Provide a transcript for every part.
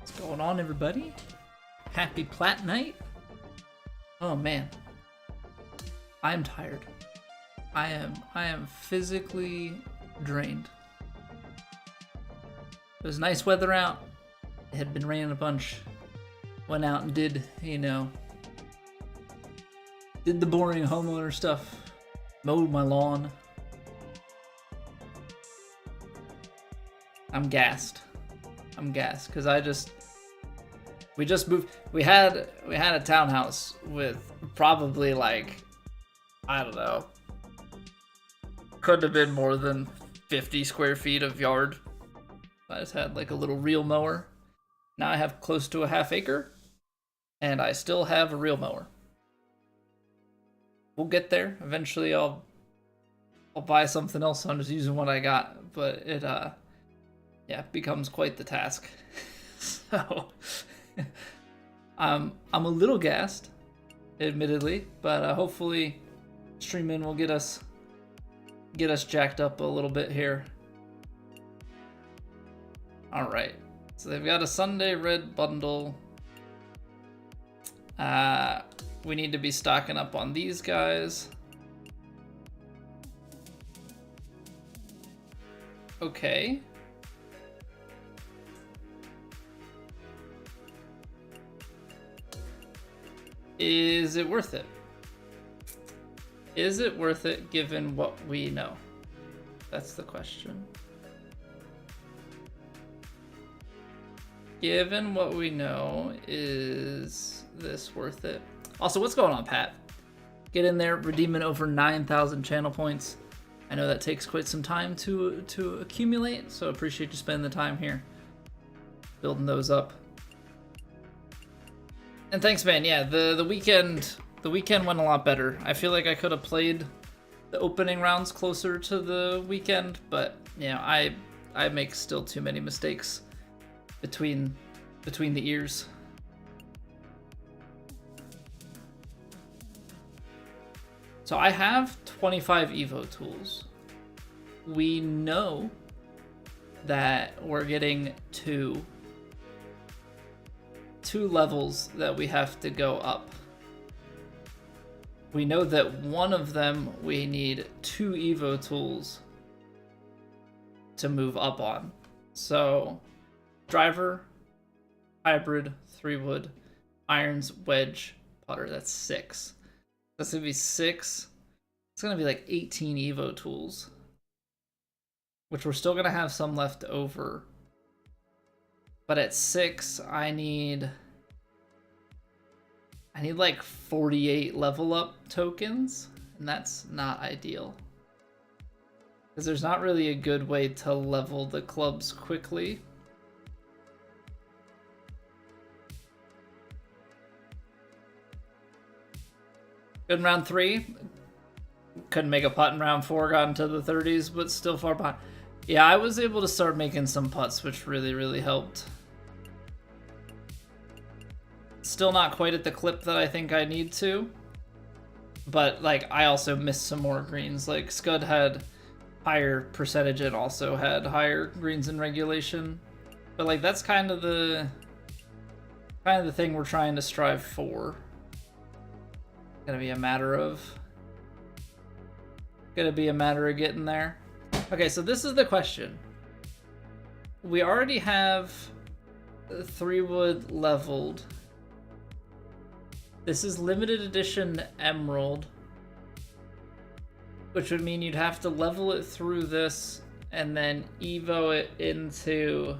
What's going on, everybody? Happy Platt night? Oh man, I'm tired. I am physically drained. It was nice weather out. It had been raining a bunch. Went out and did the boring homeowner stuff. Mowed my lawn. I'm gassed because we just moved. We had a townhouse with probably like, I don't know, couldn't have been more than 50 square feet of yard. I just had like a little reel mower. Now I have close to a half acre, and I still have a reel mower. We'll get there eventually. I'll buy something else. I'm just using what I got, but it becomes quite the task. So I'm a little gassed, admittedly, but hopefully streaming will get us jacked up a little bit here. All right, so they've got a Sunday red bundle. We need to be stocking up on these guys. Okay. Is it worth it? Is it worth it given what we know? That's the question. Given what we know, is this worth it? Also, what's going on, Pat? Get in there, redeeming over 9,000 channel points. I know that takes quite some time to accumulate, so appreciate you spending the time here, building those up. And thanks, man. Yeah, the weekend went a lot better. I feel like I could have played the opening rounds closer to the weekend, but I make still too many mistakes between the ears. So I have 25 Evo tools. We know that we're getting two levels that we have to go up. We know that one of them we need 2 Evo tools to move up on. So driver, hybrid, 3-wood, irons, wedge, putter. That's 6. That's gonna be 6. It's gonna be like 18 Evo tools, which we're still gonna have some left over. But at 6, I need like 48 level up tokens, and that's not ideal. Because there's not really a good way to level the clubs quickly. Good in round 3. Couldn't make a putt in round 4, got into the 30s, but still far behind. Yeah, I was able to start making some putts, which really, really helped. Still not quite at the clip that I think I need to. But, like, I also missed some more greens. Like, Scud had higher percentage and also had higher greens in regulation. But, like, that's kind of the thing we're trying to strive for. Gonna be a matter of getting there. Okay, so this is the question. We already have 3-wood leveled. This is limited edition Emerald, which would mean you'd have to level it through this and then Evo it into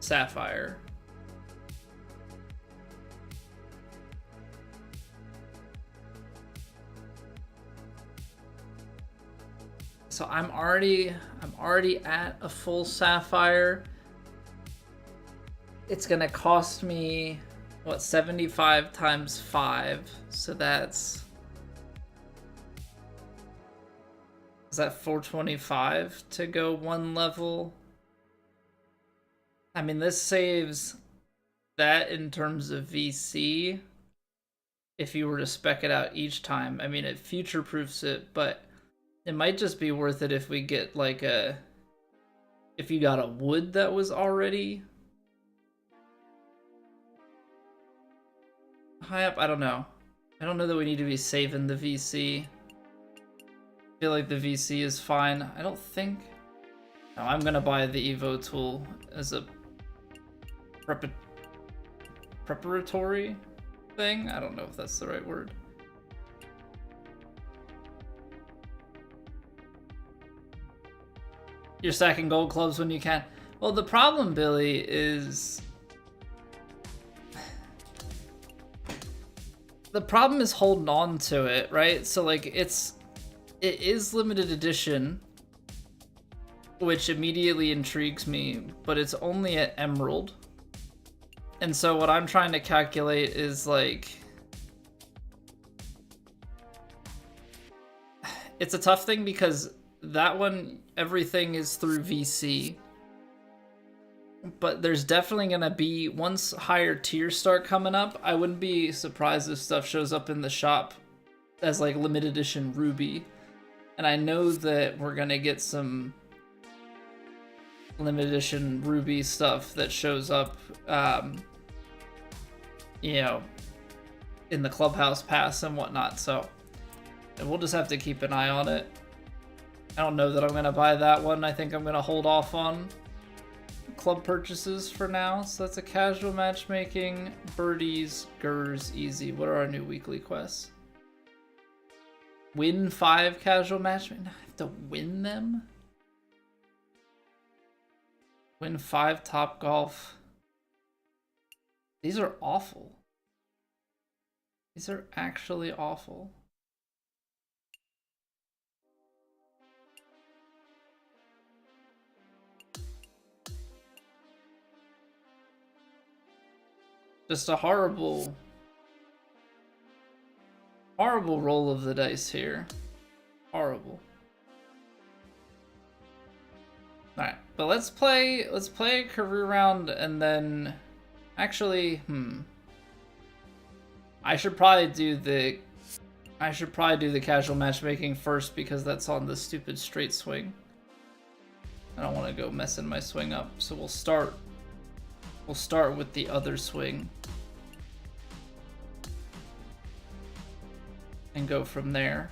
Sapphire. So I'm already at a full Sapphire. It's gonna cost me, what, 75 times 5, so is that 425 to go 1 level? I mean, this saves that in terms of VC if you were to spec it out each time. I mean, it future-proofs it, but it might just be worth it if we get like a if you got a wood that was already high up. I don't know. I don't know that we need to be saving the VC. I feel like the VC is fine. I don't think... No, I'm gonna buy the Evo tool as a preparatory thing. I don't know if that's the right word. You're stacking gold clubs when you can. Well, the problem, Billy, is... The problem is holding on to it, right? So, like, it is limited edition, which immediately intrigues me, but it's only at Emerald. And so what I'm trying to calculate is, like... It's a tough thing because that one, everything is through VC. But there's definitely gonna be, once higher tiers start coming up, I wouldn't be surprised if stuff shows up in the shop as like limited edition Ruby. And I know that we're gonna get some limited edition Ruby stuff that shows up, you know, in the Clubhouse Pass and whatnot. So we'll just have to keep an eye on it. I don't know that I'm gonna buy that one. I think I'm gonna hold off on club purchases for now. So that's a casual matchmaking, birdies, gurs, easy. What are our new weekly quests? Win 5 casual matchmaking. I have to win them? Win 5 Top Golf. These are awful. These are actually awful. Just a horrible roll of the dice here. Horrible. Alright, but let's play a career round and then actually, I should probably do the casual matchmaking first because that's on the stupid straight swing. I don't want to go messing my swing up, so we'll start with the other swing and go from there.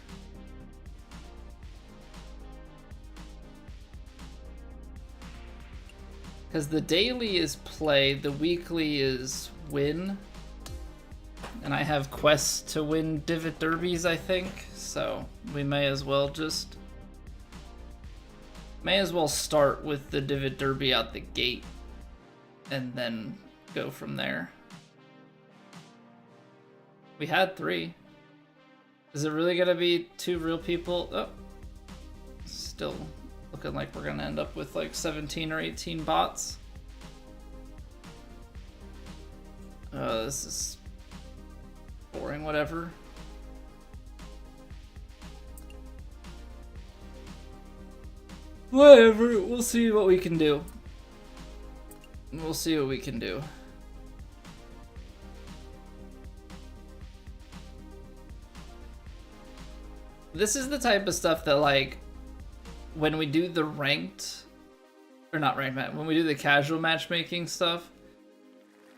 Because the daily is play, the weekly is win. And I have quests to win Divot Derbies, I think. So we may as well start with the Divot Derby out the gate and then go from there. We had 3. Is it really gonna be 2 real people? Oh, still looking like we're gonna end up with like 17 or 18 bots. This is boring, whatever. Whatever, we'll see what we can do. We'll see what we can do. This is the type of stuff that, like, when we do the ranked, or not ranked, when we do the casual matchmaking stuff,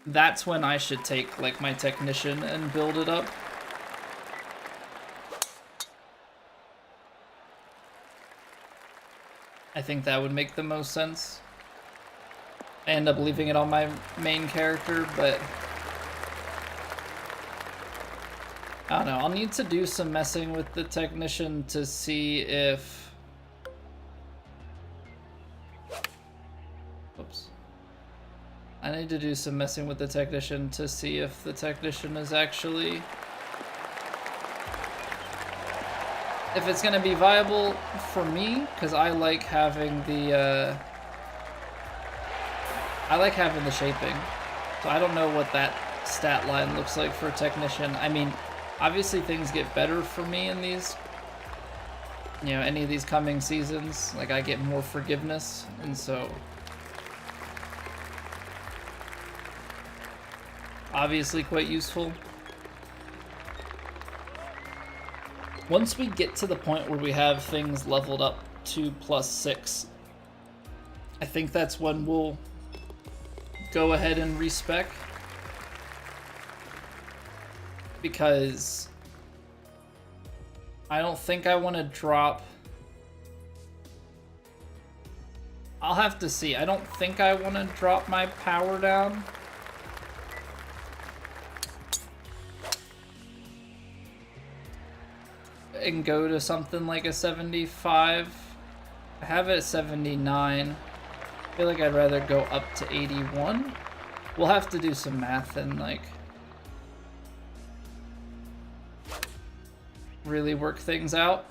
that's when I should take, like, my technician and build it up. I think that would make the most sense. I end up leaving it on my main character, but I don't know. I'll need to do some messing with the technician to see if... Oops. I need to do some messing with the technician to see if the technician is actually... If it's going to be viable for me, because I like having the... I like having the shaping, so I don't know what that stat line looks like for a technician. I mean, obviously things get better for me in these, you know, any of these coming seasons. Like, I get more forgiveness, and so obviously quite useful. Once we get to the point where we have things leveled up to +6, I think that's when we'll go ahead and respec, because I don't think I want to drop. I'll have to see. I don't think I want to drop my power down. And go to something like a 75. I have it at 79. I feel like I'd rather go up to 81. We'll have to do some math and like really work things out.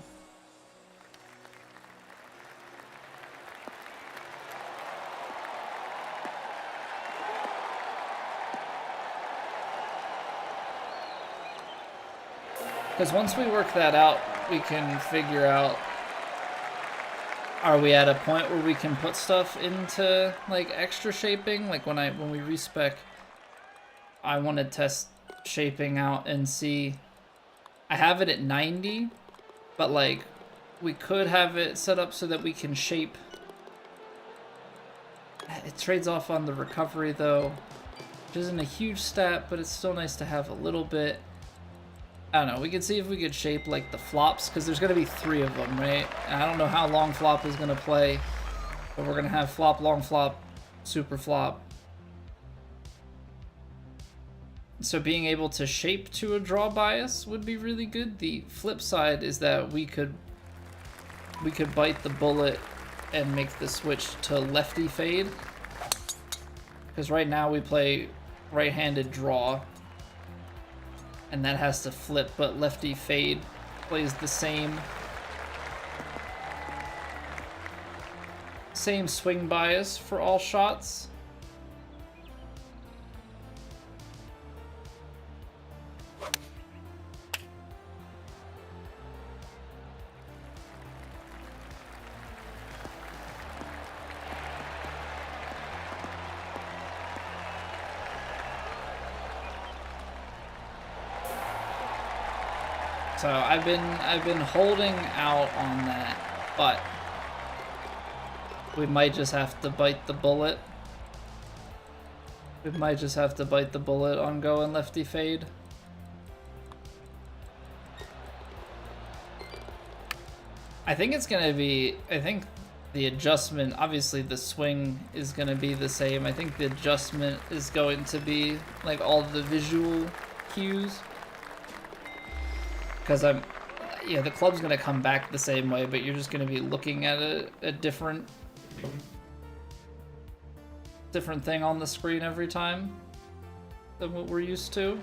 Because once we work that out, we can figure out, are we at a point where we can put stuff into like extra shaping? Like when we respec, I want to test shaping out and see. I have it at 90, but like we could have it set up so that we can shape. It trades off on the recovery though, which isn't a huge stat, but it's still nice to have a little bit. I don't know, we could see if we could shape like the flops, because there's going to be 3 of them, right? And I don't know how long flop is going to play, but we're going to have flop, long flop, super flop. So being able to shape to a draw bias would be really good. The flip side is that we could bite the bullet and make the switch to lefty fade, because right now we play right-handed draw, and that has to flip, but lefty fade plays the same swing bias for all shots. So I've been holding out on that, but we might just have to bite the bullet. We might just have to bite the bullet on going lefty fade. I think it's gonna be, I think the adjustment, obviously the swing is gonna be the same. I think the adjustment is going to be like all the visual cues. Because the club's gonna come back the same way, but you're just gonna be looking at a different thing on the screen every time than what we're used to.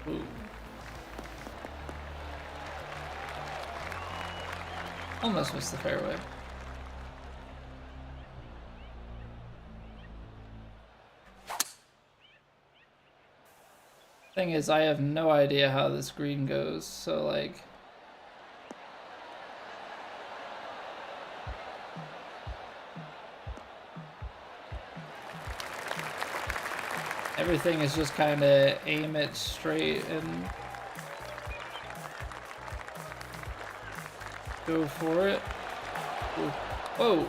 Ooh. Almost missed the fairway. Thing is, I have no idea how this green goes, so like everything is just kind of aim it straight and go for it. Ooh. Whoa!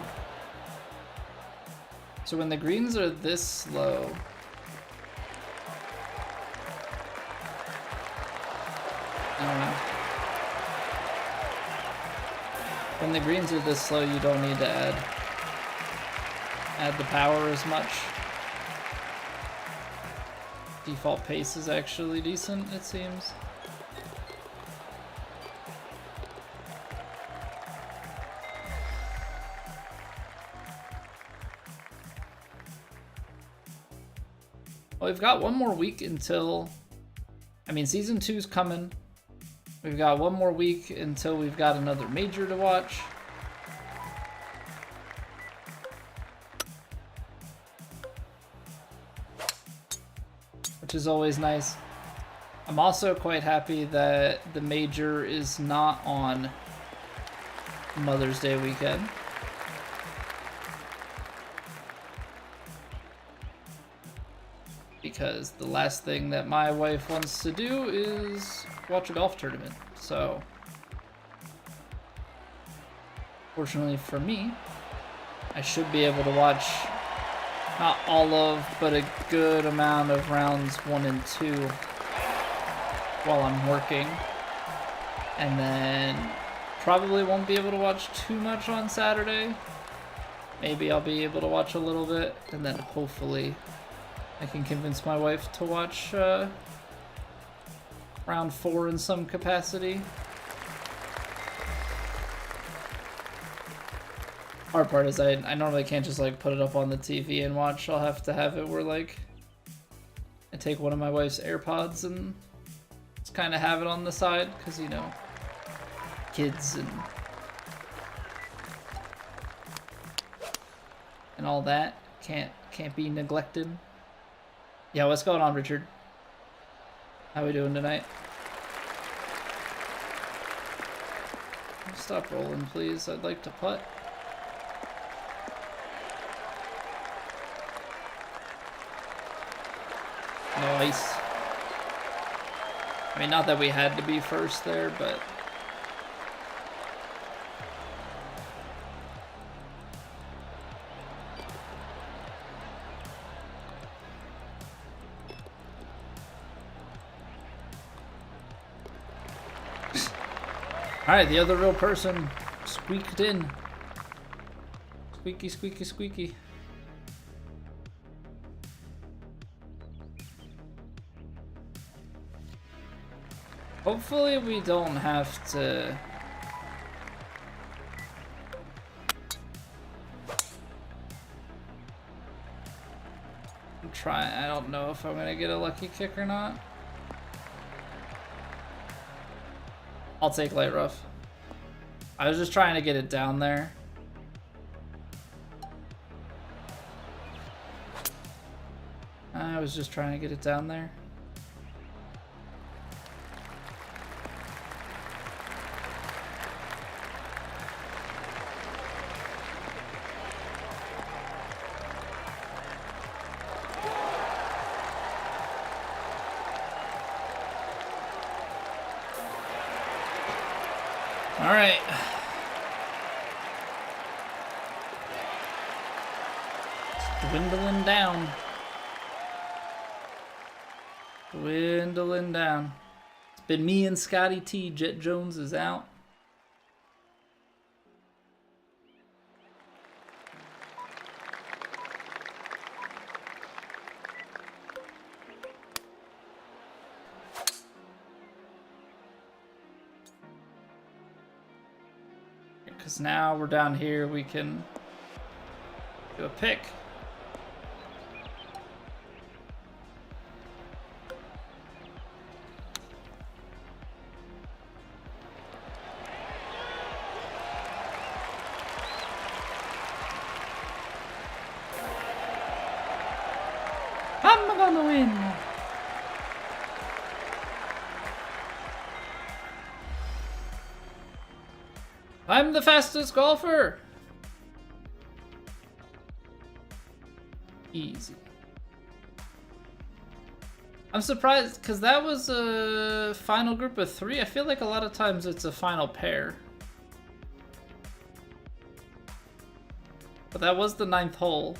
So when the greens are this slow, when the greens are this slow, you don't need to add the power as much. Default pace is actually decent, it seems. Well, we've got one more week until, I mean, season 2's coming. We've got one more week until we've got another major to watch. Which is always nice. I'm also quite happy that the major is not on Mother's Day weekend. because the last thing that my wife wants to do is watch a golf tournament. So, fortunately for me, I should be able to watch not all of, but a good amount of rounds 1 and 2 while I'm working. And then probably won't be able to watch too much on Saturday. Maybe I'll be able to watch a little bit, and then hopefully I can convince my wife to watch round 4 in some capacity. Hard part is I normally can't just like put it up on the TV and watch. I'll have to have it where like I take one of my wife's AirPods and just kind of have it on the side, because you know, kids and all that can't be neglected. Yeah, what's going on, Richard? How we doing tonight? Stop rolling, please. I'd like to putt. Nice. I mean, not that we had to be first there, but alright, the other real person squeaked in. Squeaky, squeaky, squeaky. Hopefully we don't have to try. I don't know if I'm gonna get a lucky kick or not. I'll take light rough. I was just trying to get it down there. I was just trying to get it down there. All right. It's dwindling down. Dwindling down. It's been me and Scotty T. Jet Jones is out. Because now we're down here, we can do a pick. I'm gonna win. I'm the fastest golfer. Easy. I'm surprised because that was a final group of 3. I feel like a lot of times it's a final pair. But that was the 9th hole.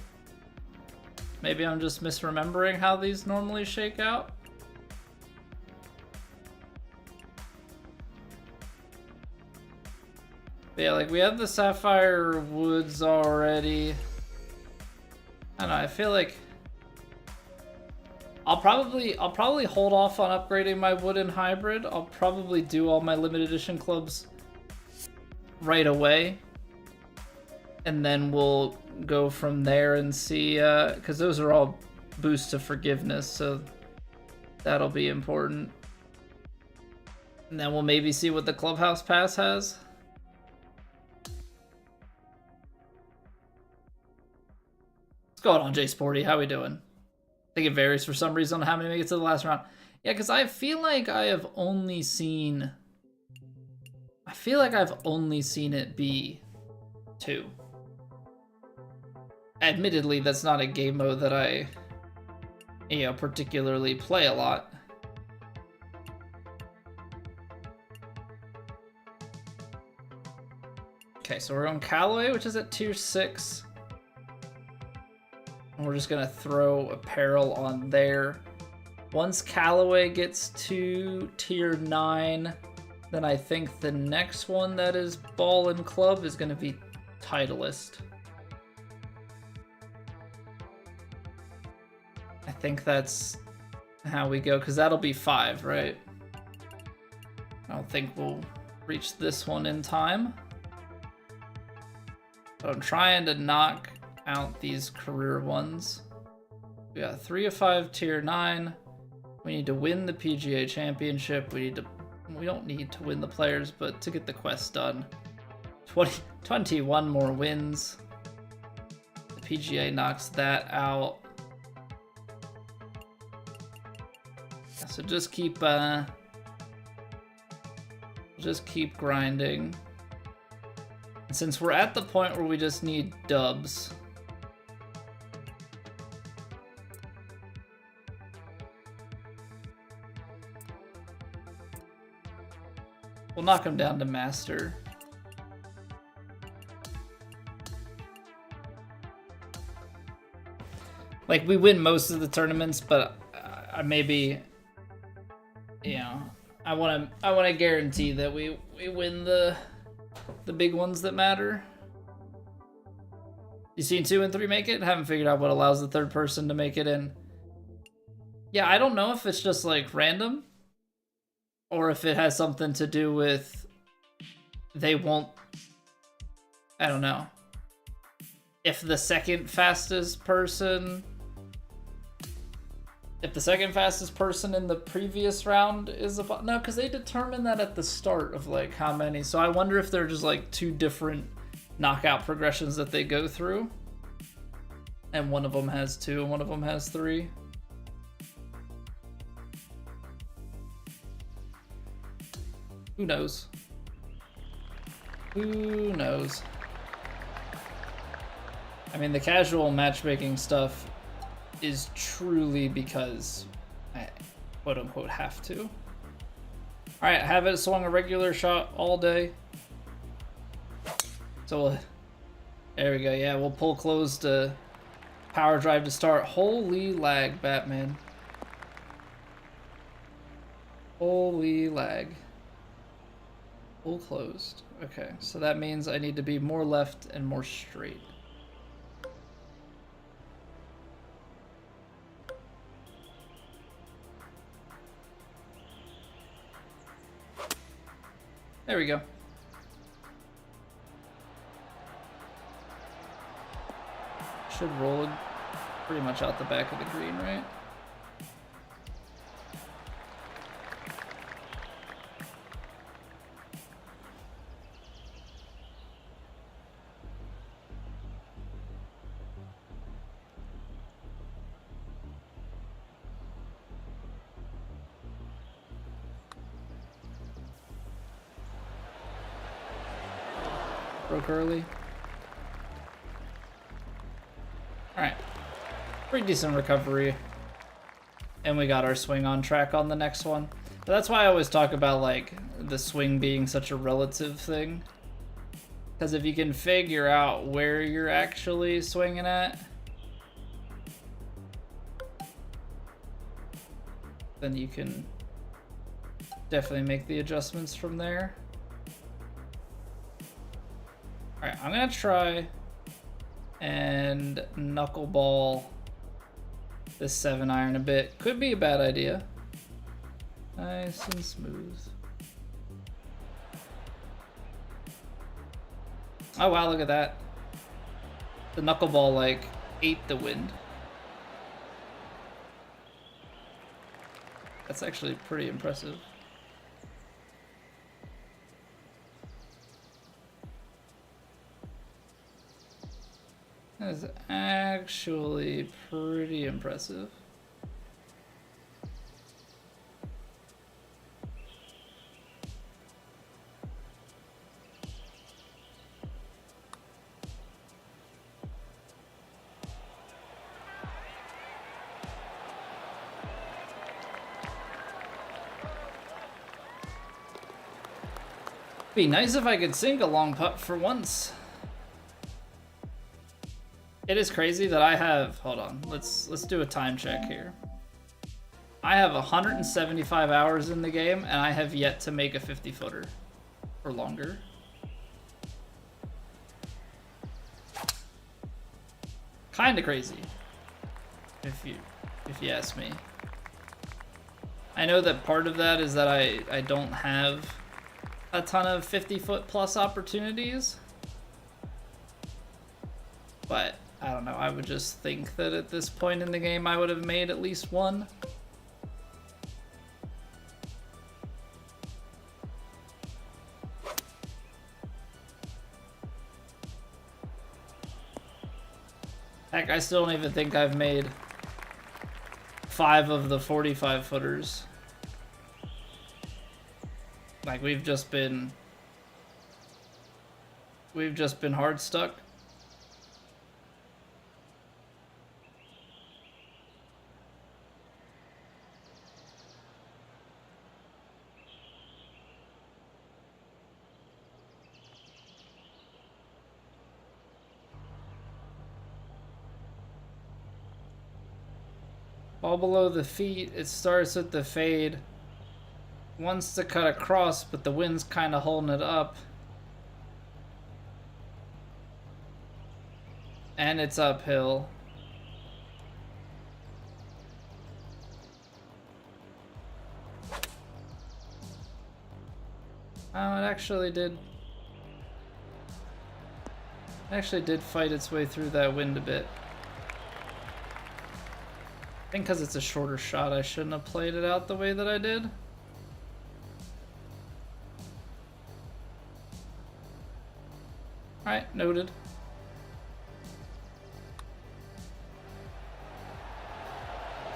Maybe I'm just misremembering how these normally shake out. But yeah, like we have the Sapphire Woods already. I don't know, I feel like I'll probably hold off on upgrading my wooden hybrid. I'll probably do all my limited edition clubs right away. And then we'll go from there and see, because those are all boosts to forgiveness, so that'll be important. And then we'll maybe see what the Clubhouse Pass has. What's going on, Jay Sporty? How we doing? I think it varies for some reason on how many make it to the last round. Yeah, because I feel like I've only seen it be 2. Admittedly, that's not a game mode that I you know, particularly play a lot. Okay, so we're on Callaway, which is at tier 6. And we're just gonna throw apparel on there. Once Callaway gets to tier 9, then I think the next one that is ball and club is gonna be Titleist. I think that's how we go, because that'll be 5, right? I don't think we'll reach this one in time. So I'm trying to knock out these career ones. We got 3 of 5 tier 9. We need to win the PGA Championship. We don't need to win the Players, but to get the quest done. 21 more wins. The PGA knocks that out. So just keep grinding. And since we're at the point where we just need dubs, we'll knock him down to master. Like, we win most of the tournaments, but I maybe, you know, I want to guarantee that we win the big ones that matter. You seen 2 and 3 make it? Haven't figured out what allows the third person to make it in. Yeah, I don't know if it's just like random, or if it has something to do with they won't, I don't know. If the second fastest person in the previous round is a... No, because they determine that at the start of like how many. So I wonder if they're just like 2 different knockout progressions that they go through. And one of them has 2 and one of them has 3. Who knows? Who knows? I mean, the casual matchmaking stuff is truly because I quote-unquote have to. Alright, I haven't swung a regular shot all day. So there we go. Yeah, we'll pull close to power drive to start. Holy lag, Batman. Holy lag. Pull closed. Okay, so that means I need to be more left and more straight. There we go. Should roll it pretty much out the back of the green, right? Broke early. Alright. Pretty decent recovery. And we got our swing on track on the next one. But that's why I always talk about like the swing being such a relative thing. Because if you can figure out where you're actually swinging at, then you can definitely make the adjustments from there. Alright, I'm gonna try and knuckleball this 7-iron a bit. Could be a bad idea. Nice and smooth. Oh wow, look at that. The knuckleball like ate the wind. That's actually pretty impressive. That is actually pretty impressive. Be nice if I could sink a long putt for once. It is crazy that I have, hold on, let's do a time check here. I have 175 hours in the game and I have yet to make a 50 footer or longer. Kinda crazy, if you ask me. I know that part of that is that I don't have a ton of 50-foot plus opportunities, but I don't know, I would just think that at this point in the game I would have made at least one. Heck, I still don't even think I've made 5 of the 45 footers. Like, we've just been hard stuck. Ball below the feet, it starts at the fade. Wants to cut across, but the wind's kind of holding it up. And it's uphill. Oh, it actually did fight its way through that wind a bit. I think because it's a shorter shot, I shouldn't have played it out the way that I did. Alright, noted.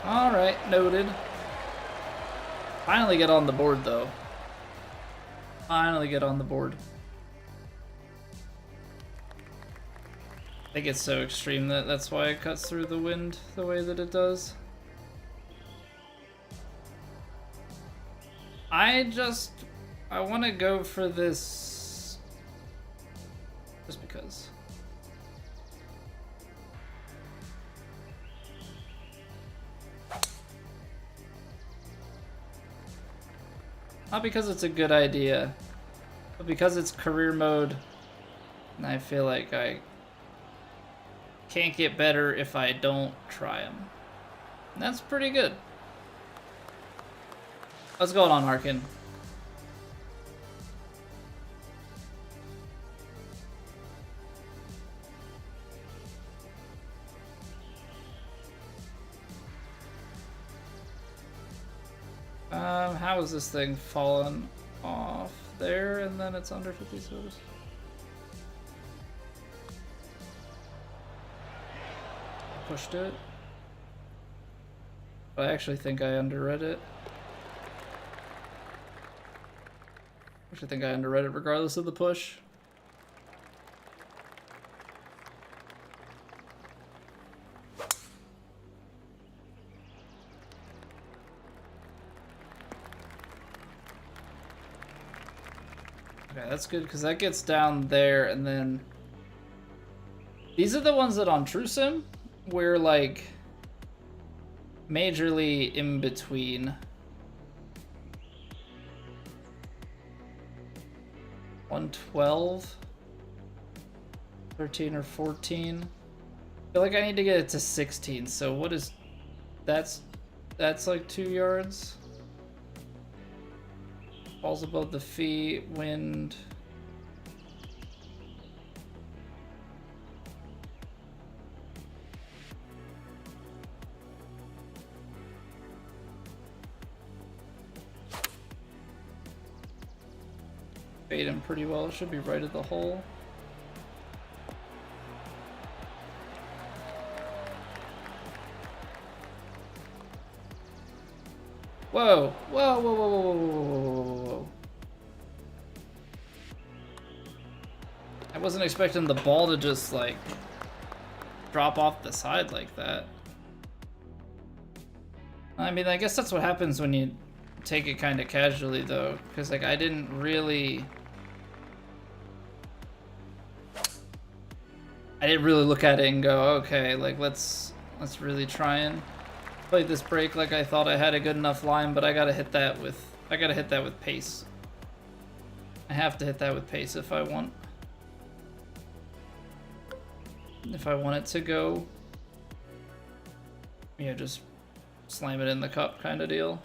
Alright, noted. Finally get on the board, though. Finally get on the board. I think it's so extreme that that's why it cuts through the wind the way that it does. I want to go for this just because. Not because it's a good idea, but because it's career mode, and I feel like I can't get better if I don't try them. And that's pretty good. What's going on, Harkin? How is this thing falling off there and then it's under 50 sodas? Pushed it. But I actually think I underread it. I think I underread it regardless of the push. Okay, that's good because that gets down there and then these are the ones that on True Sim we're like majorly in between. 112, 13 or 14. I feel like I need to get it to 16. So what is that's like 2 yards. Falls above the feet, wind. Fade him pretty well. It should be right at the hole. Whoa! Whoa! Whoa! Whoa! Whoa! Whoa! Whoa! Whoa! I wasn't expecting the ball to just like drop off the side like that. I mean, I guess that's what happens when you take it kind of casually, though, because like I didn't really I didn't really look at it and go, okay, like let's really try and play this break like I thought I had a good enough line, but I gotta hit that with pace. I have to hit that with pace if I want it to go, yeah, just slam it in the cup kind of deal.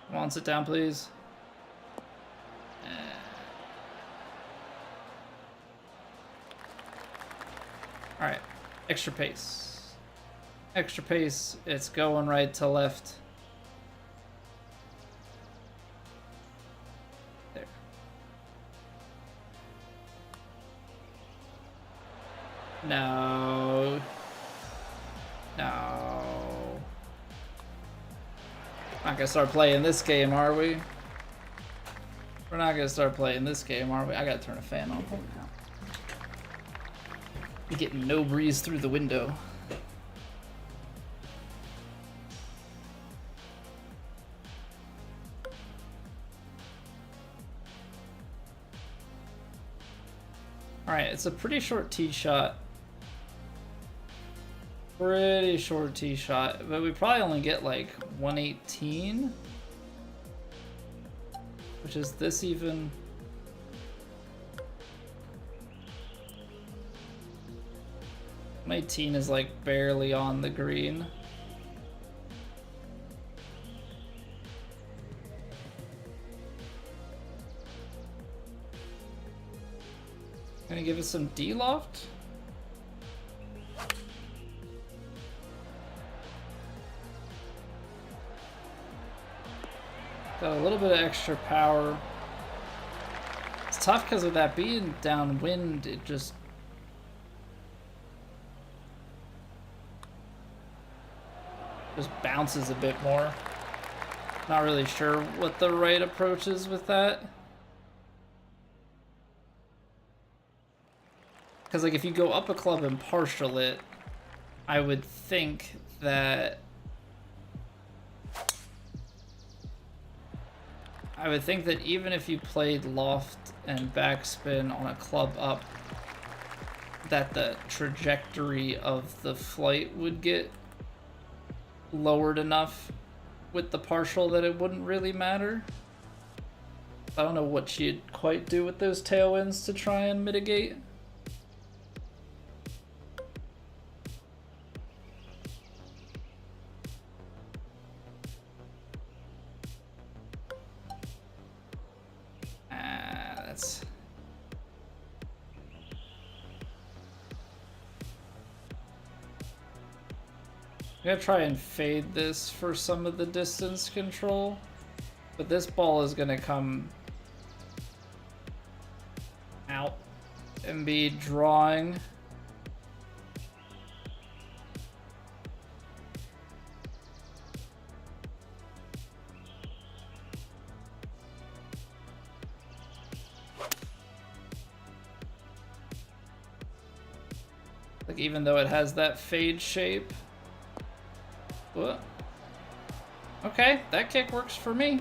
Come on, sit down, please. Alright, extra pace. Extra pace, it's going right to left. There. No. No. Not gonna start playing this game, are we? We're not gonna start playing this game, are we? I gotta turn a fan on. You're getting no breeze through the window. Alright, it's a pretty short tee shot. Pretty short tee shot, but we probably only get like 118. Which is this even? My 18 is like barely on the green. Gonna give us some D loft? Got a little bit of extra power. It's tough because of that being downwind, it just bounces a bit more. Not really sure what the right approach is with that. Because like if you go up a club and partial it, I would think that even if you played loft and backspin on a club up, that the trajectory of the flight would get lowered enough with the partial that it wouldn't really matter. I don't know what you'd quite do with those tailwinds to try and mitigate. I'm gonna try and fade this for some of the distance control, but this ball is gonna come out and be drawing. Like even though it has that fade shape. What? Okay, that kick works for me.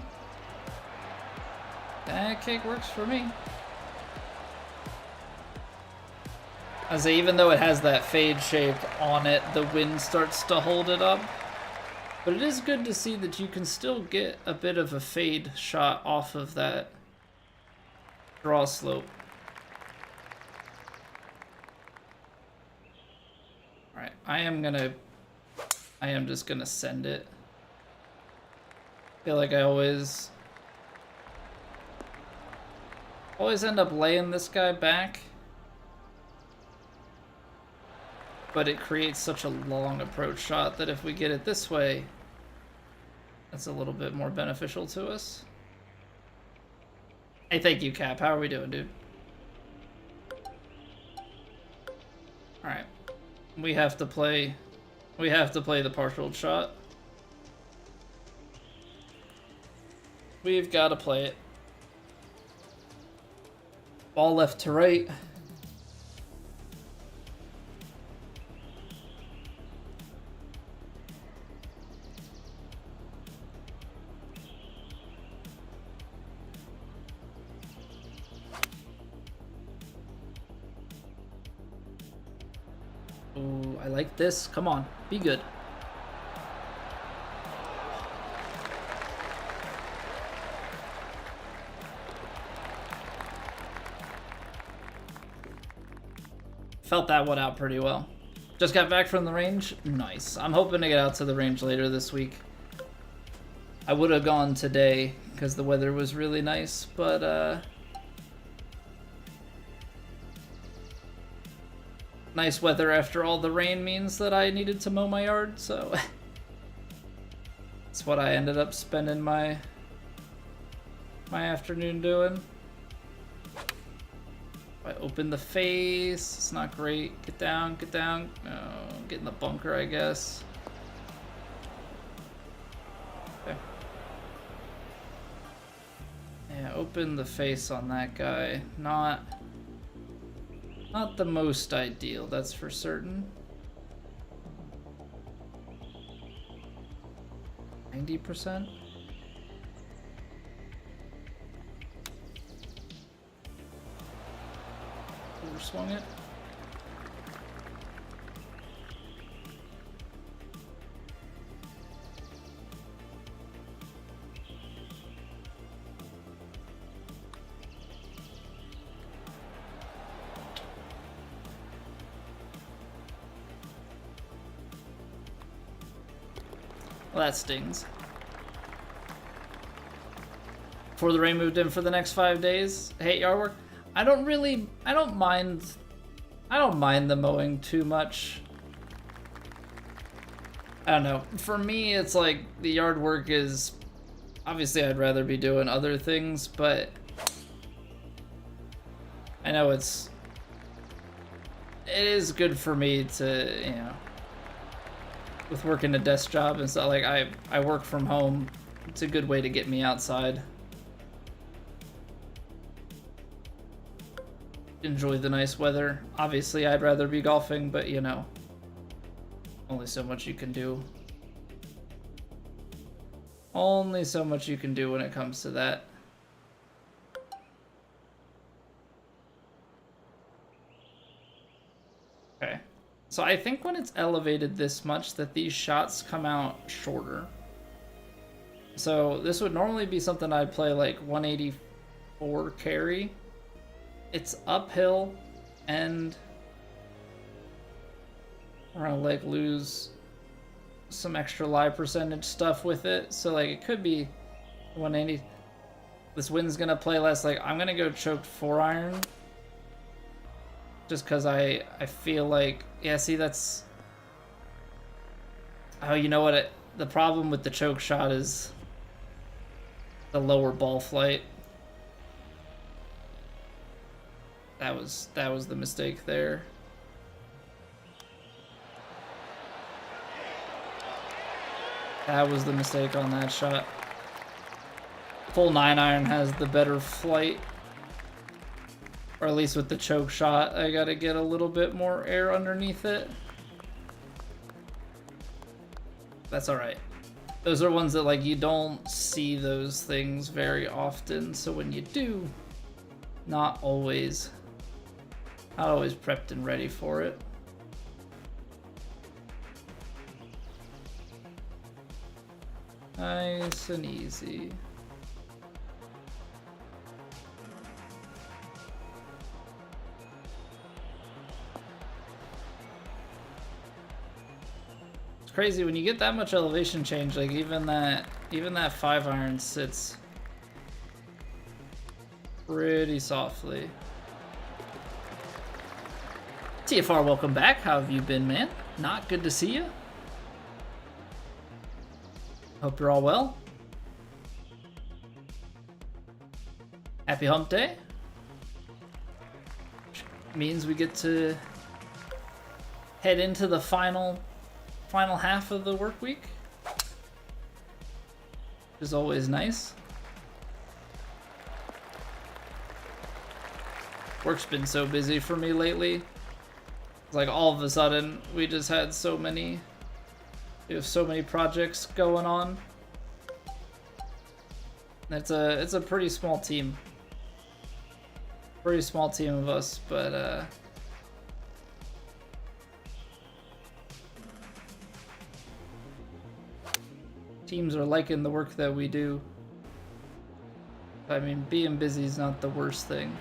That kick works for me. I say, even though it has that fade shape on it, the wind starts to hold it up. But it is good to see that you can still get a bit of a fade shot off of that draw slope. Alright, I am just gonna send it. Feel like I always end up laying this guy back, but it creates such a long approach shot that if we get it this way, that's a little bit more beneficial to us. Hey, thank you, Cap. How are we doing, dude? Alright. We have to play the partial shot. We've got to play it. Ball left to right. I like this. Come on, be good. Felt that one out pretty well. Just got back from the range. Nice. I'm hoping to get out to the range later this week. I would have gone today because the weather was really nice, but nice weather after all the rain means that I needed to mow my yard, so that's what I ended up spending my afternoon doing. I open the face, it's not great. Get down, get down. Oh, get in the bunker, I guess. Okay. Yeah, open the face on that guy. Not the most ideal, that's for certain. 90%? Swung it. Well, that stings. Before the rain moved in for the next 5 days, hate yard work. I don't mind the mowing too much. I don't know. For me, it's like the yard work is, obviously I'd rather be doing other things, but I know it is good for me to, you know, with working a desk job and stuff, like I work from home. It's a good way to get me outside. Enjoy the nice weather. Obviously, I'd rather be golfing, but you know, only so much you can do. Only so much you can do when it comes to that. Okay. So I think when it's elevated this much that these shots come out shorter. So this would normally be something I'd play like 184 carry. It's uphill, and we're gonna like lose some extra lie percentage stuff with it. So like it could be 180. This wind's gonna play less. Like I'm gonna go choked 4-iron, just cause I feel like, yeah. See, that's, oh, you know what? The problem with the choke shot is the lower ball flight. That was the mistake there. That was the mistake on that shot. Full 9-iron has the better flight. Or at least with the choke shot, I gotta get a little bit more air underneath it. That's alright. Those are ones that like you don't see those things very often, so when you do, not always prepped and ready for it. Nice and easy. It's crazy when you get that much elevation change, like even that 5-iron sits pretty softly. TFR, welcome back. How have you been, man? Not good to see you. Hope you're all well. Happy hump day. Which means we get to head into the final half of the work week. Which is always nice. Work's been so busy for me lately. It's like all of a sudden we just had we have so many projects going on. It's a pretty small team. Pretty small team of us, but Teams are liking the work that we do. I mean, being busy is not the worst thing.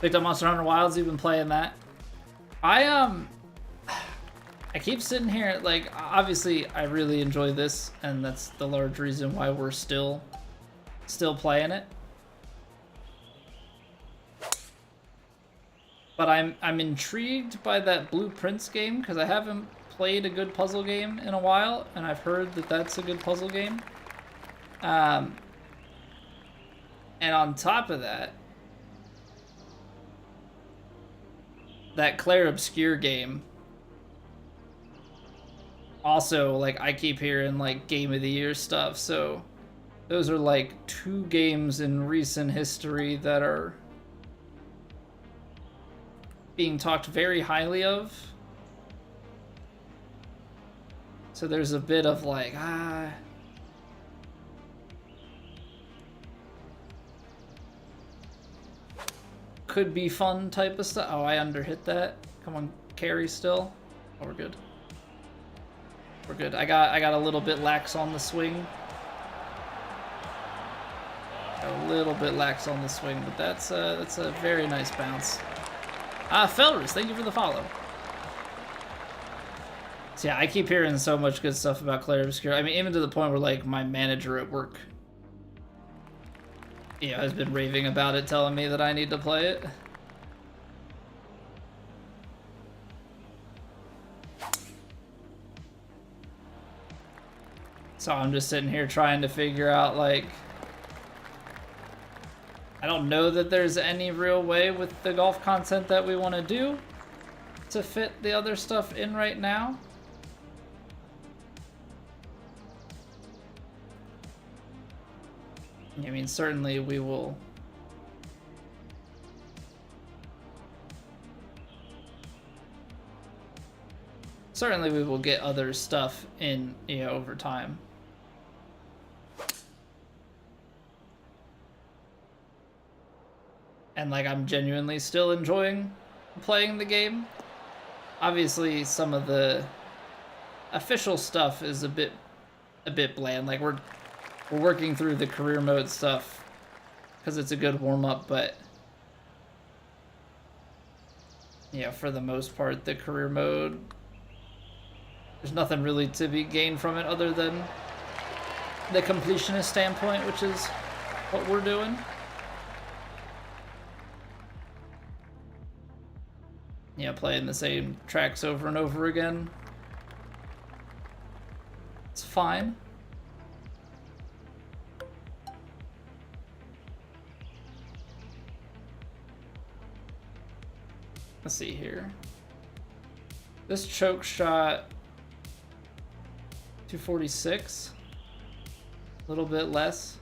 Picked up Monster Hunter Wilds. You've been playing that. I keep sitting here, like, obviously I really enjoy this, and that's the large reason why we're still playing it. But I'm intrigued by that Blue Prince game, because I haven't played a good puzzle game in a while, and I've heard that that's a good puzzle game. And on top of that, that Clair Obscure game, also, like, I keep hearing, like, Game of the Year stuff, so those are, like, 2 games in recent history that are being talked very highly of. So there's a bit of, like, could be fun type of stuff. Oh, I underhit that. Come on, carry still. Oh, we're good. We're good. I got a little bit lax on the swing. Got a little bit lax on the swing, but that's a very nice bounce. Felrus, thank you for the follow. So yeah, I keep hearing so much good stuff about Clair Obscure. I mean, even to the point where, like, my manager at work, has been raving about it, telling me that I need to play it. So I'm just sitting here trying to figure out, like, I don't know that there's any real way with the golf content that we want to do to fit the other stuff in right now. I mean, certainly we will. Certainly we will get other stuff in, over time. And, like, I'm genuinely still enjoying playing the game. Obviously, some of the official stuff is a bit bland. Like, we're working through the career mode stuff because it's a good warm-up, but yeah, for the most part, the career mode, there's nothing really to be gained from it other than the completionist standpoint, which is what we're doing. Yeah, playing the same tracks over and over again. It's fine. Let's see here. This choke shot, 246. A little bit less.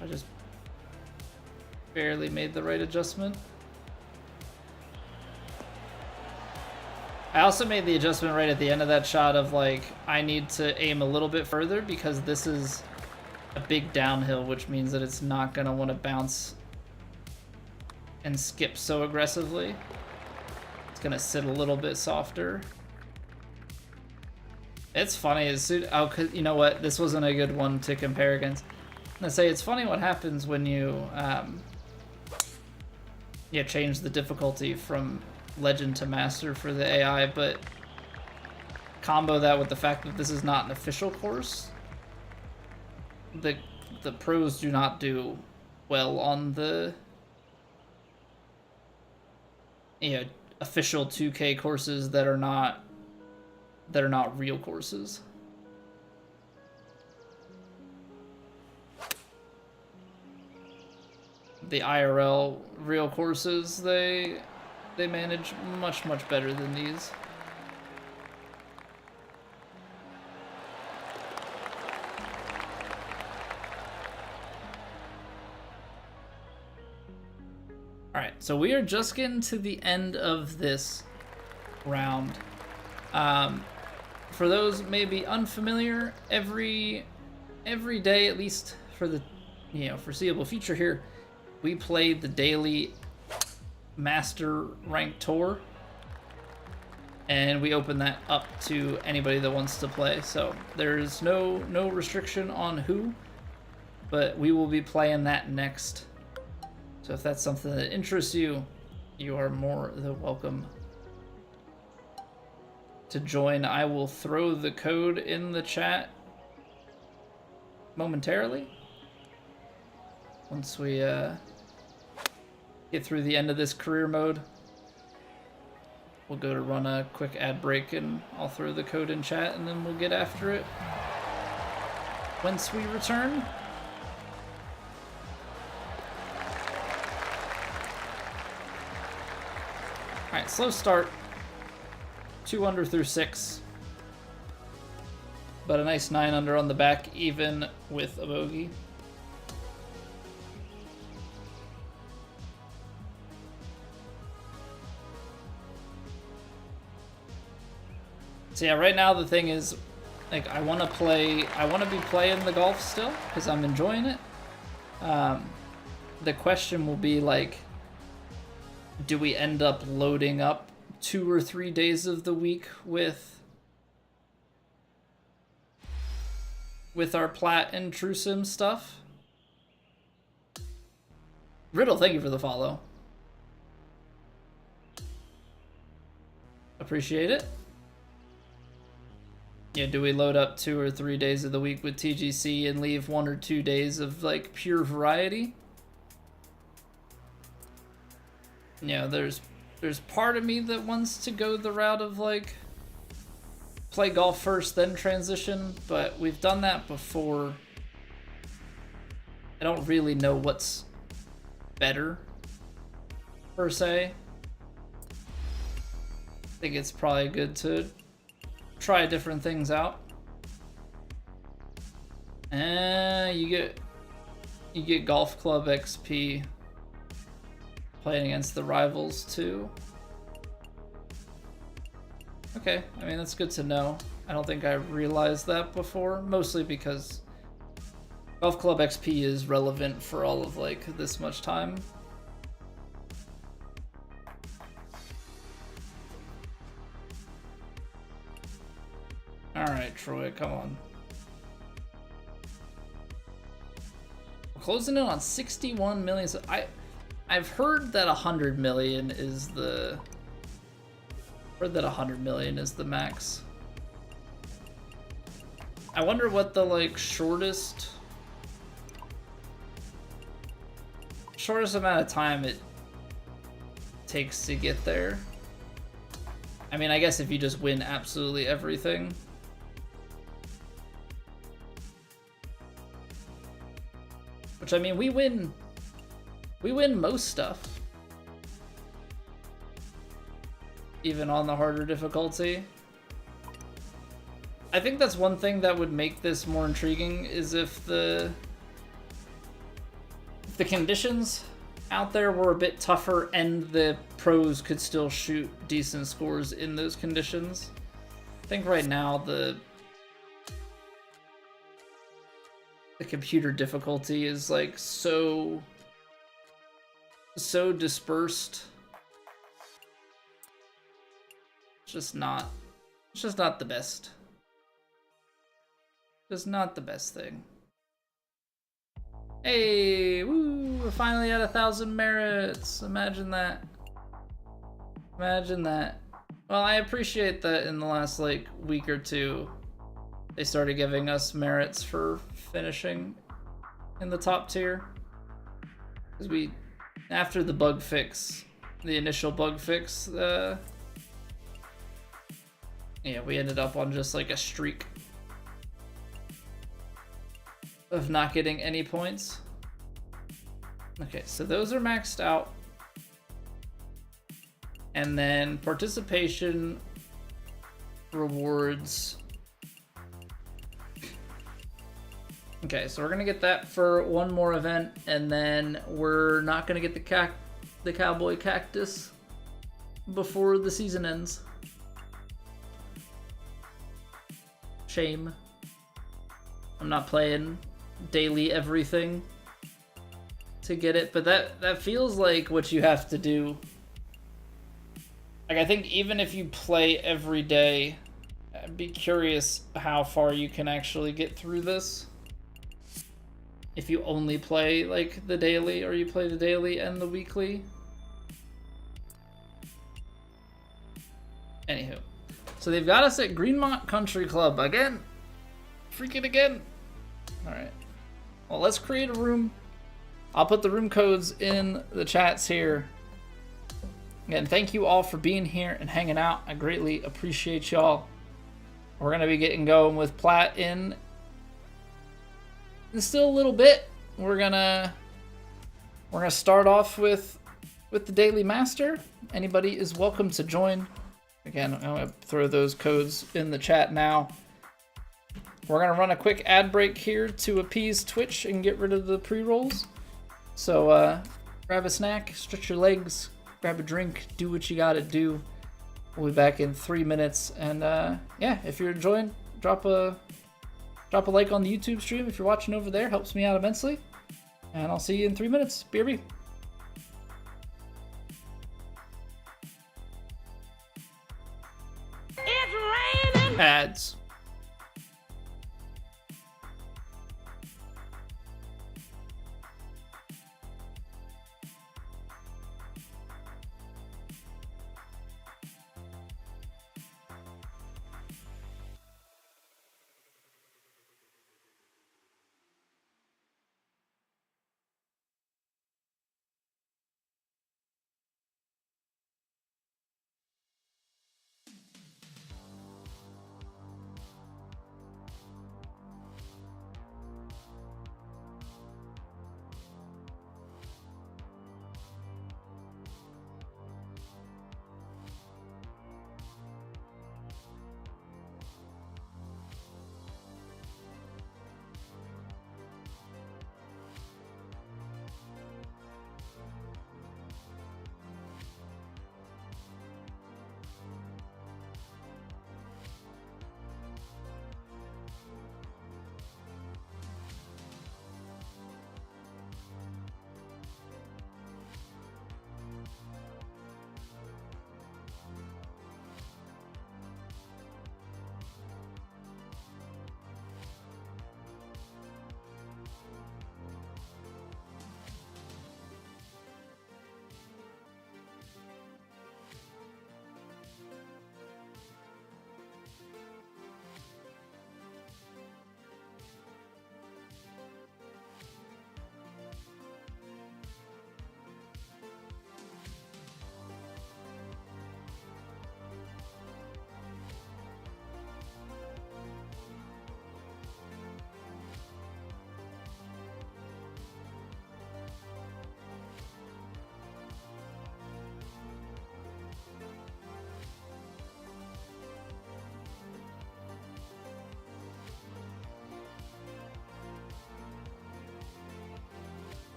I just barely made the right adjustment. I also made the adjustment right at the end of that shot of, like, I need to aim a little bit further because this is a big downhill, which means that it's not going to want to bounce and skip so aggressively. It's going to sit a little bit softer. It's funny. Cause you know what? This wasn't a good one to compare against. I'm going to say it's funny what happens when you change the difficulty from Legend to Master for the AI, but combo that with the fact that this is not an official course. The pros do not do well on the official 2K courses that are not real courses. The IRL real courses, they manage much better than these. All right, so we are just getting to the end of this round. For those maybe unfamiliar, every day, at least for the foreseeable future here, we play the daily Master Rank Tour, and we open that up to anybody that wants to play. So there's no restriction on who, but we will be playing that next. So if that's something that interests you, you are more than welcome to join. I will throw the code in the chat momentarily once we get through the end of this career mode. We'll go to run a quick ad break and I'll throw the code in chat, and then we'll get after it once we return. Alright, slow start. 2 under through 6. But a nice 9 under on the back, even with a bogey. So yeah, right now the thing is, like, I want to be playing the golf still, because I'm enjoying it. The question will be, like, do we end up loading up 2 or 3 days of the week with our Platt and True Sim stuff? Riddle, thank you for the follow. Appreciate it. Yeah, do we load up 2 or 3 days of the week with TGC and leave 1 or 2 days of, like, pure variety? Yeah, there's part of me that wants to go the route of, like, play golf first, then transition, but we've done that before. I don't really know what's better, per se. I think it's probably good to try different things out. And you get golf club XP playing against the rivals too. Okay, I mean, that's good to know. I don't think I realized that before, mostly because golf club XP is relevant for all of, like, this much time. Alright, Troy, come on. We're closing in on 61 million. So I've heard that 100 million is the... Heard that 100 million is the max. I wonder what the, like, shortest amount of time it takes to get there. I mean, I guess if you just win absolutely everything. Which, I mean, we win most stuff. Even on the harder difficulty. I think that's one thing that would make this more intriguing, is if the conditions out there were a bit tougher and the pros could still shoot decent scores in those conditions. I think right now the computer difficulty is, like, so dispersed. It's just not the best. Just not the best thing. Hey, woo, we're finally at 1,000 merits. Imagine that. Imagine that. Well, I appreciate that in the last, like, week or two, they started giving us merits for finishing in the top tier. Because after the bug fix, the initial bug fix, yeah, we ended up on just, like, a streak of not getting any points. Okay, so those are maxed out. And then participation rewards. Okay, so we're gonna get that for one more event, and then we're not gonna get the the cowboy cactus before the season ends. Shame. I'm not playing daily everything to get it, but that feels like what you have to do. Like, I think even if you play every day, I'd be curious how far you can actually get through this. If you only play, like, the daily, or you play the daily and the weekly. Anywho. So they've got us at Greenmont Country Club again. Freaking again. Alright. Well, let's create a room. I'll put the room codes in the chats here. Again, thank you all for being here and hanging out. I greatly appreciate y'all. We're going to be getting going with Platt in still a little bit. We're gonna start off with the Daily Master. Anybody is welcome to join. Again, I'm gonna throw those codes in the chat now. We're gonna run a quick ad break here to appease Twitch and get rid of the pre-rolls. So grab a snack, stretch your legs, grab a drink, do what you gotta do. We'll be back in 3 minutes. And yeah, if you're enjoying, drop a like on the YouTube stream if you're watching over there. Helps me out immensely. And I'll see you in 3 minutes. BRB. It's raining. Ads.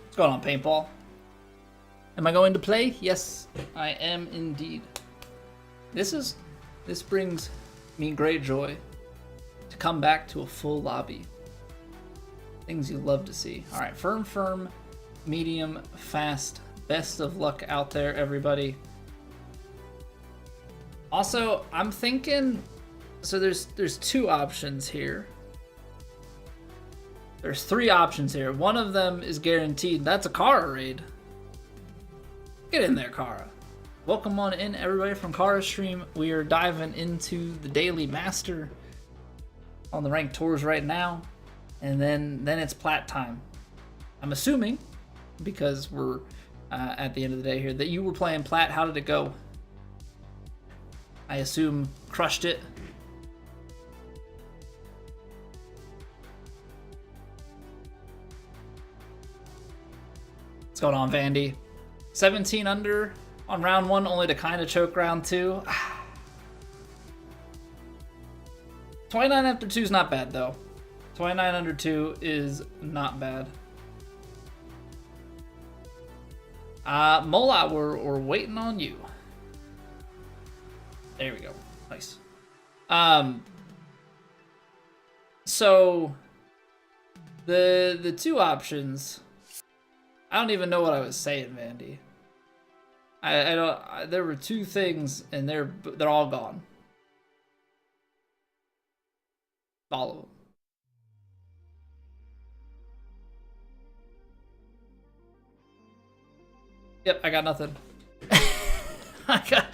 What's going on, paintball? Am I going to play? Yes, I am indeed. This brings me great joy to come back to a full lobby. Things you love to see. All right, firm, medium, fast. Best of luck out there, everybody. Also, I'm thinking So there's two options here. There's three options here. One of them is guaranteed. That's a Kara raid. Get in there, Kara. Welcome on in, everybody, from Kara's stream. We are diving into the Daily Master on the ranked tours right now. And then it's Platt time. I'm assuming, because we're at the end of the day here, that you were playing Platt. How did it go? I assume crushed it. What's going on, Vandy? 17 under on round one, only to kind of choke round two. 29 after two is not bad, though. 29 under two is not bad. Mola, we're waiting on you. There we go. Nice. So the two options. I don't even know what I was saying, Vandy. I don't. There were two things, and they're all gone. All of them. Yep, I got nothing. I got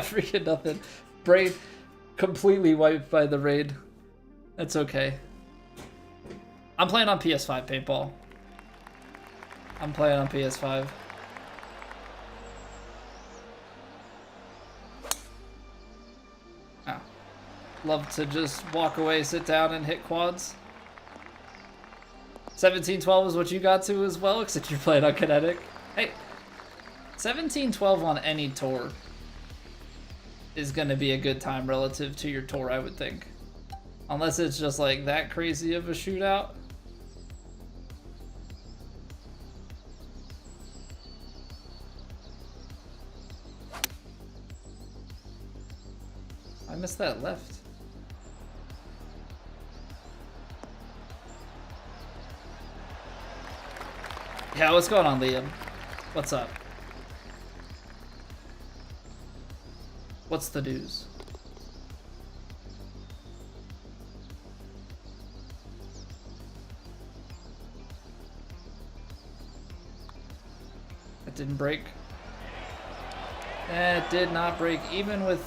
freaking nothing. Brain completely wiped by the raid. That's okay. I'm playing on PS5 paintball. I'm playing on PS5. Oh. Love to just walk away, sit down, and hit quads. 17-12 is what you got to as well, except you're playing on kinetic. Hey, 17-12 on any tour is going to be a good time relative to your tour, I would think. Unless it's just like that crazy of a shootout. I missed that left. Yeah, what's going on, Liam? What's up? What's the news? It didn't break. It did not break, even with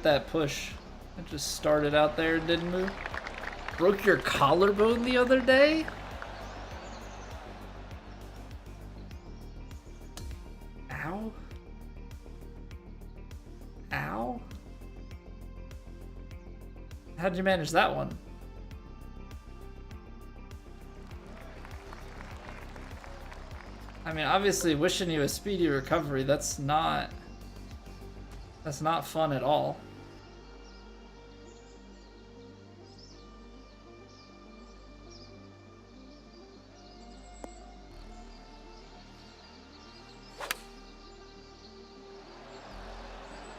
that push. It just started out there and didn't move. Broke your collarbone the other day? Ow. Ow. How'd you manage that one? I mean, obviously wishing you a speedy recovery, that's not fun at all.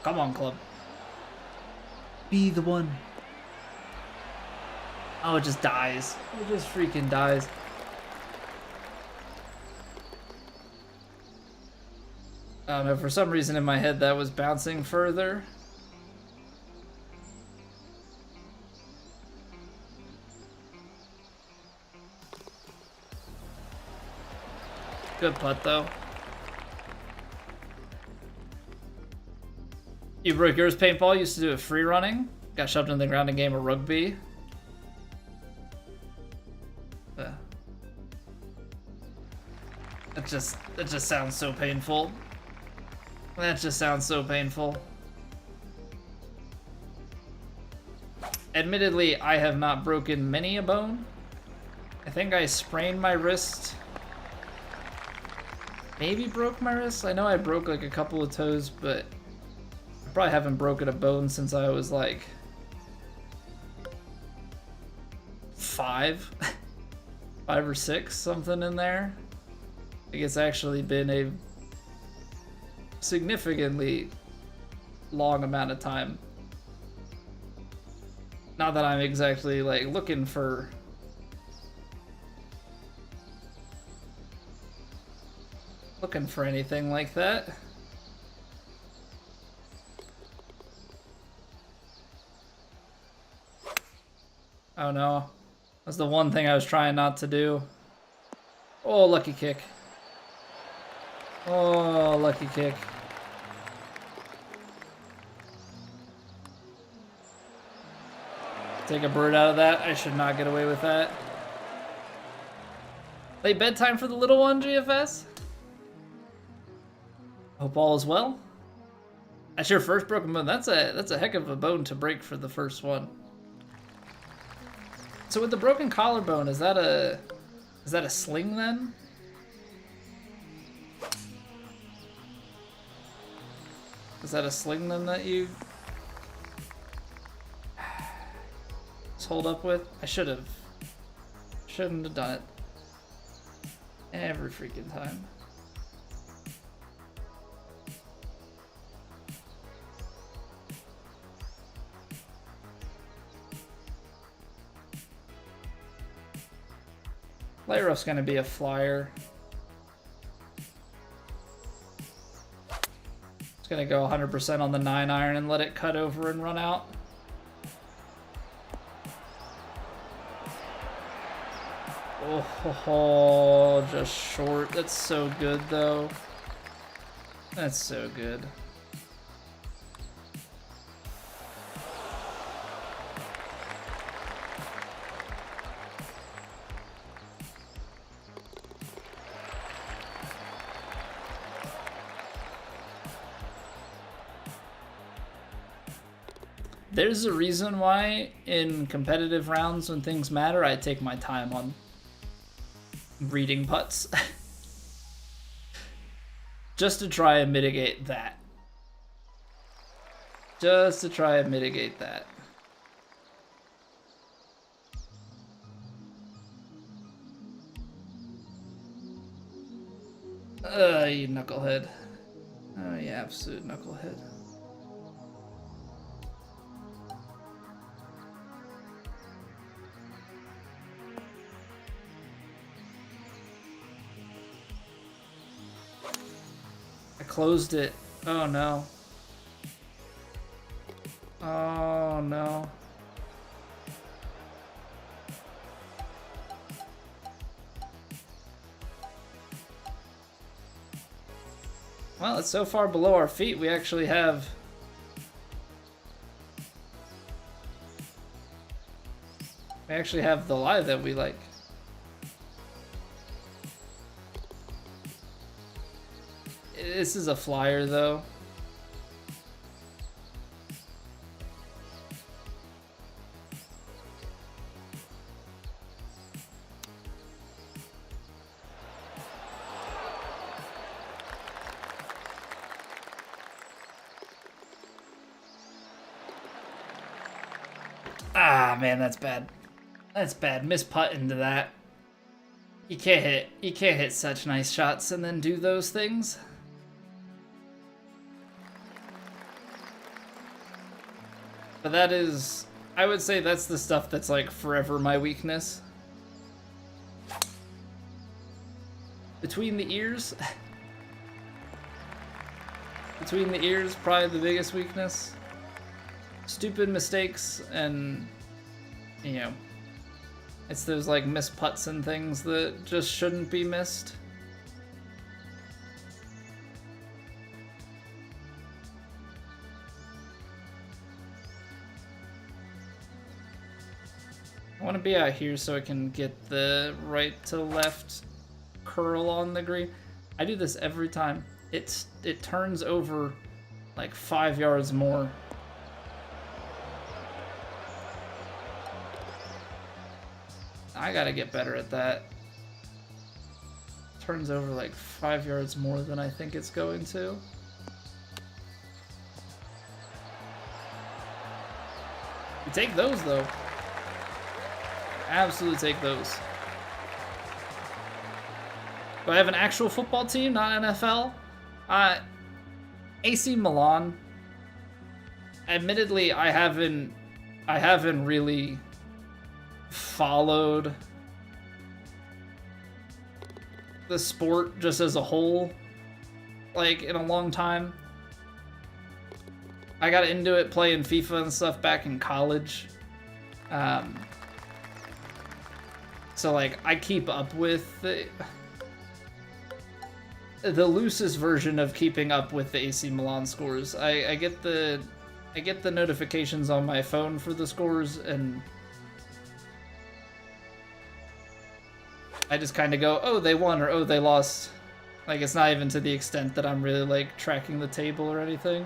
Come on, club. Be the one. Oh, it just dies. It just freaking dies. I don't know, for some reason in my head that was bouncing further. Good putt, though. You broke yours, paintball? Used to do it free running. Got shoved in the ground in a game of rugby. That just sounds so painful. That just sounds so painful. Admittedly, I have not broken many a bone. I think I sprained my wrist. Maybe broke my wrist. I know I broke like a couple of toes, but I probably haven't broken a bone since I was like 5 or 6, something in there. I think it's actually been a significantly long amount of time. Not that I'm exactly like looking for anything like that. Oh no. That's the one thing I was trying not to do. Oh, lucky kick. Oh, lucky kick. Take a bird out of that. I should not get away with that. Late bedtime for the little one, GFS? Hope all is well. That's your first broken bone. That's a heck of a bone to break for the first one. So with the broken collarbone, is that a sling then? Is that a sling then that you just hold up with? I shouldn't have done it. Every freaking time. Light rough's gonna be a flyer. It's gonna go 100% on the 9-iron and let it cut over and run out. Oh, just short. That's so good though. That's so good. There's a reason why in competitive rounds when things matter, I take my time on reading putts. Just to try and mitigate that. Just to try and mitigate that. You knucklehead. Oh, you absolute knucklehead. Closed it. Oh no. Oh no. Well, it's so far below our feet, we actually have the lie that we like. This is a flyer, though. Ah, man, that's bad. That's bad. Miss putt into that. You can't hit such nice shots and then do those things. But that is, I would say that's the stuff that's like forever my weakness. Between the ears. Between the ears, probably the biggest weakness. Stupid mistakes and, you know, it's those like missed putts and things that just shouldn't be missed. I want to be out here so I can get the right to left curl on the green. I do this every time. It turns over like 5 yards more. I gotta get better at that. Turns over like 5 yards more than I think it's going to. You take those though. Absolutely take those. Do I have an actual football team, not NFL? AC Milan. Admittedly, I haven't really followed the sport just as a whole, like, in a long time. I got into it playing FIFA and stuff back in college. So, like, I keep up with the loosest version of keeping up with the AC Milan scores. I get the notifications on my phone for the scores, and I just kind of go, oh, they won, or oh, they lost. Like, it's not even to the extent that I'm really, like, tracking the table or anything.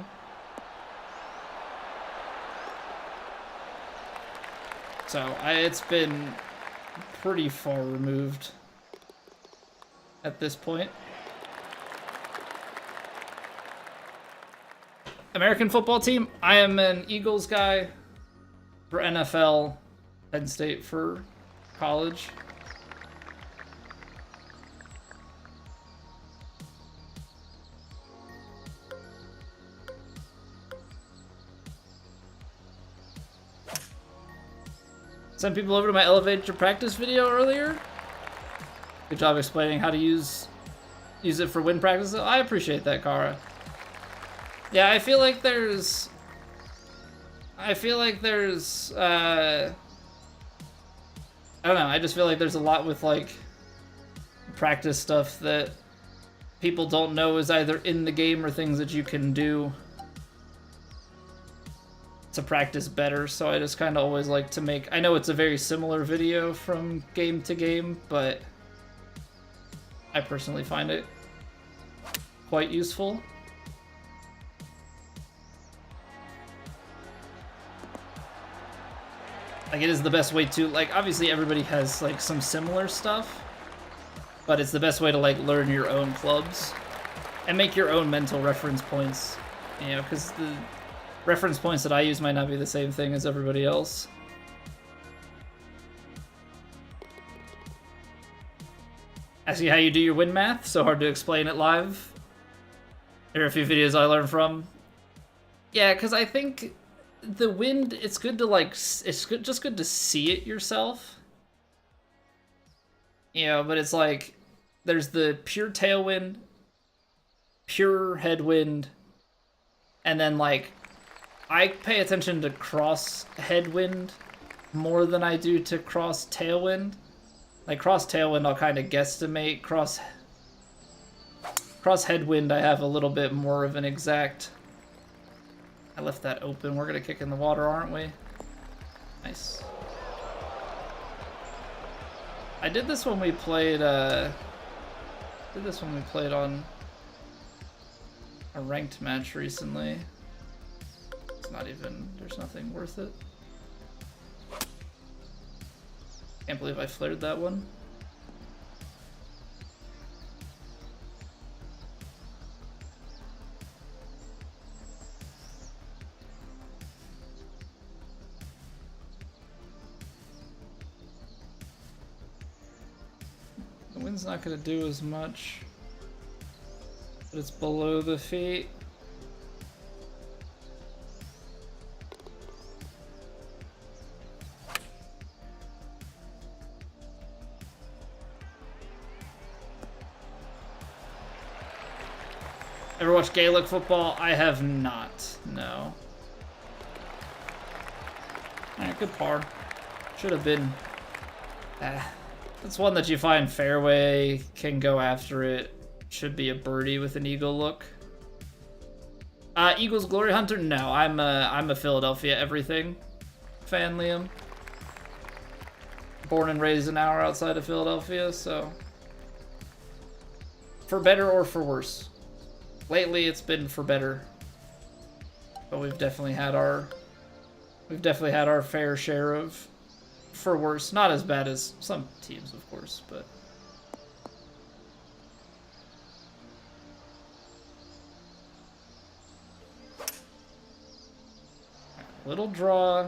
So, it's been pretty far removed at this point. American football team, I am an Eagles guy for NFL, Penn State for college. Sent people over to my Elevate Your Practice video earlier. Good job explaining how to use it for win practice. I appreciate that, Kara. Yeah, I feel like there's I don't know, I just feel like there's a lot with, like, practice stuff that people don't know is either in the game or things that you can do to practice better, so I just kind of always like to make... I know it's a very similar video from game to game, but I personally find it quite useful. Like, it is the best way to, like, obviously everybody has, like, some similar stuff, but it's the best way to, like, learn your own clubs and make your own mental reference points, you know, because the reference points that I use might not be the same thing as everybody else. Ask you how you do your win math, so hard to explain it live. There are a few videos I learned from. Yeah, because I think the wind, it's good to, like, it's good, just good to see it yourself. You know, but it's like, there's the pure tailwind, pure headwind, and then, like, I pay attention to cross headwind more than I do to cross tailwind. Like, cross tailwind, I'll kind of guesstimate. Cross headwind, I have a little bit more of an exact... I left that open. We're gonna kick in the water, aren't we? Nice. I did this when we played, on a ranked match recently. It's not even, there's nothing worth it. Can't believe I flared that one. The wind's not going to do as much, but it's below the feet. Ever watch Gaelic football? I have not, no. Alright, good par. Should have been... It's one that you find fairway, can go after it. Should be a birdie with an eagle look. Eagles Glory Hunter? No, I'm a Philadelphia everything fan, Liam. Born and raised an hour outside of Philadelphia, so... For better or for worse. Lately, it's been for better, but we've definitely had our fair share of for worse. Not as bad as some teams, of course, but little draw.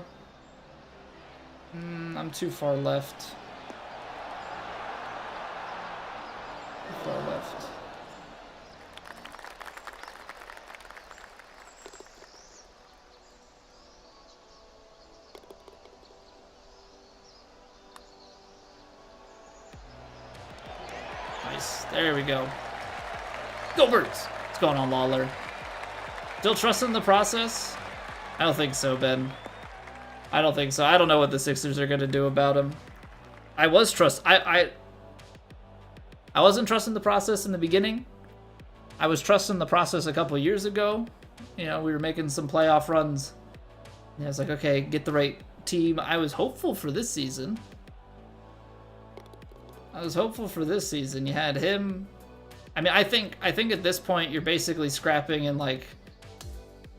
I'm too far left. Too far left. There we go. Go Birds! What's going on, Lawler? Still trusting the process? I don't think so, Ben. I don't think so. I don't know what the Sixers are going to do about him. I wasn't trusting the process in the beginning. I was trusting the process a couple years ago. You know, we were making some playoff runs. And I was like, okay, get the right team. I was hopeful for this season. You had him. I mean, I think at this point you're basically scrapping in like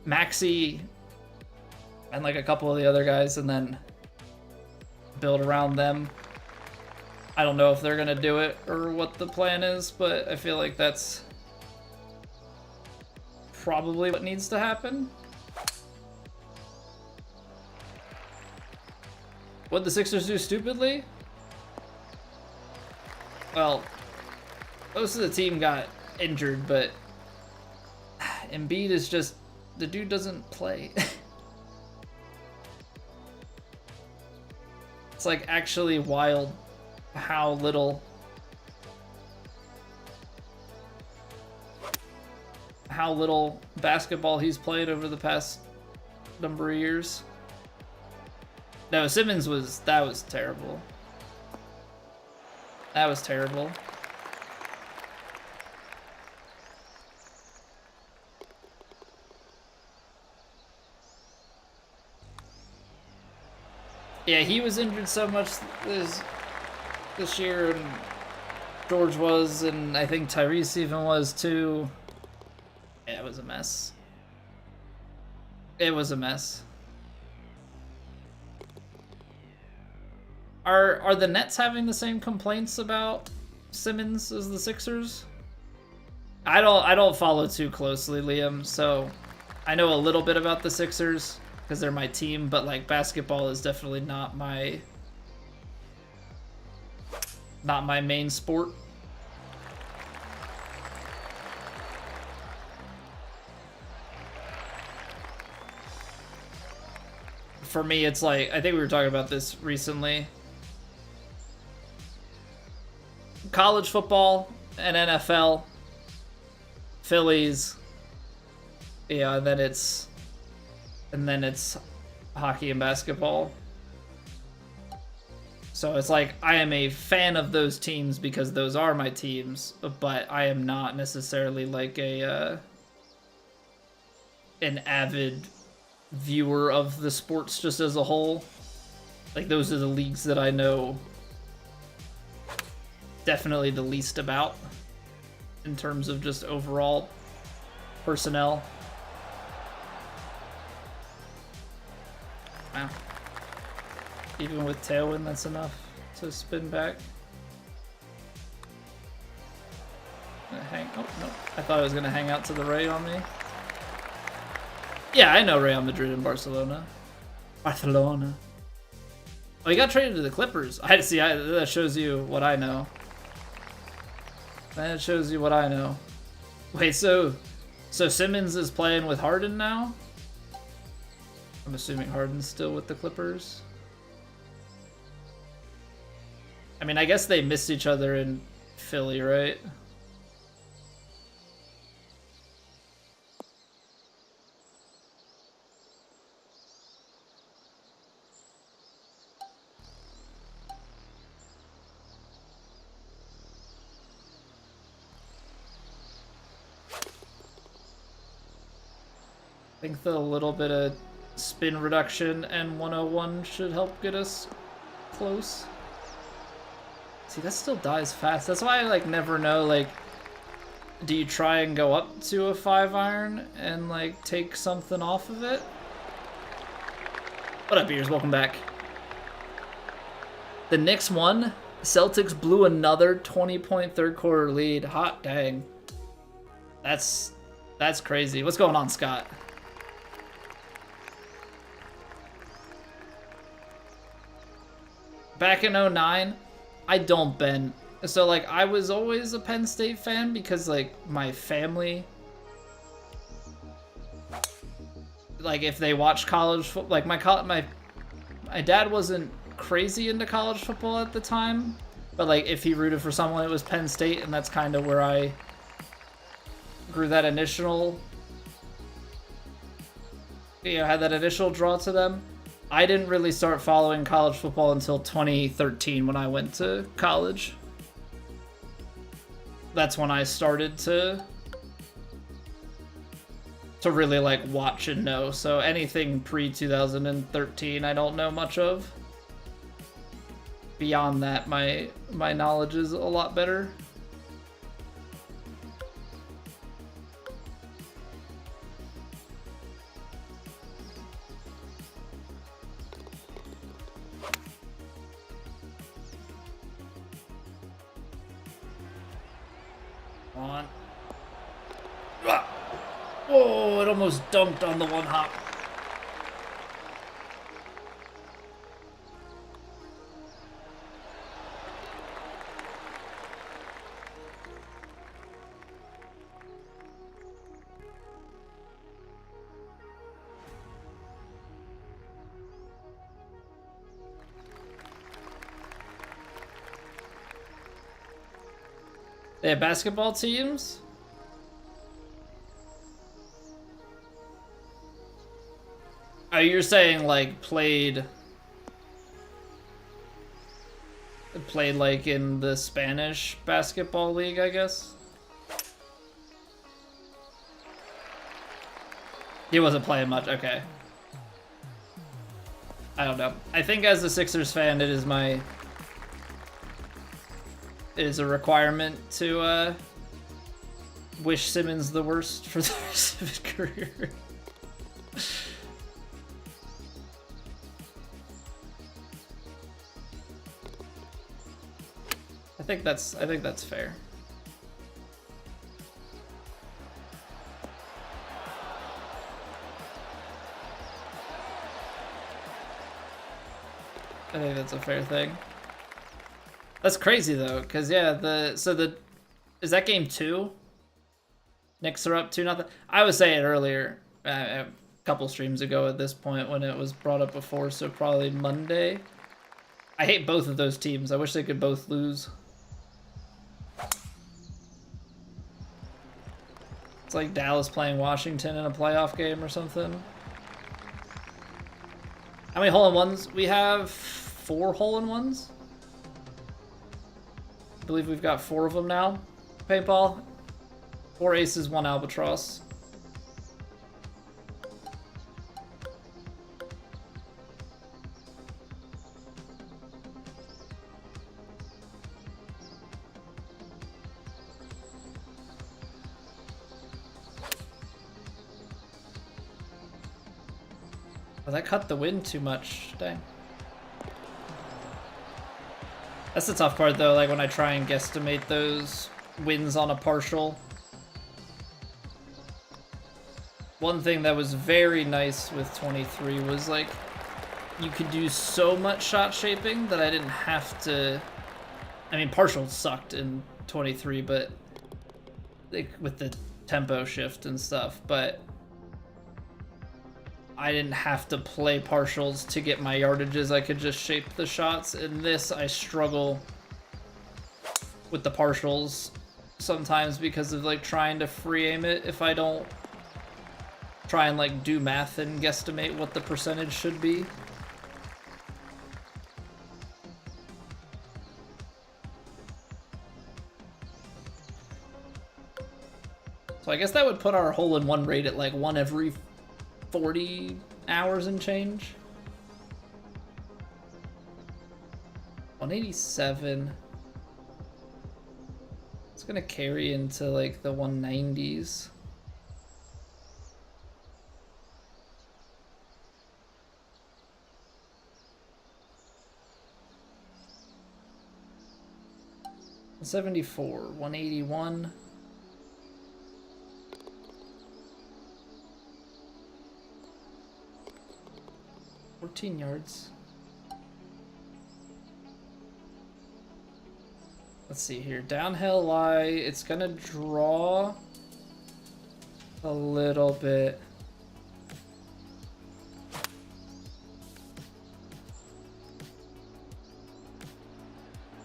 Maxi and like a couple of the other guys and then build around them. I don't know if they're gonna do it or what the plan is, but I feel like that's probably what needs to happen. What'd the Sixers do stupidly? Well, most of the team got injured, but Embiid is just, the dude doesn't play. It's like actually wild how little basketball he's played over the past number of years. No, Simmons that was terrible. That was terrible. Yeah, he was injured so much this year, and George was, and I think Tyrese even was too. Yeah, it was a mess. It was a mess. Are the Nets having the same complaints about Simmons as the Sixers? I don't follow too closely, Liam, so I know a little bit about the Sixers because they're my team, but like basketball is definitely not my main sport. For me, it's like, I think we were talking about this recently. College football and NFL, Phillies, yeah, and then it's hockey and basketball. So it's like I am a fan of those teams because those are my teams, but I am not necessarily like an avid viewer of the sports just as a whole. Like those are the leagues that I know definitely the least about in terms of just overall personnel. Wow. Even with Tailwind, that's enough to spin back. Oh, no. I thought I was going to hang out to the Ray on me. Yeah, I know Real Madrid and Barcelona. Oh, he got traded to the Clippers. That shows you what I know. That shows you what I know. Wait, so Simmons is playing with Harden now? I'm assuming Harden's still with the Clippers. I mean, I guess they missed each other in Philly, right? I think the little bit of spin reduction and 101 should help get us close. See, that still dies fast. That's why I like never know, like, do you try and go up to a 5-iron and like take something off of it? What up, Beers? Welcome back. The Knicks won. Celtics blew another 20-point third quarter lead. Hot dang. That's crazy. What's going on, Scott? Back in 09, I don't bend. So, like, I was always a Penn State fan because, like, my family, like, if they watch college football, like, my dad wasn't crazy into college football at the time, but, like, if he rooted for someone, it was Penn State, and that's kind of where I grew that initial, had that initial draw to them. I didn't really start following college football until 2013 when I went to college. That's when I started to really like watch and know. So anything pre-2013 I don't know much of. Beyond that, my knowledge is a lot better. On. Oh, it almost dunked on the one hop. They have basketball teams? Oh, you're saying like played like in the Spanish basketball league, I guess? He wasn't playing much, okay. I don't know. I think as a Sixers fan, it is a requirement to wish Simmons the worst for the rest of his career. I think that's fair. I think that's a fair thing. That's crazy though, because yeah, is that game 2? Knicks are up 2-0. I was saying earlier, a couple streams ago at this point when it was brought up before, so probably Monday. I hate both of those teams. I wish they could both lose. It's like Dallas playing Washington in a playoff game or something. How many hole-in-ones? We have 4 hole-in-ones. I believe we've got 4 of them now. Paintball. 4 aces, 1 albatross. Oh, that cut the wind too much. Dang. That's the tough part though, like when I try and guesstimate those wins on a partial. One thing that was very nice with 23 was like you could do so much shot shaping that I didn't have to. I mean, partials sucked in 23, but like with the tempo shift and stuff, but I didn't have to play partials to get my yardages. I could just shape the shots. In this, I struggle with the partials sometimes because of like trying to free aim it if I don't try and like do math and guesstimate what the percentage should be. So I guess that would put our hole-in-one rate at like 1 every 40 hours and change. 187. It's gonna carry into like the 190s. $74, 181. 14 yards. Let's see here. Downhill lie. It's gonna draw a little bit.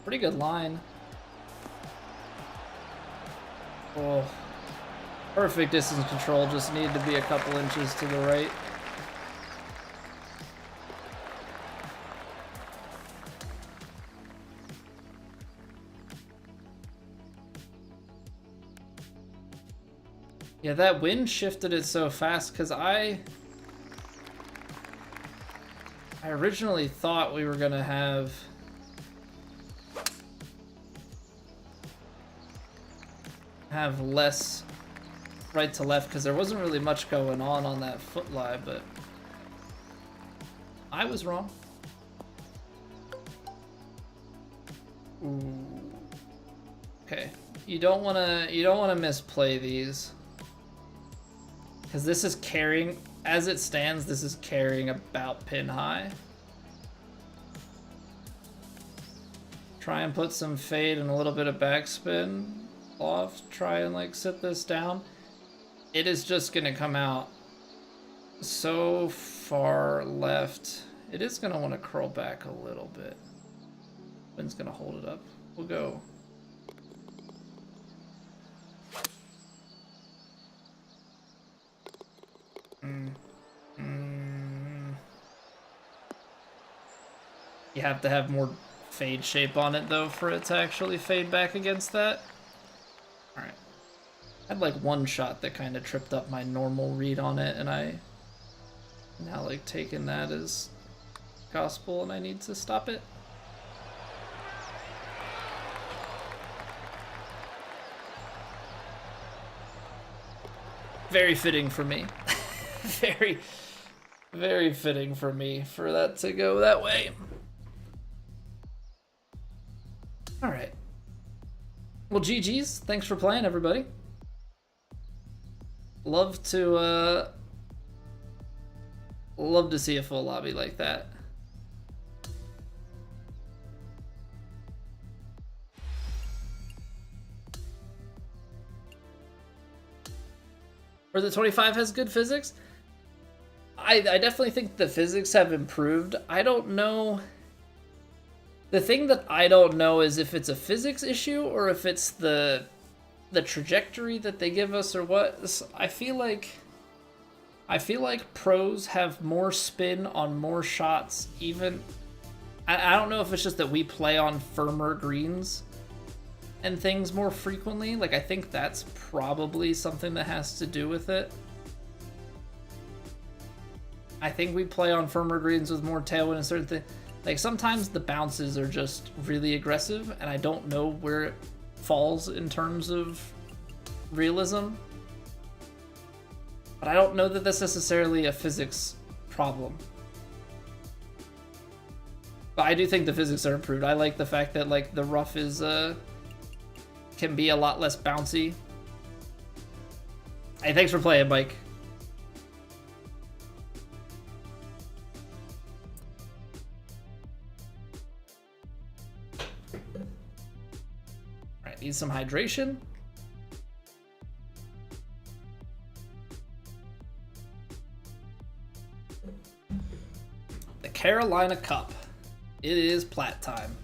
Pretty good line. Oh, perfect distance control. Just needed to be a couple inches to the right. Yeah, that wind shifted it so fast because I originally thought we were gonna have less right to left because there wasn't really much going on that foot lie, but I was wrong. Ooh. Okay, you don't wanna misplay these because this is carrying. As it stands, this is carrying about pin high. Try and put some fade and a little bit of backspin. Loft, try and like sit this down. It is just gonna come out so far left. It is gonna want to curl back a little bit. Wind's gonna hold it up. We'll go. You have to have more fade shape on it though for it to actually fade back against that. Alright. I had like one shot that kind of tripped up my normal read on it, and I now like taking that as gospel and I need to stop it. Very fitting for me. Very, very fitting for me for that to go that way. Alright. Well, GG's. Thanks for playing, everybody. Love to see a full lobby like that. Or the 25 has good physics? I definitely think the physics have improved. I don't know. The thing that I don't know is if it's a physics issue or if it's the trajectory that they give us or what. I feel like pros have more spin on more shots. Even I don't know if it's just that we play on firmer greens and things more frequently. Like, I think that's probably something that has to do with it. I think we play on firmer greens with more tailwind and certain things. Like, sometimes the bounces are just really aggressive, and I don't know where it falls in terms of realism. But I don't know that that's necessarily a physics problem. But I do think the physics are improved. I like the fact that, like, the rough is, can be a lot less bouncy. Hey, thanks for playing, Mike. Alright, need some hydration. The Carolina Cup. It is Platt time.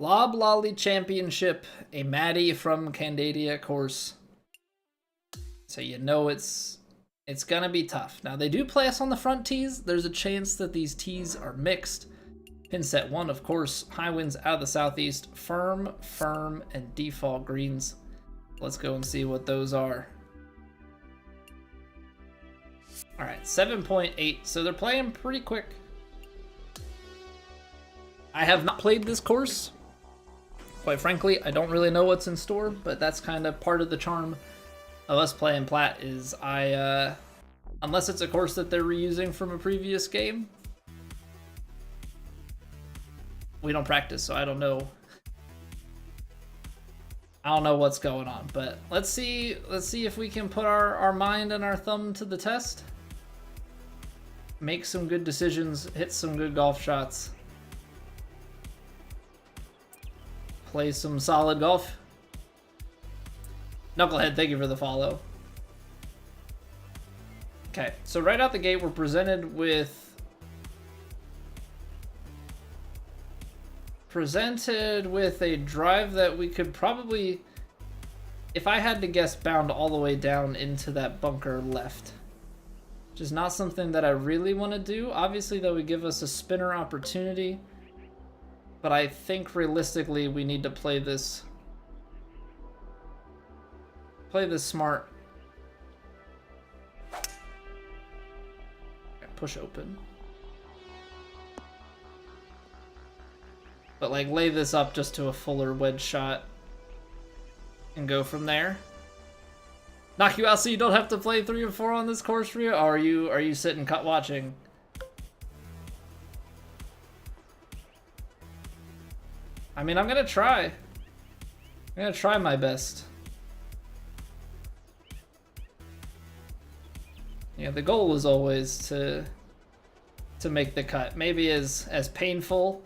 Loblolly Championship, a Maddie from Candadia course. So you know it's gonna be tough. Now they do play us on the front tees. There's a chance that these tees are mixed. Pin set 1, of course, high winds out of the southeast, firm, and default greens. Let's go and see what those are. All right, 7.8, so they're playing pretty quick. I have not played this course. Quite frankly, I don't really know what's in store, but that's kind of part of the charm of us playing Platt is unless it's a course that they're reusing from a previous game, we don't practice, so I don't know. I don't know what's going on, but let's see if we can put our mind and our thumb to the test. Make some good decisions, hit some good golf shots. Play some solid golf. Knucklehead, thank you for the follow. Okay, so right out the gate, we're presented with a drive that we could probably, if I had to guess, bound all the way down into that bunker left. Which is not something that I really want to do. Obviously, that would give us a spinner opportunity. But I think realistically we need to play this Play this smart. Push open. But like lay this up just to a fuller wedge shot and go from there. Knock you out so you don't have to play 3 or 4 on this course for you? Or are you sitting cut watching? I mean, I'm gonna try. I'm gonna try my best. Yeah, the goal is always to make the cut. Maybe as painful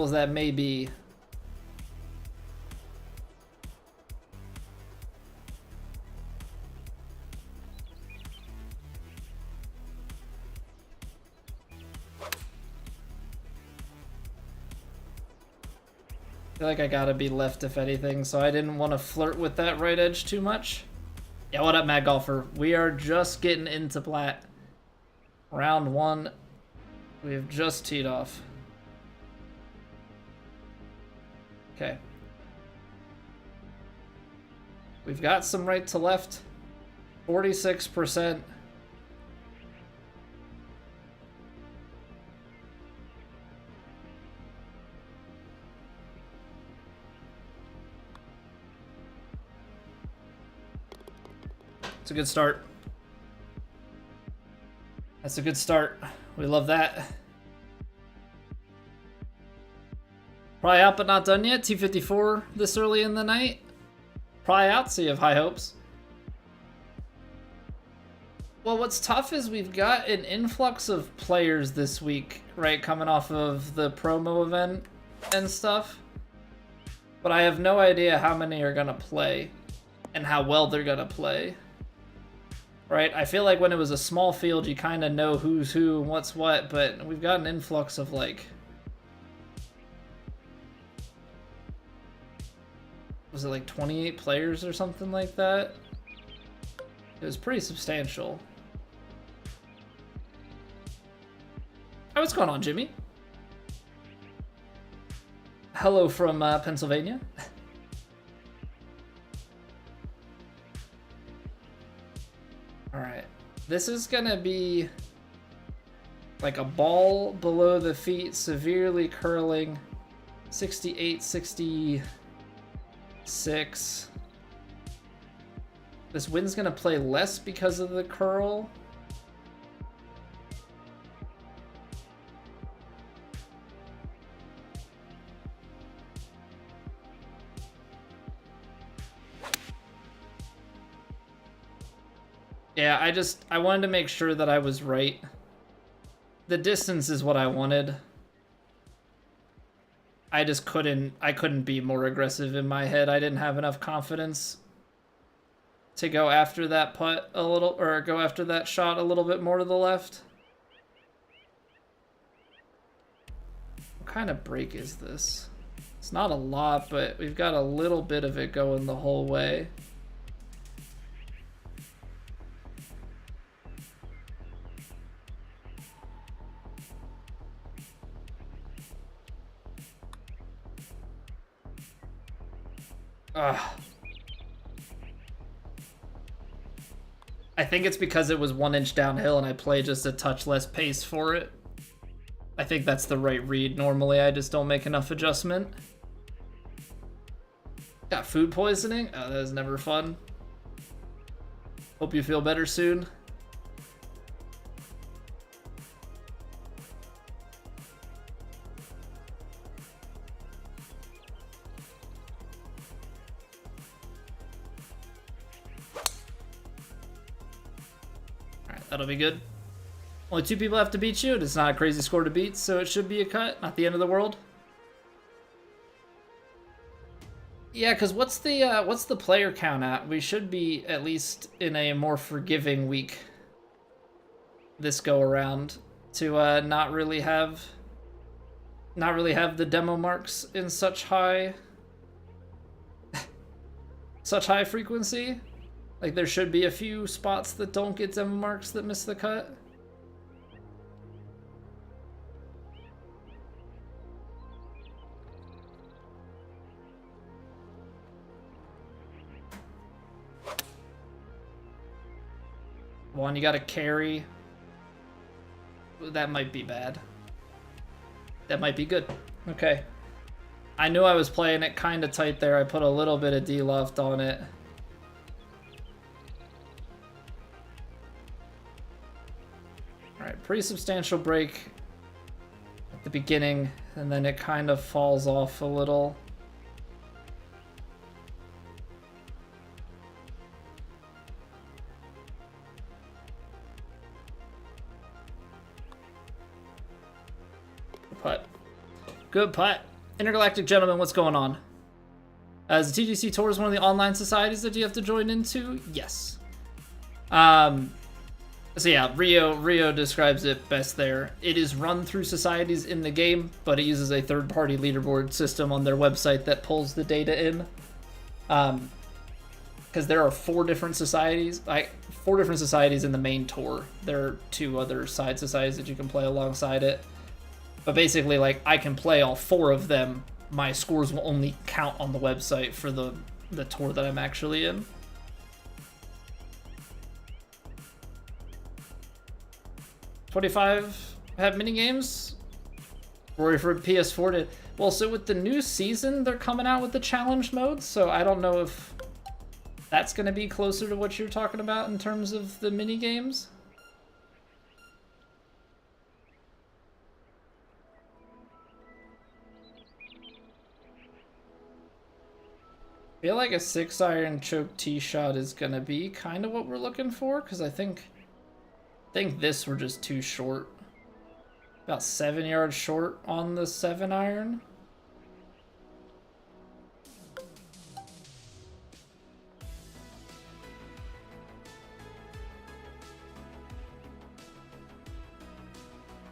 as that may be. I feel like I gotta be left if anything, so I didn't want to flirt with that right edge too much. Yeah, what up, Mad Golfer? We are just getting into Platt. Round 1. We have just teed off. Okay. We've got some right to left. 46%. It's a good start. That's a good start. We love that. Probably out but not done yet. T54 this early in the night. Probably out, so you have high hopes. Well, what's tough is we've got an influx of players this week, right? Coming off of the promo event and stuff. But I have no idea how many are going to play and how well they're going to play. Right, I feel like when it was a small field, you kind of know who's who and what's what, but we've got an influx of like, was it like 28 players or something like that? It was pretty substantial. Oh, what's going on, Jimmy? Hello from Pennsylvania. Alright, this is gonna be like a ball below the feet, severely curling, 68, 66. This wind's gonna play less because of the curl. Yeah, I wanted to make sure that I was right. The distance is what I wanted. I couldn't be more aggressive in my head. I didn't have enough confidence to go after that putt a little, or go after that shot a little bit more to the left. What kind of break is this? It's not a lot, but we've got a little bit of it going the whole way. Ugh. I think it's because it was 1 inch downhill and I play just a touch less pace for it. I think that's the right read. Normally I just don't make enough adjustment. Got food poisoning? Oh, that is never fun. Hope you feel better soon. That'll be good. Only 2 people have to beat you. It's not a crazy score to beat, so it should be a cut. Not the end of the world. Yeah, because what's the player count at? We should be at least in a more forgiving week this go around to not really have the demo marks in such high frequency. Like, there should be a few spots that don't get demo marks that miss the cut. One, you gotta carry. That might be bad. That might be good. Okay. I knew I was playing it kind of tight there. I put a little bit of D-loft on it. Alright, pretty substantial break at the beginning, and then it kind of falls off a little. Putt. Good putt. Intergalactic Gentleman, what's going on? Is the TGC Tours one of the online societies that you have to join into? Yes. So yeah, Rio describes it best there. It is run through societies in the game, but it uses a third-party leaderboard system on their website that pulls the data in. Because there are four different societies in the main tour. There are 2 other side societies that you can play alongside it. But basically, like, I can play all 4 of them. My scores will only count on the website for the tour that I'm actually in. $25 have mini games. Rory for PS4 did. Well, so with the new season, they're coming out with the challenge mode, so I don't know if that's going to be closer to what you're talking about in terms of the mini games. I feel like a 6-iron choke tee shot is going to be kind of what we're looking for, because I think this we're just too short. About 7 yards short on the 7-iron.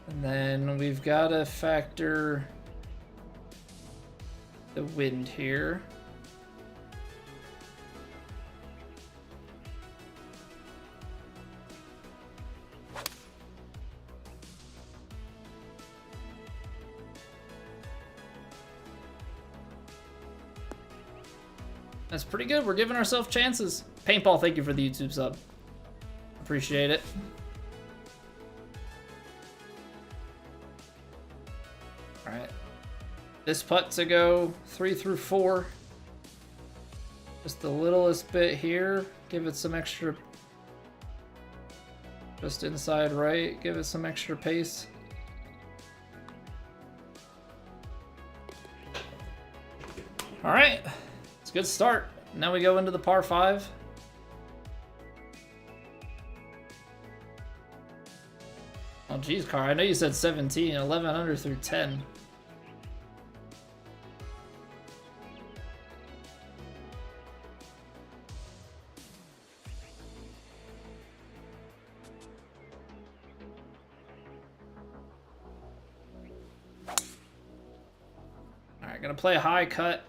And then we've got to factor the wind here. That's pretty good. We're giving ourselves chances. Paintball, thank you for the YouTube sub. Appreciate it. Alright. This putt to go 3 through 4. Just the littlest bit here. Give it some extra. Just inside right. Give it some extra pace. Alright. Good start. Now we go into the par 5. Oh, geez, Car. I know you said 17. 11 under through 10. All right, gonna play a high cut.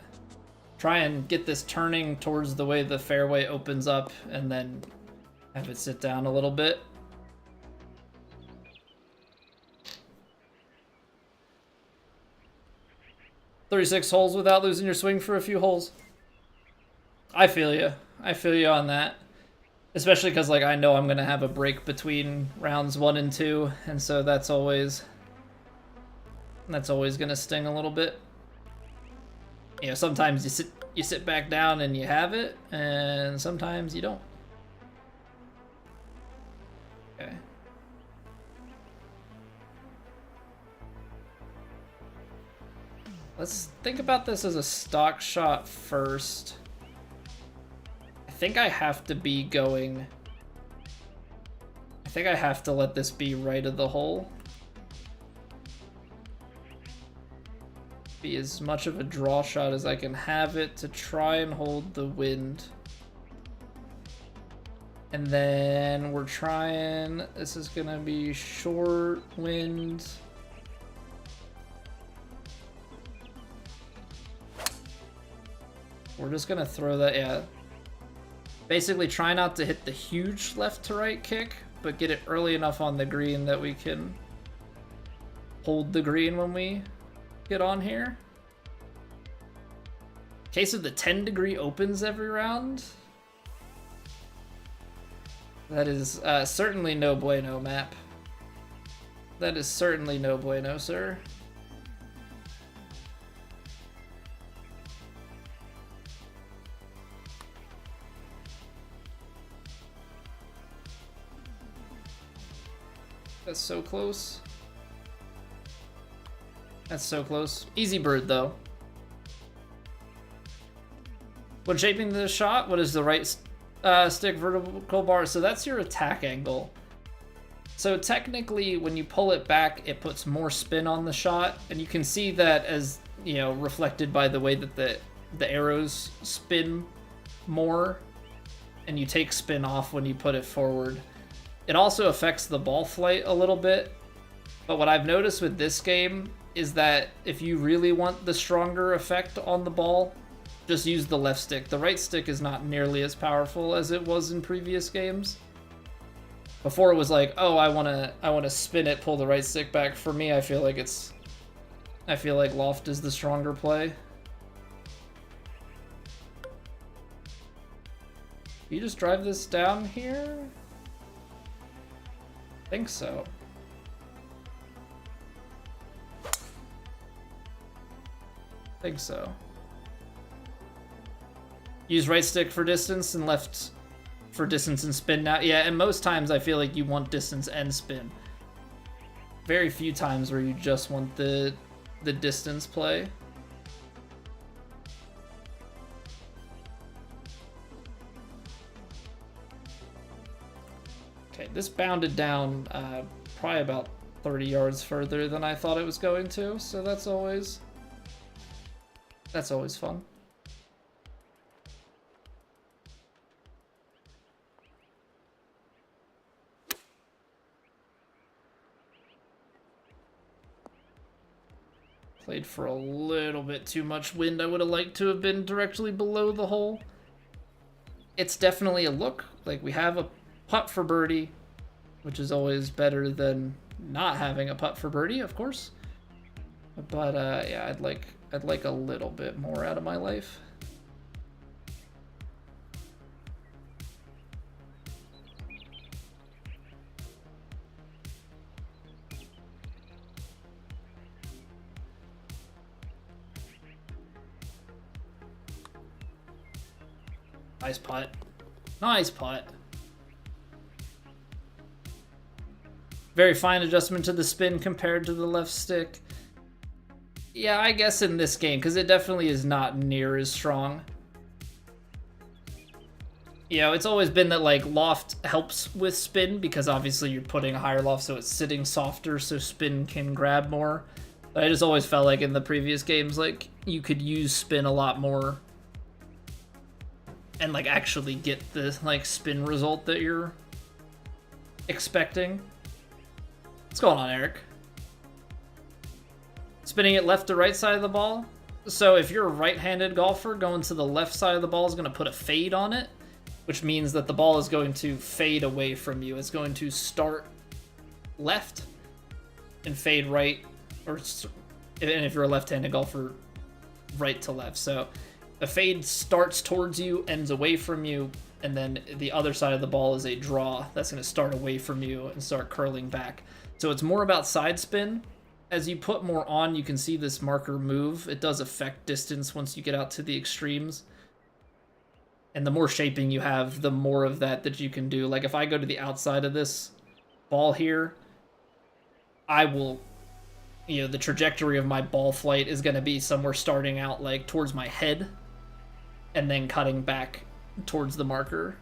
Try and get this turning towards the way the fairway opens up and then have it sit down a little bit. "36 holes without losing your swing for a few holes." I feel you. I feel you on that. Especially because, like, I know I'm going to have a break between rounds 1 and 2, and so that's always going to sting a little bit. You know, sometimes you sit back down and you have it, and sometimes you don't. Okay. Let's think about this as a stock shot first. I think I have to be going. I think I have to let this be right of the hole. Be as much of a draw shot as I can have it to try and hold the wind. And then we're trying, this is gonna be short wind. We're just gonna throw that, yeah. Basically try not to hit the huge left to right kick, but get it early enough on the green that we can hold the green when we get on here. In case of the 10-degree opens every round. That is certainly no bueno, map. That is certainly no bueno, sir. That's so close. That's so close. Easy bird, though. When shaping the shot, what is the right stick vertical bar? So that's your attack angle. So technically, when you pull it back, it puts more spin on the shot, and you can see that as, you know, reflected by the way that the arrows spin more, and you take spin off when you put it forward. It also affects the ball flight a little bit, but what I've noticed with this game is that if you really want the stronger effect on the ball, just use the left stick. The right stick is not nearly as powerful as it was in previous games. Before it was like, oh, I wanna spin it, pull the right stick back. For me, I feel like loft is the stronger play. You just drive this down here? I think so. I think so. Use right stick for distance and left for distance and spin now. Yeah, and most times I feel like you want distance and spin. Very few times where you just want the distance play. Okay, this bounded down probably about 30 yards further than I thought it was going to, so that's always fun. Played for a little bit too much wind. I would have liked to have been directly below the hole. It's definitely a look. Like, we have a putt for birdie, which is always better than not having a putt for birdie, of course. But yeah, I'd like a little bit more out of my life. Nice putt. Nice putt. Very fine adjustment to the spin compared to the left stick. Yeah, I guess in this game, because it definitely is not near as strong. You know, it's always been that, like, loft helps with spin, because obviously you're putting a higher loft, so it's sitting softer, so spin can grab more. But I just always felt like in the previous games, like, you could use spin a lot more and, like, actually get the, like, spin result that you're expecting. What's going on, Eric? Spinning it left to right side of the ball. So if you're a right-handed golfer, going to the left side of the ball is going to put a fade on it, which means that the ball is going to fade away from you. It's going to start left and fade right, or and if you're a left-handed golfer, right to left. So the fade starts towards you, ends away from you, and then the other side of the ball is a draw that's going to start away from you and start curling back. So it's more about side spin. As you put more on, you can see this marker move. It does affect distance once you get out to the extremes. And the more shaping you have, the more of that you can do. Like if I go to the outside of this ball here, I will, you know, the trajectory of my ball flight is going to be somewhere starting out like towards my head and then cutting back towards the marker.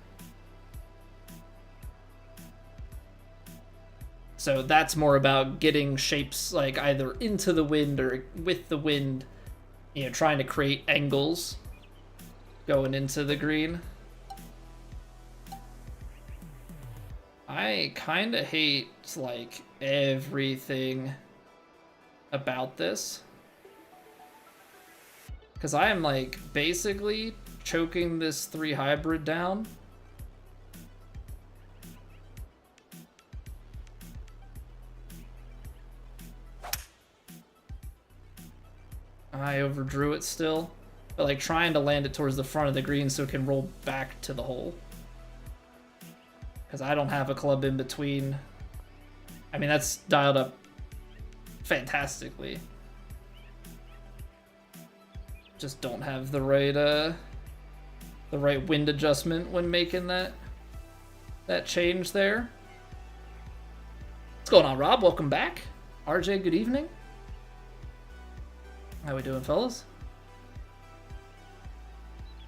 So that's more about getting shapes like either into the wind or with the wind, you know, trying to create angles going into the green. I kind of hate like everything about this, because I am like basically choking this 3 hybrid down. I overdrew it still, but like trying to land it towards the front of the green so it can roll back to the hole. because I don't have a club in between. I mean, that's dialed up fantastically. Just don't have the right wind adjustment when making that change there. What's going on, Rob? Welcome back. RJ, good evening. How we doing, fellas?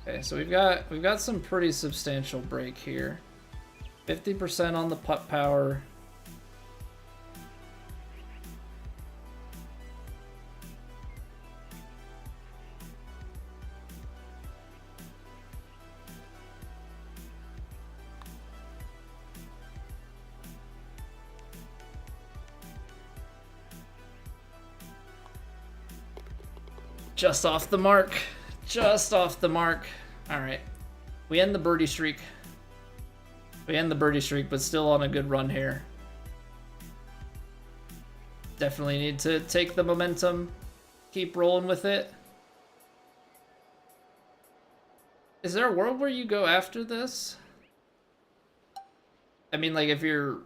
Okay, so we've got some pretty substantial break here. 50% on the putt power. Just off the mark. Just off the mark. All right. We end the birdie streak. We end the birdie streak, but still on a good run here. Definitely need to take the momentum. Keep rolling with it. Is there a world where you go after this? I mean, like, if you're...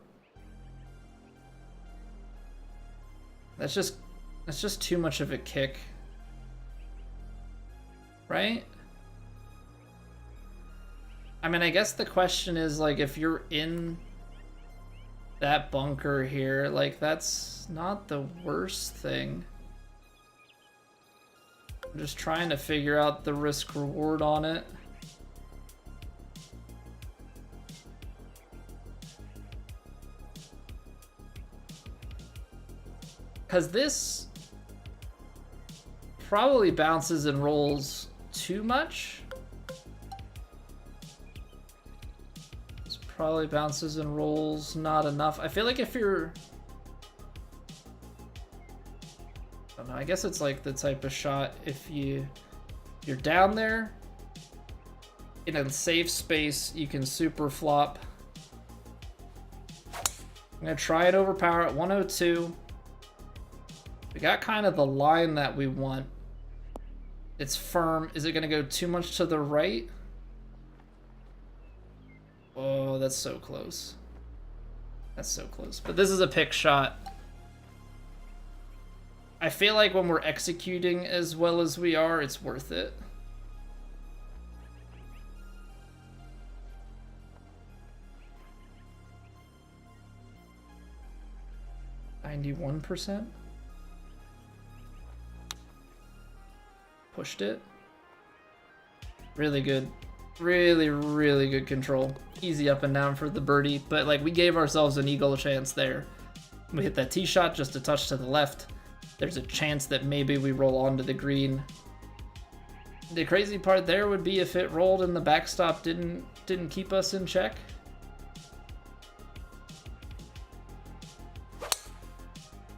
That's just too much of a kick. Right? I mean, I guess the question is, like, if you're in that bunker here, like, that's not the worst thing. I'm just trying to figure out the risk reward on it. Because this probably bounces and rolls too much. This probably bounces and rolls not enough. I feel like if you're... I don't know, I guess it's like the type of shot if you're down there in a safe space, you can super flop. I'm gonna try it overpower at 102. We got kind of the line that we want. It's firm. Is it going to go too much to the right? Oh, that's so close. That's so close. But this is a pick shot. I feel like when we're executing as well as we are, it's worth it. %. Pushed it. Really good. Really, really good control. Easy up and down for the birdie, but like we gave ourselves an eagle chance there. We hit that tee shot just a touch to the left. There's a chance that maybe we roll onto the green. The crazy part there would be if it rolled and the backstop didn't keep us in check.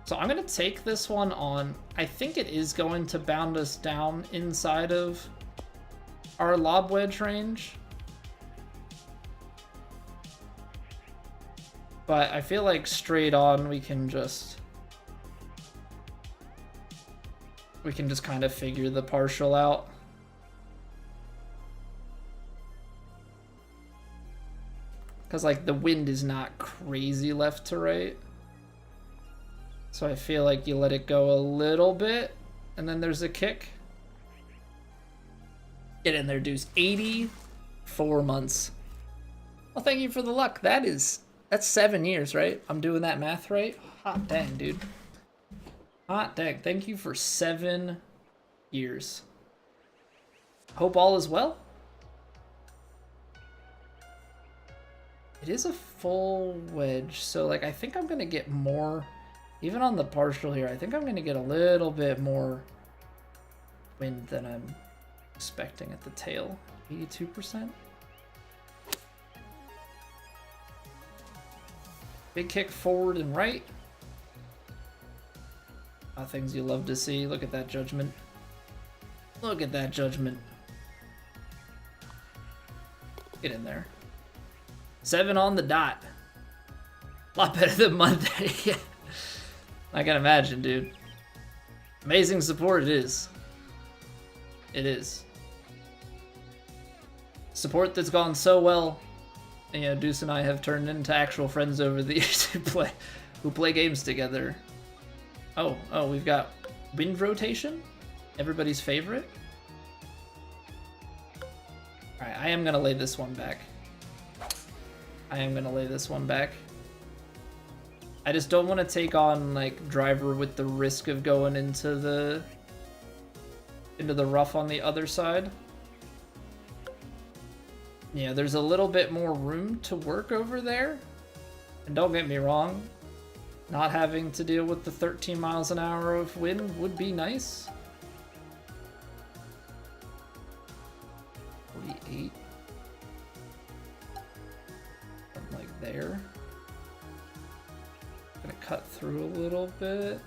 So I'm going to take this one on. I think it is going to bound us down inside of our lob wedge range. But I feel like straight on we can just kind of figure the partial out. Because like the wind is not crazy left to right. So I feel like you let it go a little bit, and then there's a kick. Get in there, Deuce. 84 months. Well, thank you for the luck. That's 7 years, right? I'm doing that math right? Hot dang, dude. Hot dang. Thank you for 7 years. Hope all is well. It is a full wedge, so like I think I'm gonna get more. Even on the partial here, I think I'm going to get a little bit more wind than I'm expecting at the tail. 82%. Big kick forward and right. Things you love to see. Look at that judgment. Look at that judgment. Get in there. 7 on the dot. A lot better than Monday. I can imagine, dude. Amazing support it is. It is. Support that's gone so well you know, Deuce and I have turned into actual friends over the years who play games together. Oh, we've got wind rotation, everybody's favorite. All right, I am gonna lay this one back. I just don't want to take on like driver with the risk of going into the rough on the other side. Yeah, there's a little bit more room to work over there. And don't get me wrong, not having to deal with the 13 miles an hour of wind would be nice. 48. From like there. Gonna cut through a little bit.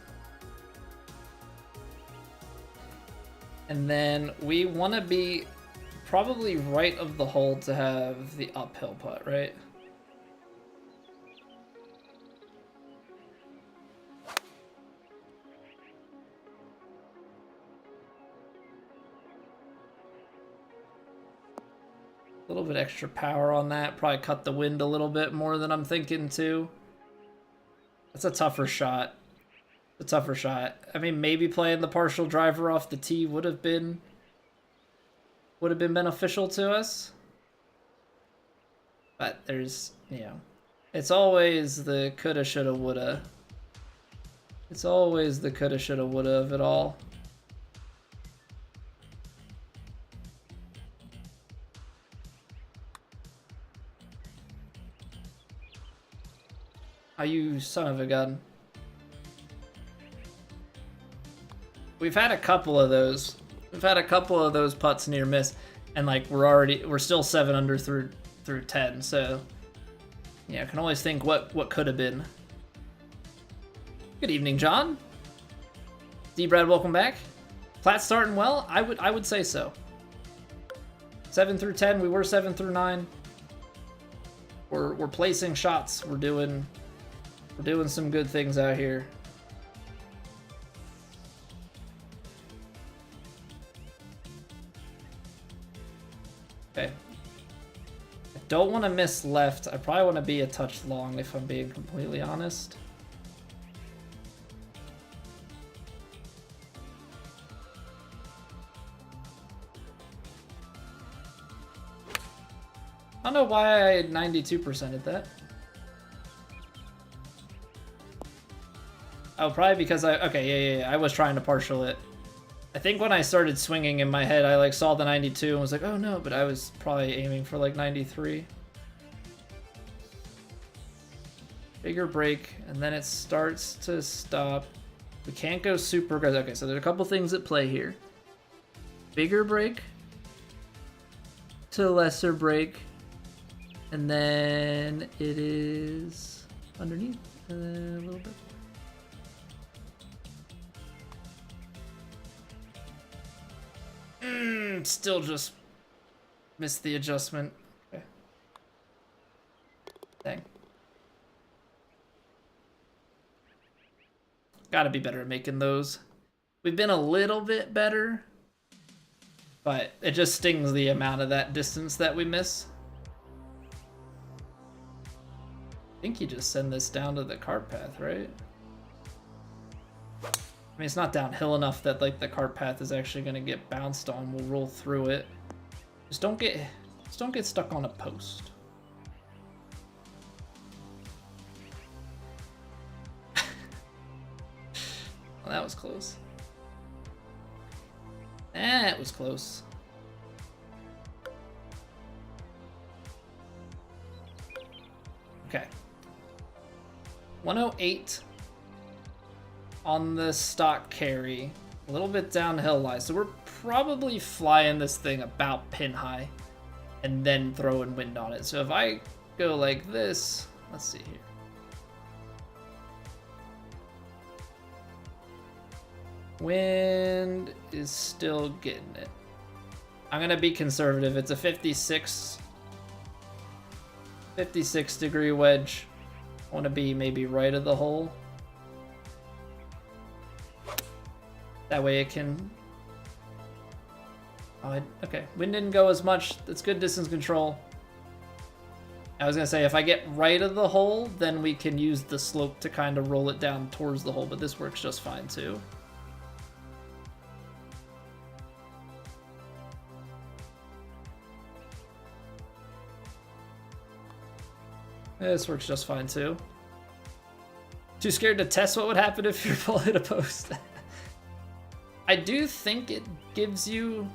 And then we want to be probably right of the hole to have the uphill putt, right? A little bit extra power on that. Probably cut the wind a little bit more than I'm thinking too. That's a tougher shot. I mean, maybe playing the partial driver off the tee would have been beneficial to us. But there's, you know, it's always the coulda, shoulda, woulda. It's always the coulda, shoulda, woulda of it all. Oh, you son of a gun. We've had a couple of those. We've had a couple of those putts near miss, and like we're still 7 under through 10. So yeah, I can always think what could have been. Good evening, John. D Brad, welcome back. Platt starting well. I would say so. 7 through 10. We were 7 through 9. We're placing shots. We're doing some good things out here. Okay. I don't want to miss left. I probably want to be a touch long if I'm being completely honest. I don't know why I 92%ed that. Oh, probably because okay, yeah, I was trying to partial it. I think when I started swinging in my head, I like saw the 92 and was like, oh no, but I was probably aiming for like 93. Bigger break, and then it starts to stop. We can't go super aggressive. Okay, so there's a couple things at play here. Bigger break to lesser break, and then it is underneath a little bit. Still just missed the adjustment. Okay. Dang. Gotta be better at making those. We've been a little bit better, but it just stings the amount of that distance that we miss. I think you just send this down to the cart path, right? I mean, it's not downhill enough that like the cart path is actually going to get bounced on. We'll roll through it. Just don't get stuck on a post. Well, that was close. That was close. Okay. 108. On the stock carry, a little bit downhill lie, so we're probably flying this thing about pin high and then throwing wind on it. So if I go like this, let's see here. Wind is still getting it. I'm gonna be conservative. It's a 56 degree wedge. I want to be maybe right of the hole. That way it can... Oh, okay. Wind didn't go as much. That's good distance control. I was gonna say, if I get right of the hole, then we can use the slope to kind of roll it down towards the hole, but this works just fine too. This works just fine too. Too scared to test what would happen if your ball hit a post. I do think it gives you...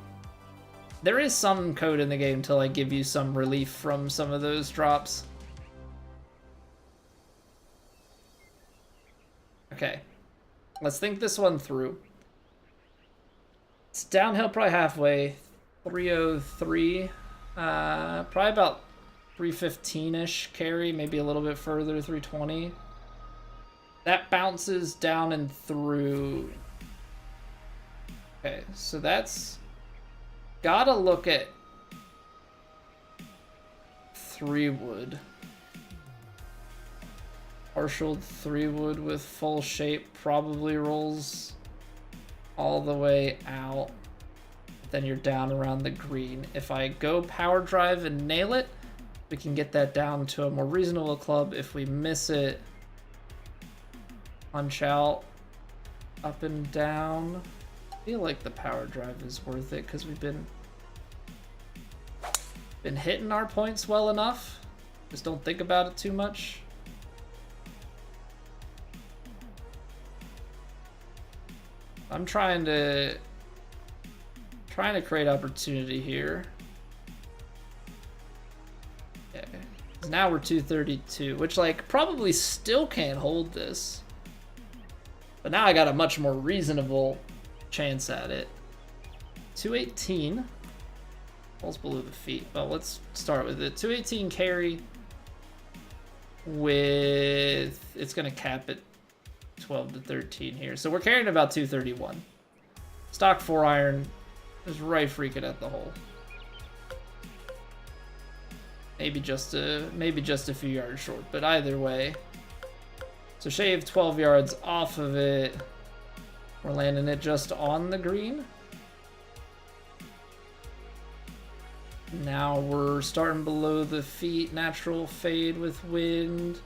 There is some code in the game to like give you some relief from some of those drops. Okay, let's think this one through. It's downhill probably halfway, 303, probably about 315-ish carry, maybe a little bit further, 320. That bounces down and through. Okay, so that's gotta look at 3-wood. Partial 3-wood with full shape probably rolls all the way out. Then you're down around the green. If I go power drive and nail it, we can get that down to a more reasonable club. If we miss it, punch out, up and down. I feel like the power drive is worth it because we've been hitting our points well enough. Just don't think about it too much. I'm trying to create opportunity here. Okay. Now we're 232, which like probably still can't hold this. But now I got a much more reasonable chance at it. 218. Ball's below the feet. Well, let's start with it. 218 carry with... It's going to cap it 12 to 13 here. So we're carrying about 231. Stock 4-iron is right freaking at the hole. Maybe just a few yards short, but either way. So shave 12 yards off of it. We're landing it just on the green. Now we're starting below the feet, natural fade with wind.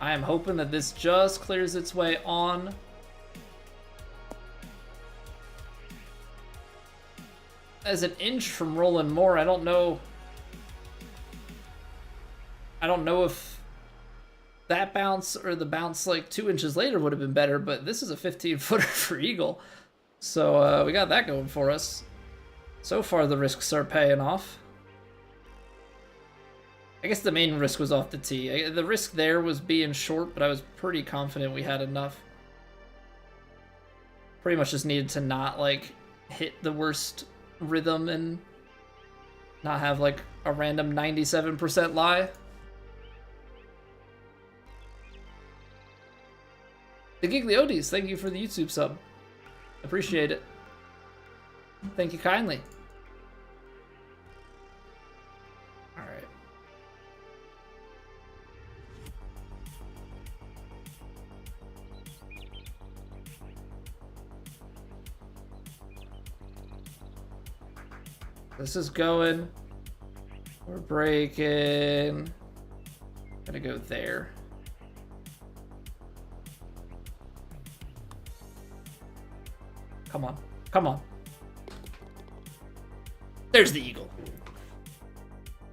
I am hoping that this just clears its way on. As an inch from rolling more, I don't know if that bounce or the bounce like 2 inches later would have been better, but this is a 15-footer for eagle. So we got that going for us. So far the risks are paying off. I guess the main risk was off the tee. The risk there was being short, but I was pretty confident we had enough. Pretty much just needed to not like hit the worst rhythm and not have like a random 97% lie. The Gigliotis, thank you for the YouTube sub. Appreciate it. Thank you kindly. All right. This is going. We're breaking. Gonna go there. Come on. Come on. There's the eagle.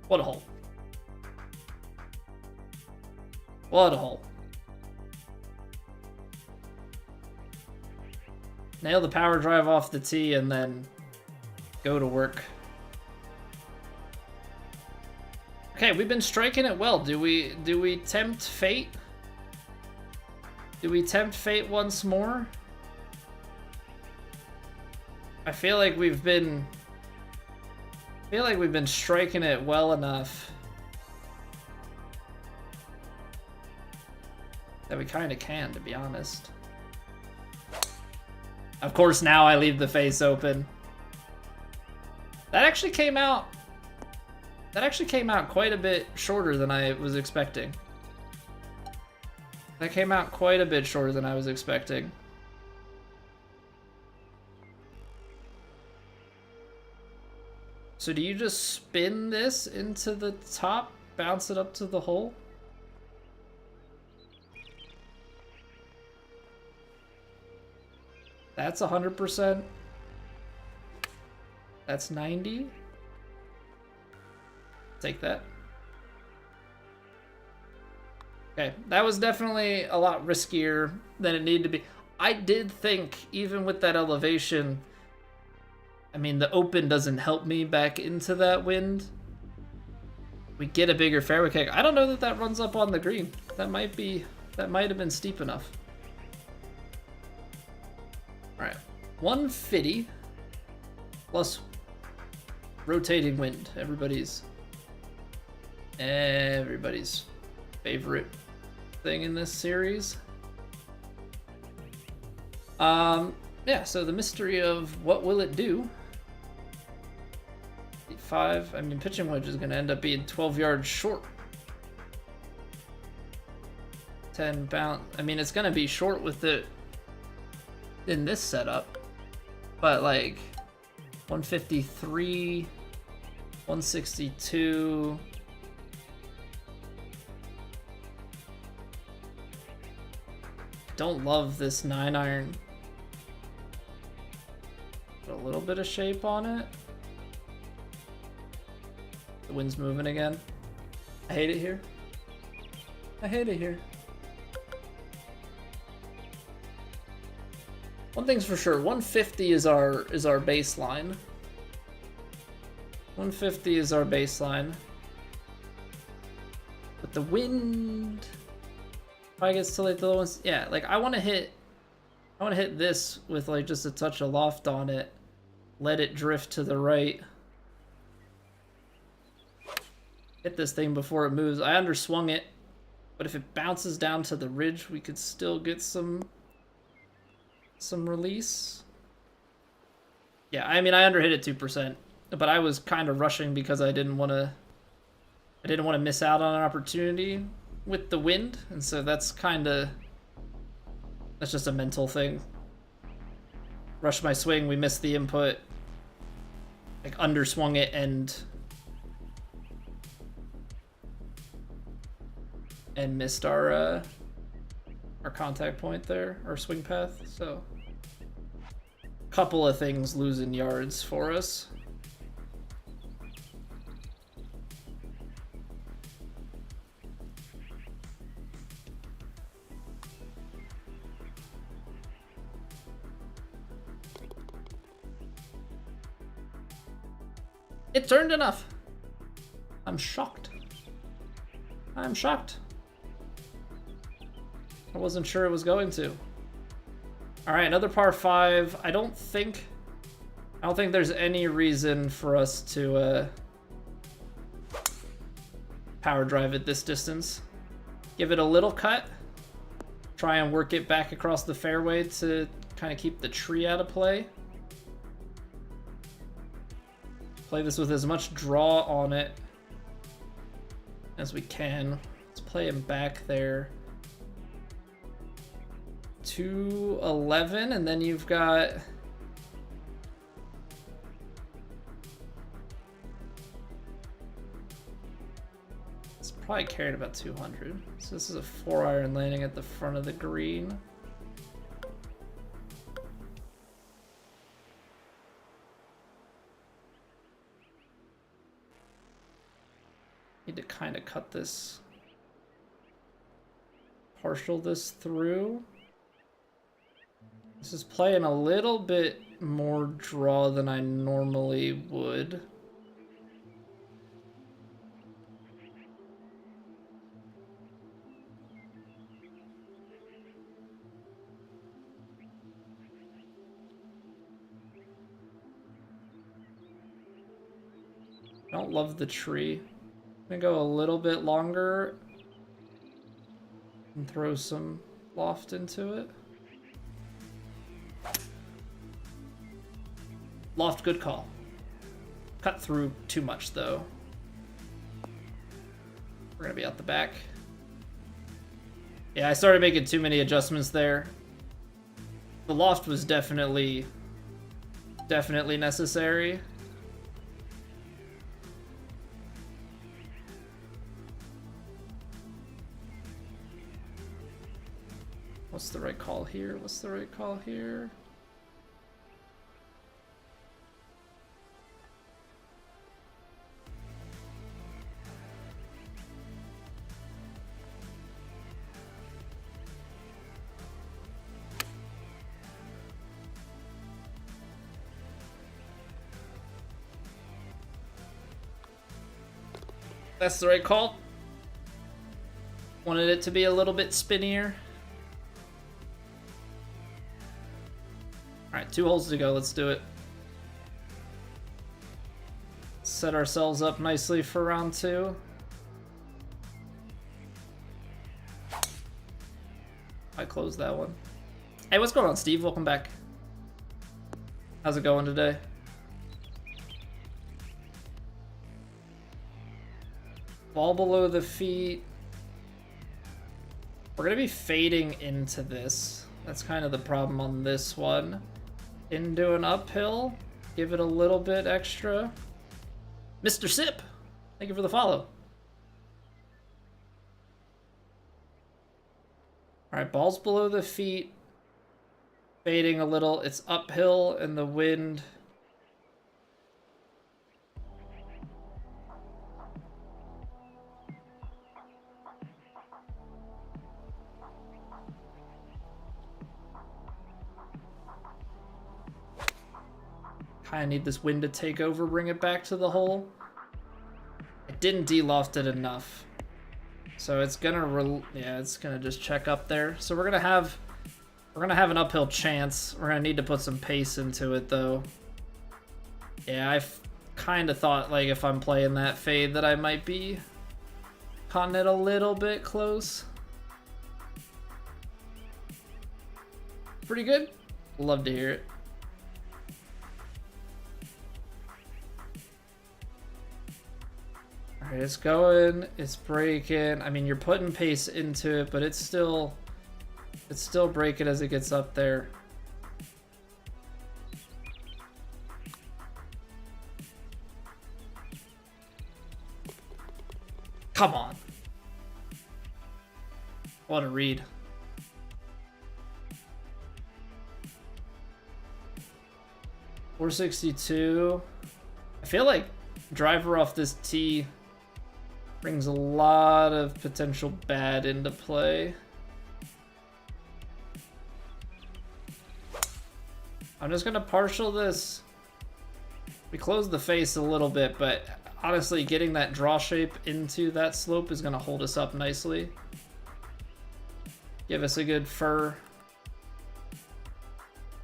What a hole. What a hole. Nail the power drive off the tee and then go to work. Okay, we've been striking it well. Do we tempt fate? Do we tempt fate once more? I feel like we've been striking it well enough that we kind of can, to be honest. Of course, now I leave the face open. That actually came out quite a bit shorter than I was expecting. That came out quite a bit shorter than I was expecting. So do you just spin this into the top, bounce it up to the hole? That's 100%. That's 90. Take that. Okay, that was definitely a lot riskier than it needed to be. I did think, even with that elevation, I mean, the open doesn't help me back into that wind. We get a bigger fairway kick. I don't know that that runs up on the green. That might have been steep enough. All right, 150 plus rotating wind. Everybody's favorite thing in this series. Yeah, so the mystery of what will it do? 5, I mean, pitching wedge is going to end up being 12 yards short. 10 bounce. I mean, it's going to be short with it in this setup, but like 153, 162. Don't love this 9-iron. Put a little bit of shape on it. The wind's moving again. I hate it here. I hate it here. One thing's for sure, 150 is our baseline. 150 is our baseline. But the wind, if I gets to like the low ones, yeah, like I want to hit this with like just a touch of loft on it. Let it drift to the right. Hit this thing before it moves. I underswung it, but if it bounces down to the ridge, we could still get some release. Yeah, I mean, I underhit it 2%, but I was kind of rushing because I didn't want to miss out on an opportunity with the wind, and so that's just a mental thing. Rushed my swing, we missed the input, like underswung it and missed our contact point there, our swing path. So couple of things losing yards for us. It turned enough. I'm shocked. I'm shocked. I wasn't sure it was going to. All right, another par 5. I don't think there's any reason for us to power drive it this distance. Give it a little cut. Try and work it back across the fairway to kind of keep the tree out of play. Play this with as much draw on it as we can. Let's play him back there. 211, and then you've got it's probably carried about 200. So this is a 4-iron landing at the front of the green. Need to kind of cut this, partial this through. This is playing a little bit more draw than I normally would. I don't love the tree. I'm gonna go a little bit longer and throw some loft into it. Loft, good call. Cut through too much, though. We're gonna be out the back. Yeah, I started making too many adjustments there. The loft was definitely necessary. What's the right call here? What's the right call here? That's the right call. Wanted it to be a little bit spinnier. Alright, 2 holes to go. Let's do it. Set ourselves up nicely for round 2. I closed that one. Hey, what's going on, Steve? Welcome back. How's it going today? Ball below the feet. We're going to be fading into this. That's kind of the problem on this one. Into an uphill. Give it a little bit extra. Mr. Sip, thank you for the follow. Alright, balls below the feet. Fading a little. It's uphill in the wind. Kind of need this wind to take over, bring it back to the hole. I didn't de-loft it enough. So it's gonna, it's gonna just check up there. So we're gonna have an uphill chance. We're gonna need to put some pace into it though. Yeah, I've kind of thought like if I'm playing that fade that I might be cutting it a little bit close. Pretty good. Love to hear it. Alright, it's going, it's breaking. I mean, you're putting pace into it, but it's still breaking as it gets up there. Come on. What a read. .462. I feel like driver off this tee brings a lot of potential bad into play. I'm just gonna partial this. We closed the face a little bit, but honestly, getting that draw shape into that slope is gonna hold us up nicely. Give us a good fur.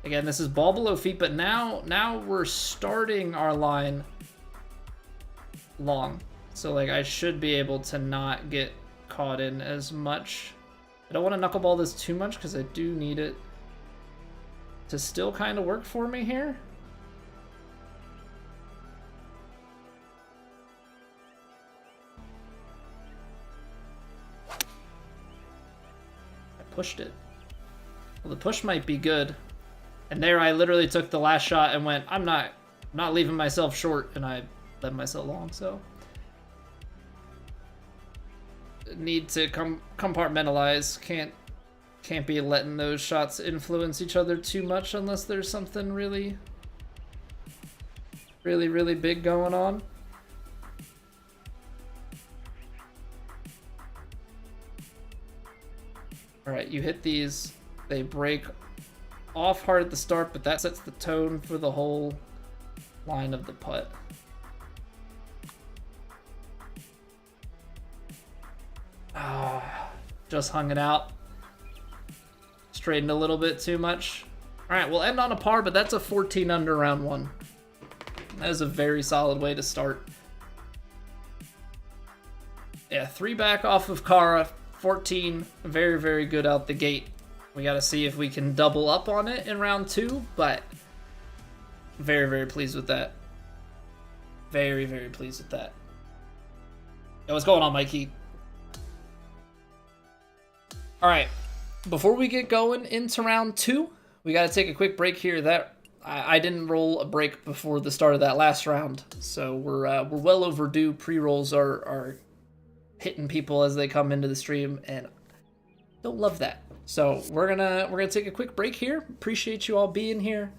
Again, this is ball below feet, but now we're starting our line long. So like I should be able to not get caught in as much. I don't want to knuckleball this too much because I do need it to still kind of work for me here. I pushed it. Well, the push might be good. And there I literally took the last shot and went, I'm not leaving myself short, and I led myself long, so. Need to compartmentalize. Can't be letting those shots influence each other too much unless there's something really big going on. Alright, you hit these. They break off hard at the start, but that sets the tone for the whole line of the putt. Just hung it out. Straightened a little bit too much. Alright, we'll end on a par, but that's a 14 under round 1. That is a very solid way to start. Yeah, 3 back off of Kara. 14, very good out the gate. We gotta see if we can double up on it in round 2, but very pleased with that. Very pleased with that. Yo, what's going on, Mikey? Alright, before we get going into round 2, we gotta take a quick break here. That I didn't roll a break before the start of that last round, so we're well overdue. Pre-rolls are hitting people as they come into the stream, and don't love that. So we're gonna take a quick break here. Appreciate you all being here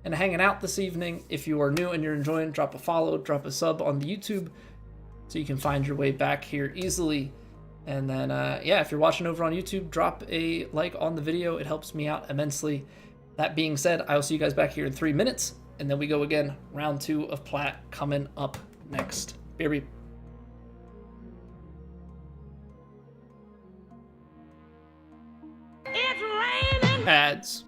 and hanging out this evening. If you are new and you're enjoying, drop a follow, drop a sub on the YouTube so you can find your way back here easily. And then, yeah, if you're watching over on YouTube, drop a like on the video. It helps me out immensely. That being said, I will see you guys back here in 3 minutes. And then we go again. Round 2 of Platt coming up next. Birdie. It's raining! Ads.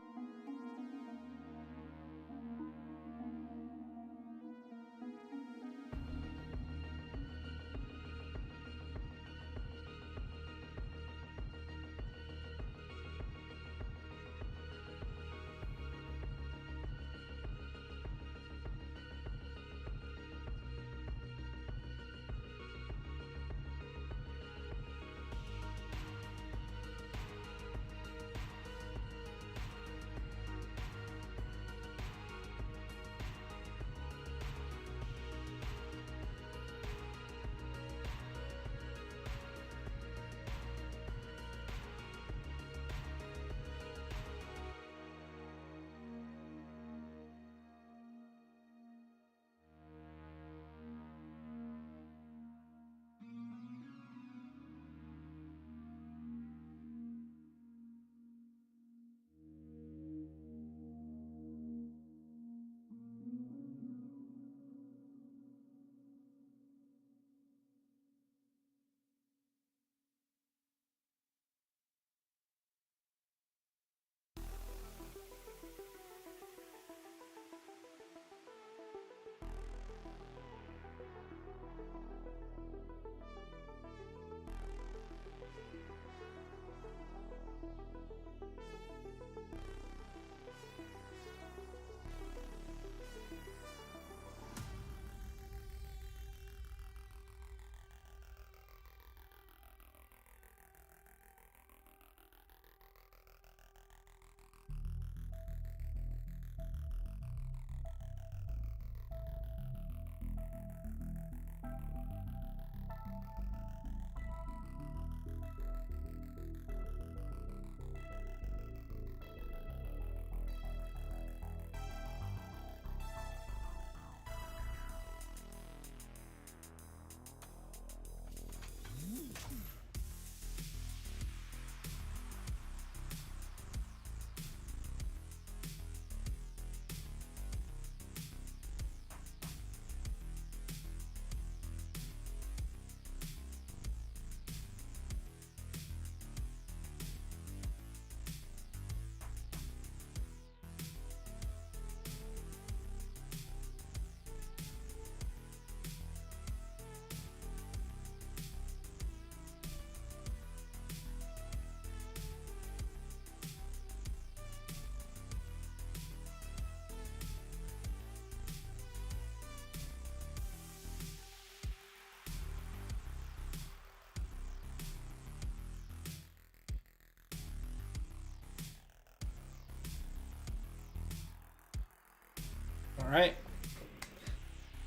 All right,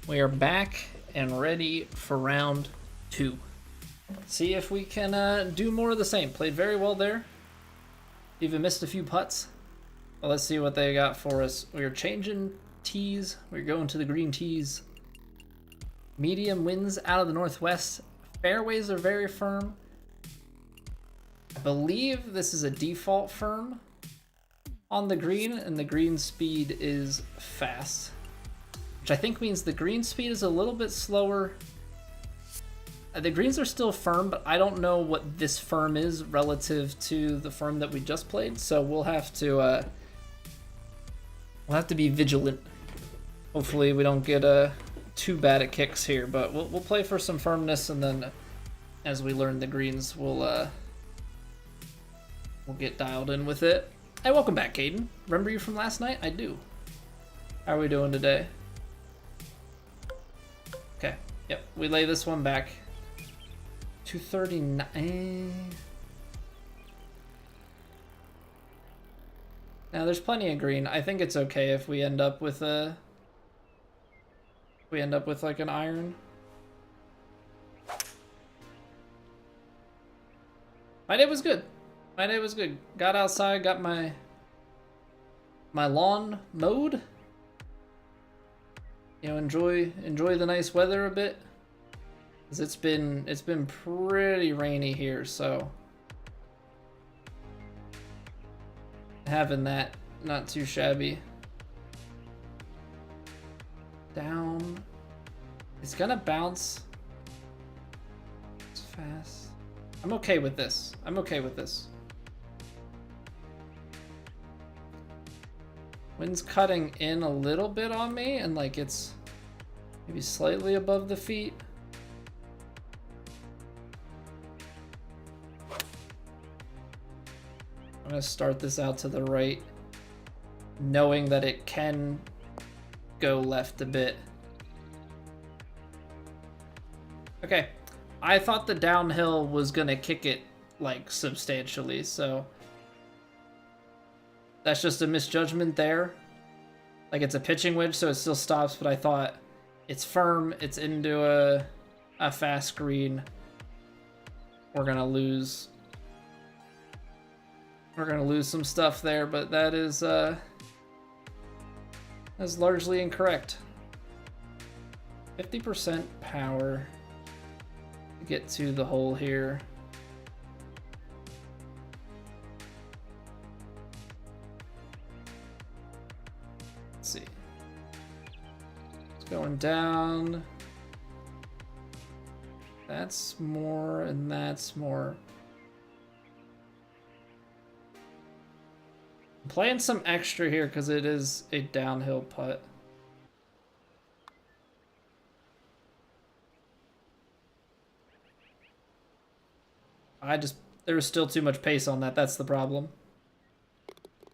we are back and ready for round 2. Let's see if we can do more of the same. Played very well there. Even missed a few putts. Well, let's see what they got for us. We are changing tees. We're going to the green tees. Medium winds out of the northwest. Fairways are very firm. I believe this is a default firm on the green, and the green speed is fast, which I think means the green speed is a little bit slower. The greens are still firm, but I don't know what this firm is relative to the firm that we just played, so we'll have to be vigilant. Hopefully we don't get too bad at kicks here, but we'll play for some firmness, and then as we learn the greens, we'll get dialed in with it. Hey, welcome back, Caden. Remember you from last night? I do. How are we doing today? Okay. Yep. We lay this one back. 239. Now there's plenty of green. I think it's okay if we end up with a. We end up with like an iron. My day was good. My day was good. Got outside, got my lawn mowed. You know, enjoy the nice weather a bit. 'Cause it's been pretty rainy here, so having that not too shabby. Down. It's gonna bounce. It's fast. I'm okay with this. I'm okay with this. Wind's cutting in a little bit on me, and like it's maybe slightly above the feet. I'm gonna start this out to the right, knowing that it can go left a bit. Okay, I thought the downhill was gonna kick it like substantially, so that's just a misjudgment there. Like it's a pitching wedge, so it still stops, but I thought it's firm, it's into a fast green. We're gonna lose some stuff there, but that's largely incorrect. 50% power to get to the hole here. Let's see. It's going down. That's more, and that's more. I'm playing some extra here because it is a downhill putt. There was still too much pace on that. That's the problem.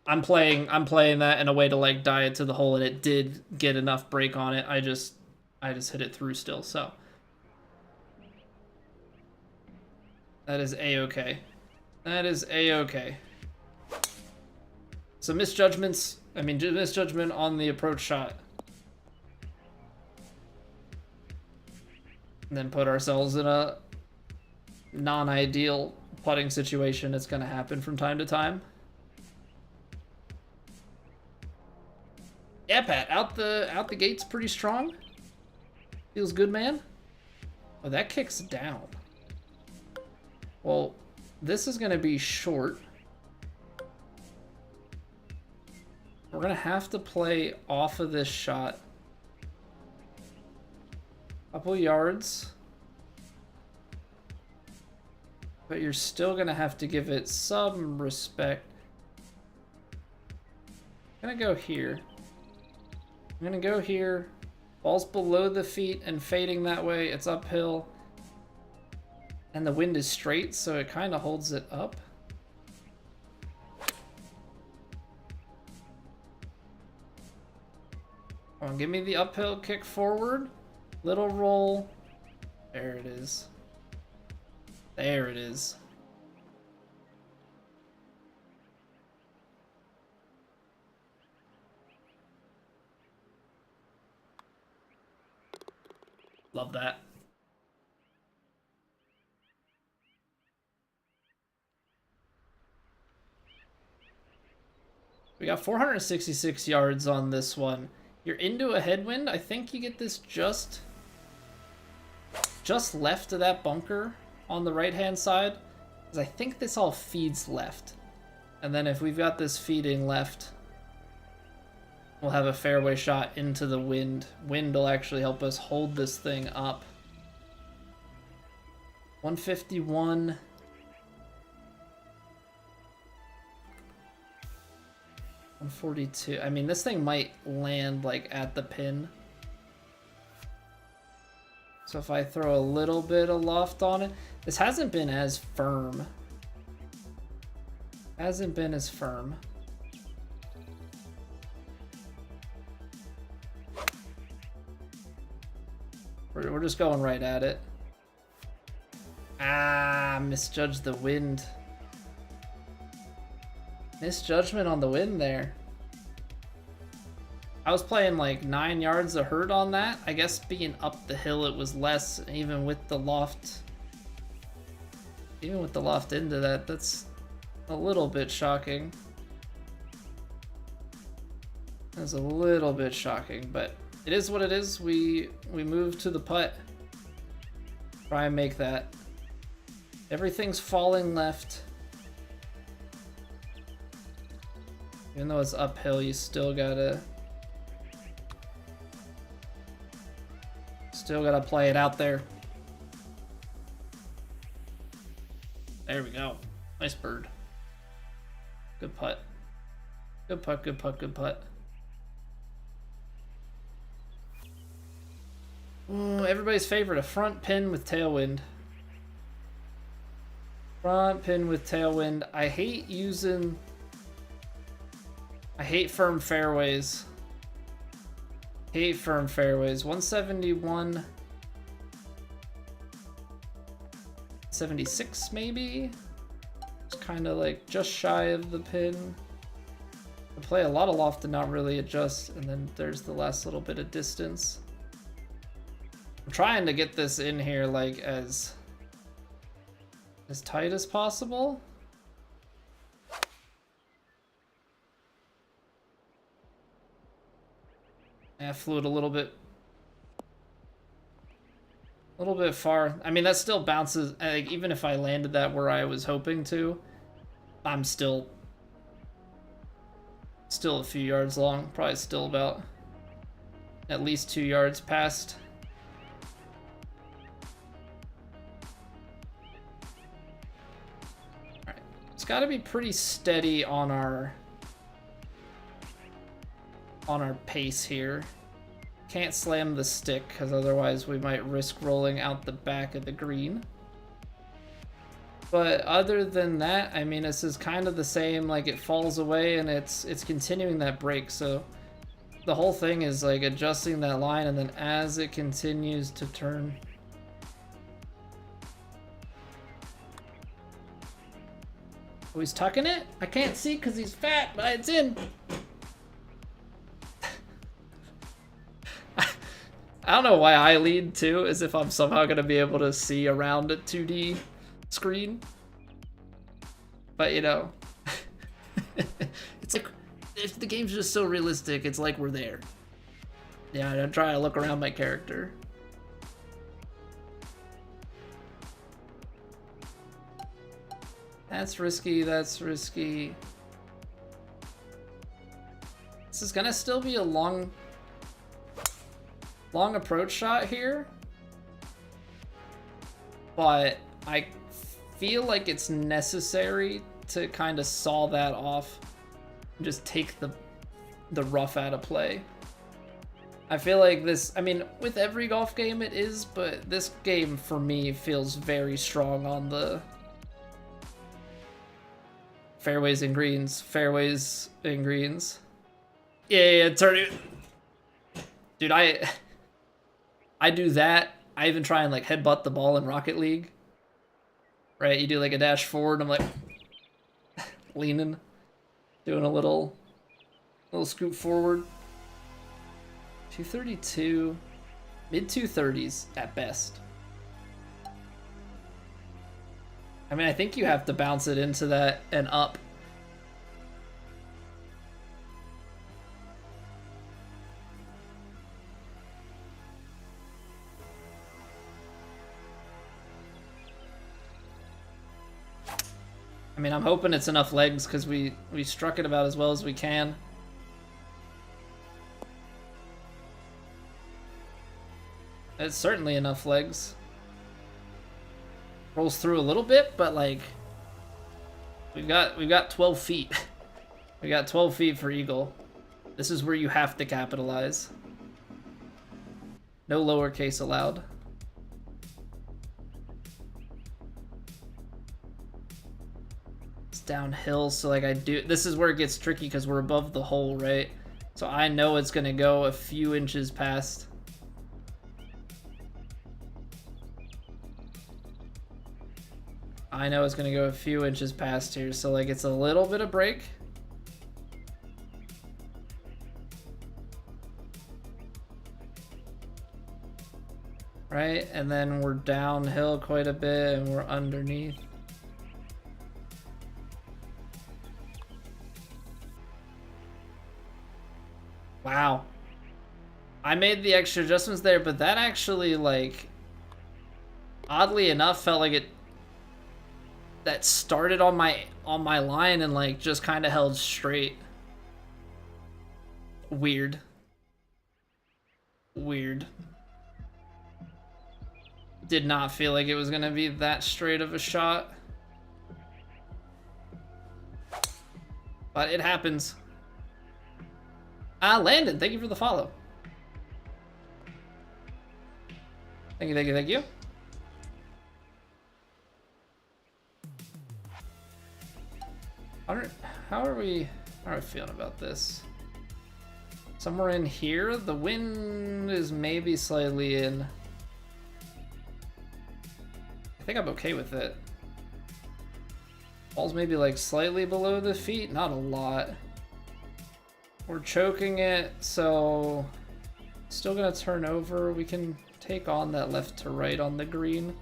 I'm playing that in a way to like die it to the hole, and it did get enough break on it. I just hit it through still, so that is a-okay. That is a-okay. So misjudgment on the approach shot. And then put ourselves in a non-ideal putting situation. It's gonna happen from time to time. Yeah, Pat, out the gate's pretty strong. Feels good, man. Oh, that kicks down. Well, this is gonna be short. We're gonna have to play off of this shot. Couple yards. But you're still gonna have to give it some respect. I'm gonna go here. I'm gonna go here. Ball's below the feet and fading that way. It's uphill. And the wind is straight, so it kind of holds it up. Come on, give me the uphill kick forward. Little roll. There it is. There it is. Love that. We got 466 yards on this one. You're into a headwind. I think you get this just left of that bunker on the right-hand side, because I think this all feeds left. And then if we've got this feeding left, we'll have a fairway shot into the wind. Wind will actually help us hold this thing up. 151. $142. I mean, this thing might land like at the pin. So if I throw a little bit of loft on it, this hasn't been as firm. Hasn't been as firm. We're just going right at it. Ah, misjudged the wind. Misjudgment on the wind there. I was playing like 9 yards of hurt on that. I guess being up the hill, it was less, even with the loft. Even with the loft into that, that's a little bit shocking. That's a little bit shocking, but it is what it is. We move to the putt. Try and make that. Everything's falling left. Even though it's uphill, you still gotta play it out there. There we go. Nice bird. Good putt. Good putt, good putt, good putt. Ooh, everybody's favorite, a front pin with tailwind. Front pin with tailwind. I hate firm fairways. Hate firm fairways. 171. 76 maybe? It's kind of like just shy of the pin. I play a lot of loft and not really adjust, and then there's the last little bit of distance. I'm trying to get this in here like as tight as possible. I flew it a little bit far. I mean, that still bounces. Like, even if I landed that where I was hoping to, I'm still a few yards long. Probably still about at least 2 yards past. All right, it's got to be pretty steady on our pace here. Can't slam the stick because otherwise we might risk rolling out the back of the green. But other than that, I mean, this is kind of the same. Like, it falls away and it's continuing that break. So the whole thing is like adjusting that line, and then as it continues to turn. Oh, he's tucking it? I can't see because he's fat, but it's in. I don't know why I lead too, as if I'm somehow going to be able to see around a 2D screen. But, you know, it's like, if the game's just so realistic, it's like we're there. Yeah, I'm trying to look around my character. That's risky, that's risky. This is going to still be a long approach shot here, but I feel like it's necessary to kind of saw that off and just take the rough out of play. I feel like this, I mean, with every golf game it is, but this game for me feels very strong on the fairways and greens. Yeah, turn it. Dude, I do that. I even try and like headbutt the ball in Rocket League. Right, you do like a dash forward, and I'm like leaning, doing a little scoop forward. 232, mid 230s at best. I mean, I think you have to bounce it into that and up. I mean, I'm hoping it's enough legs because we struck it about as well as we can. It's certainly enough legs. Rolls through a little bit, but like we've got 12 feet. We got 12 feet for eagle. This is where you have to capitalize. No lowercase allowed. Downhill, so like this is where it gets tricky because we're above the hole, right? So I know it's gonna go a few inches past. I know it's gonna go a few inches past here, so like it's a little bit of break. Right, and then we're downhill quite a bit and we're underneath. Wow. I made the extra adjustments there, but that actually, like, oddly enough, felt like that started on my line and, like, just kind of held straight. Weird. Weird. Did not feel like it was gonna be that straight of a shot. But it happens. Landon, thank you for the follow. Thank you, thank you, thank you. How are we feeling about this? Somewhere in here, the wind is maybe slightly in. I think I'm okay with it. Ball's maybe like slightly below the feet, not a lot. We're choking it, so still gonna turn over. We can take on that left to right on the green.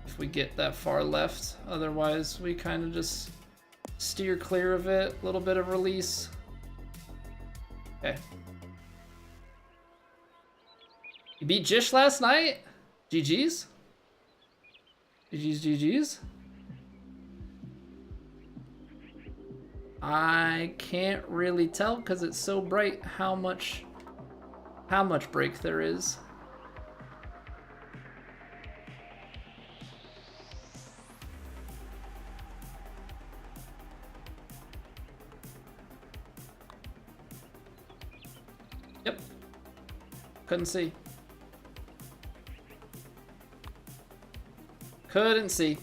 If we get that far left, otherwise we kind of just steer clear of it. A little bit of release. Okay. You beat Jish last night? GG's? GG's? I can't really tell because it's so bright how much break there is. Yep. Couldn't see. Couldn't see.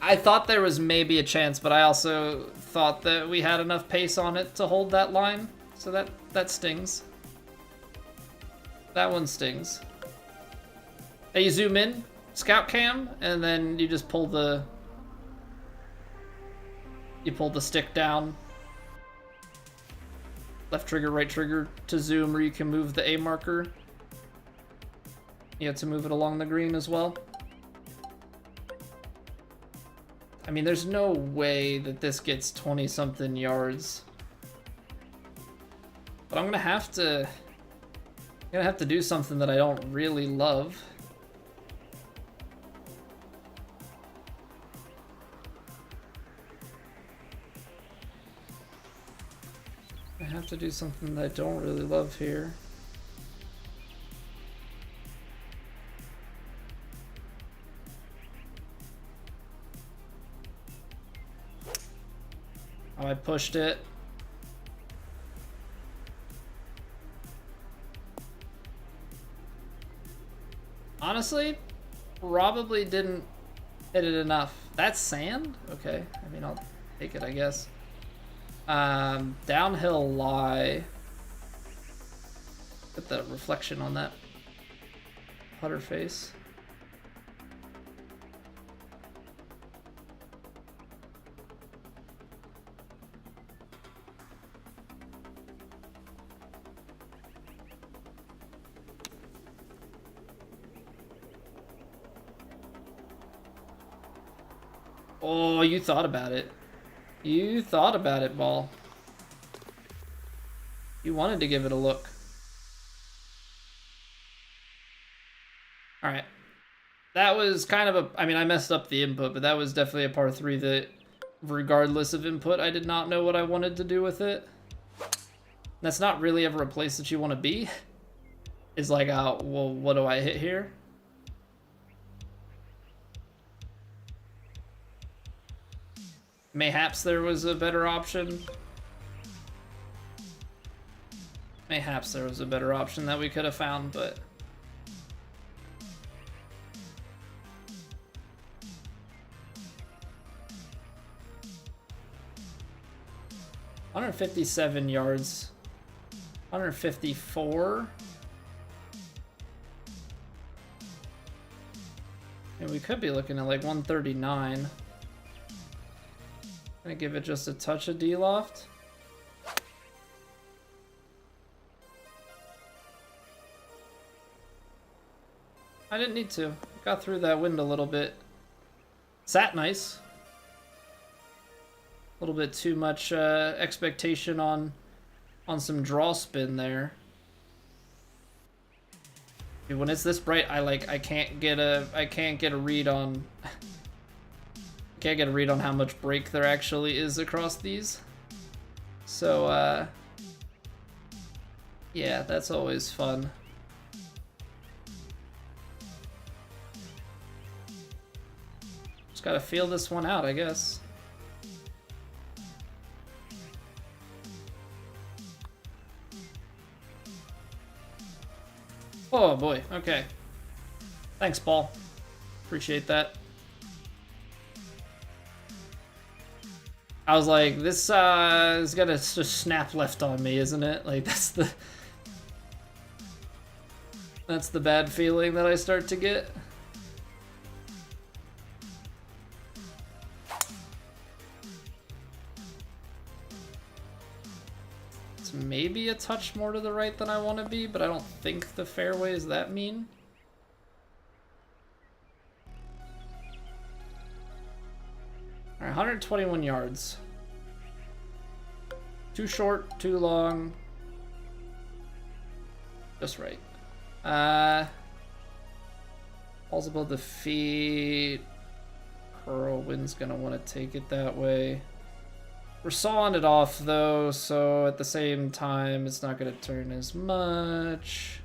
I thought there was maybe a chance, but I also thought that we had enough pace on it to hold that line. So that stings. That one stings. Hey, you zoom in, scout cam, and then you just pull the stick down. Left trigger, right trigger to zoom, or you can move the A marker. You have to move it along the green as well. I mean, there's no way that this gets 20-something yards. But I'm gonna have to do something that I don't really love. I have to do something that I don't really love here. Oh, I pushed it. Honestly, probably didn't hit it enough. That's sand? Okay. I mean, I'll take it, I guess. Downhill lie. Get the reflection on that putter face. Oh, you thought about it. You thought about it, ball. You wanted to give it a look. Alright. That was kind of a... I mean, I messed up the input, but that was definitely a par 3 that, regardless of input, I did not know what I wanted to do with it. That's not really ever a place that you want to be. Is like, well, what do I hit here? Mayhaps there was a better option. Mayhaps there was a better option that we could have found, but... $157 yards. 154. And we could be looking at like 139. Gonna give it just a touch of D-loft. I didn't need to. Got through that wind a little bit. Sat nice. little bit too much expectation on some draw spin there. Dude, when it's this bright, I can't get a read on can't get a read on how much break there actually is across these. So yeah, that's always fun. Just gotta feel this one out, I guess. Oh boy, okay. Thanks, Paul. Appreciate that. I was like, this is gonna just snap left on me, isn't it? Like, that's the bad feeling that I start to get. It's maybe a touch more to the right than I want to be, but I don't think the fairway is that mean. All right, 121 yards. Too short, too long. Just right. Balls above the feet. Curlwind's gonna want to take it that way. We're sawing it off though, so at the same time, it's not gonna turn as much.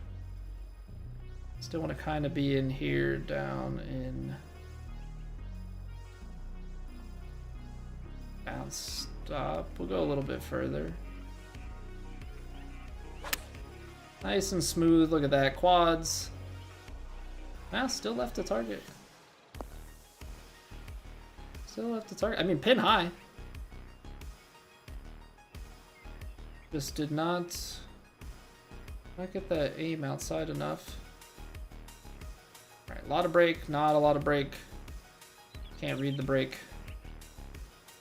Still want to kind of be in here, down in. Stop. We'll go a little bit further. Nice and smooth. Look at that. Quads. Still left to target. Still left to target. I mean, pin high. Just did not get that aim outside enough. Alright, a lot of break. Not a lot of break. Can't read the break.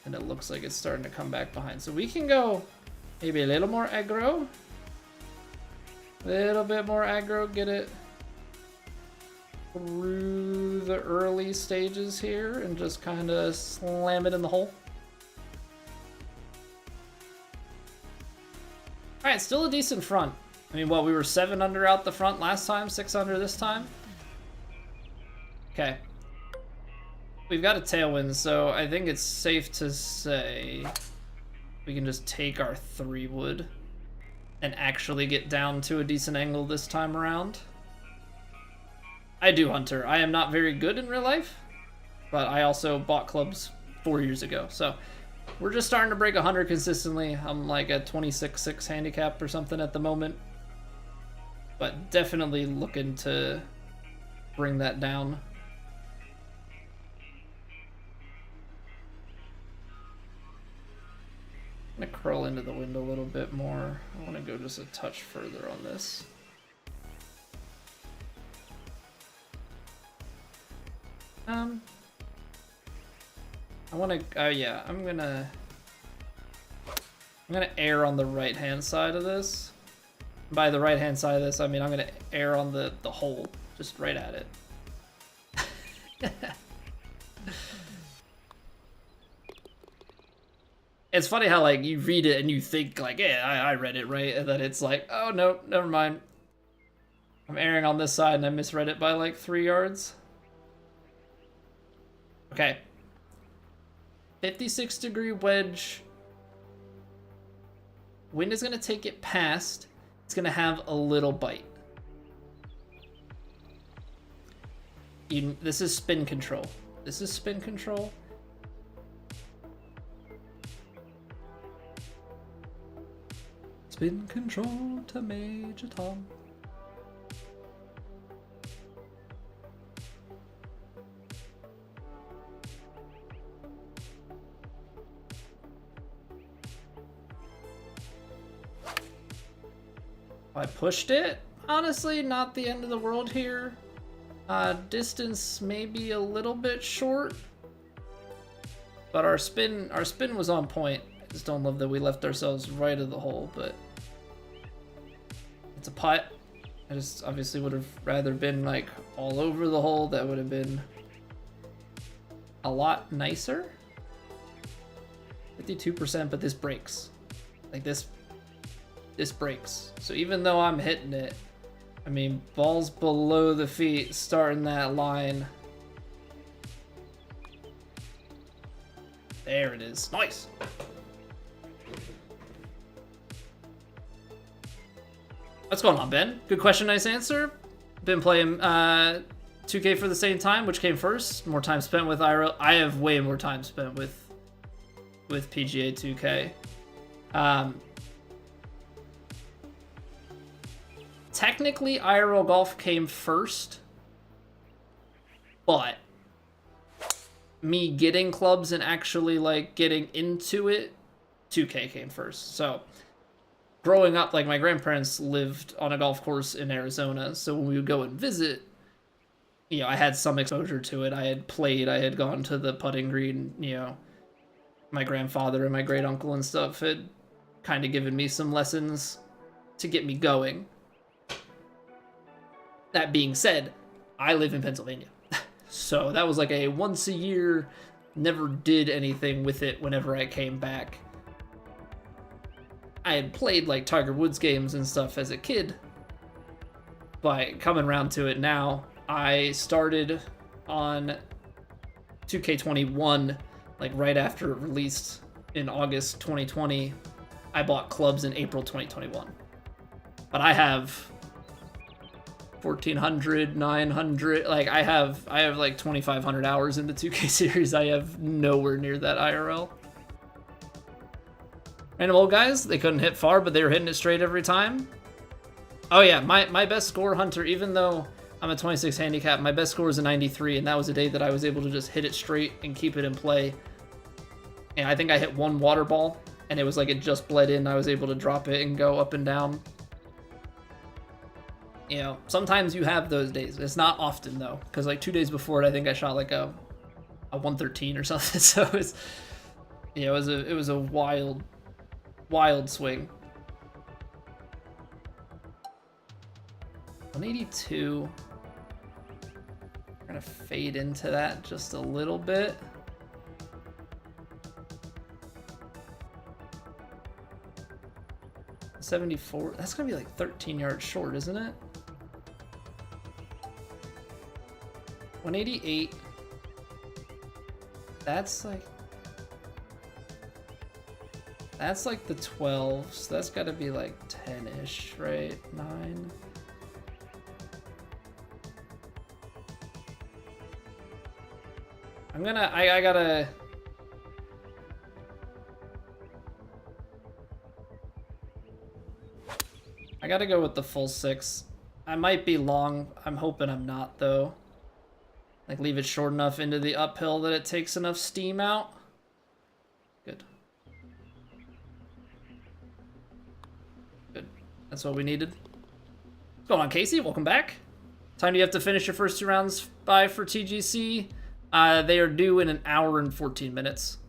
And it looks like it's starting to come back behind. So we can go maybe a little more aggro. A little bit more aggro. Get it through the early stages here and just kind of slam it in the hole. Alright, still a decent front. I mean, what, we were 7 under out the front last time, 6 under this time? Okay. We've got a tailwind, so I think it's safe to say we can just take our 3-wood and actually get down to a decent angle this time around. I do Hunter. I am not very good in real life, but I also bought clubs 4 years ago, so we're just starting to break 100 consistently. I'm like a 26-6 handicap or something at the moment, but definitely looking to bring that down. I'm gonna curl into the wind a little bit more. I want to go just a touch further on this. I want to. Yeah, I'm gonna err on the right hand side of this. By the right hand side of this, I mean I'm gonna err on the hole, just right at it. It's funny how, like, you read it and you think, like, yeah, I read it right, and then it's like, oh, no, never mind. I'm erring on this side and I misread it by, like, 3 yards. Okay. 56-degree wedge. Wind is going to take it past. It's going to have a little bite. This is spin control. This is spin control. Spin control to Major Tom. I pushed it. Honestly, not the end of the world here. Distance maybe a little bit short, but our spin was on point. I just don't love that we left ourselves right of the hole, but it's a putt. I just obviously would have rather been like all over the hole. That would have been a lot nicer. The 52%, but this breaks. Like this breaks. So even though I'm hitting it, I mean, ball's below the feet, starting that line. There it is. Nice. What's going on, Ben? Good question, nice answer. Been playing 2K for the same time. Which came first? More time spent with IRL. I have way more time spent with PGA 2K. Technically, IRL golf came first, but me getting clubs and actually like getting into it, 2K came first. So growing up, like my grandparents lived on a golf course in Arizona, so when we would go and visit, you know, I had some exposure to it. I had played, I had gone to the putting green, you know, my grandfather and my great uncle and stuff had kind of given me some lessons to get me going. That being said, I live in Pennsylvania. So that was like a once a year, never did anything with it whenever I came back. I had played like Tiger Woods games and stuff as a kid, but coming around to it now, I started on 2K21 like right after it released in August 2020. I bought clubs in April 2021. But I have 1,400, 900, like I have like 2,500 hours in the 2K series. I have nowhere near that IRL. Random old guys, they couldn't hit far, but they were hitting it straight every time. Oh yeah, my best score, Hunter, even though I'm a 26 handicap, my best score was a 93, and that was a day that I was able to just hit it straight and keep it in play. And I think I hit one water ball, and it was like it just bled in. I was able to drop it and go up and down. You know, sometimes you have those days. It's not often though, because like 2 days before it, I think I shot like a 113 or something. So it's, you know, it was a wild swing. 182. We're gonna fade into that just a little bit. .74. That's gonna be like 13 yards short, isn't it? 188. That's like the 12, so that's got to be like 10-ish, right? 9. I gotta go with the full 6. I might be long. I'm hoping I'm not though. Like leave it short enough into the uphill that it takes enough steam out. Good. Good. That's what we needed. What's going on, Casey? Welcome back. Time do you have to finish your first 2 rounds by for TGC? They are due in an hour and 14 minutes.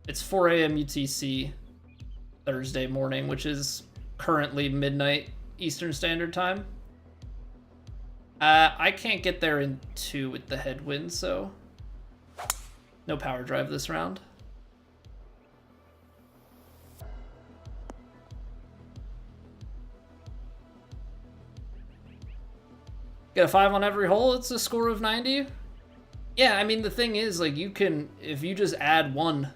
It's 4 a.m. UTC Thursday morning, which is currently midnight Eastern Standard Time. I can't get there in 2 with the headwind, so no power drive this round. Get a 5 on every hole, it's a score of 90. Yeah, I mean, the thing is, like, you can, if you just add 1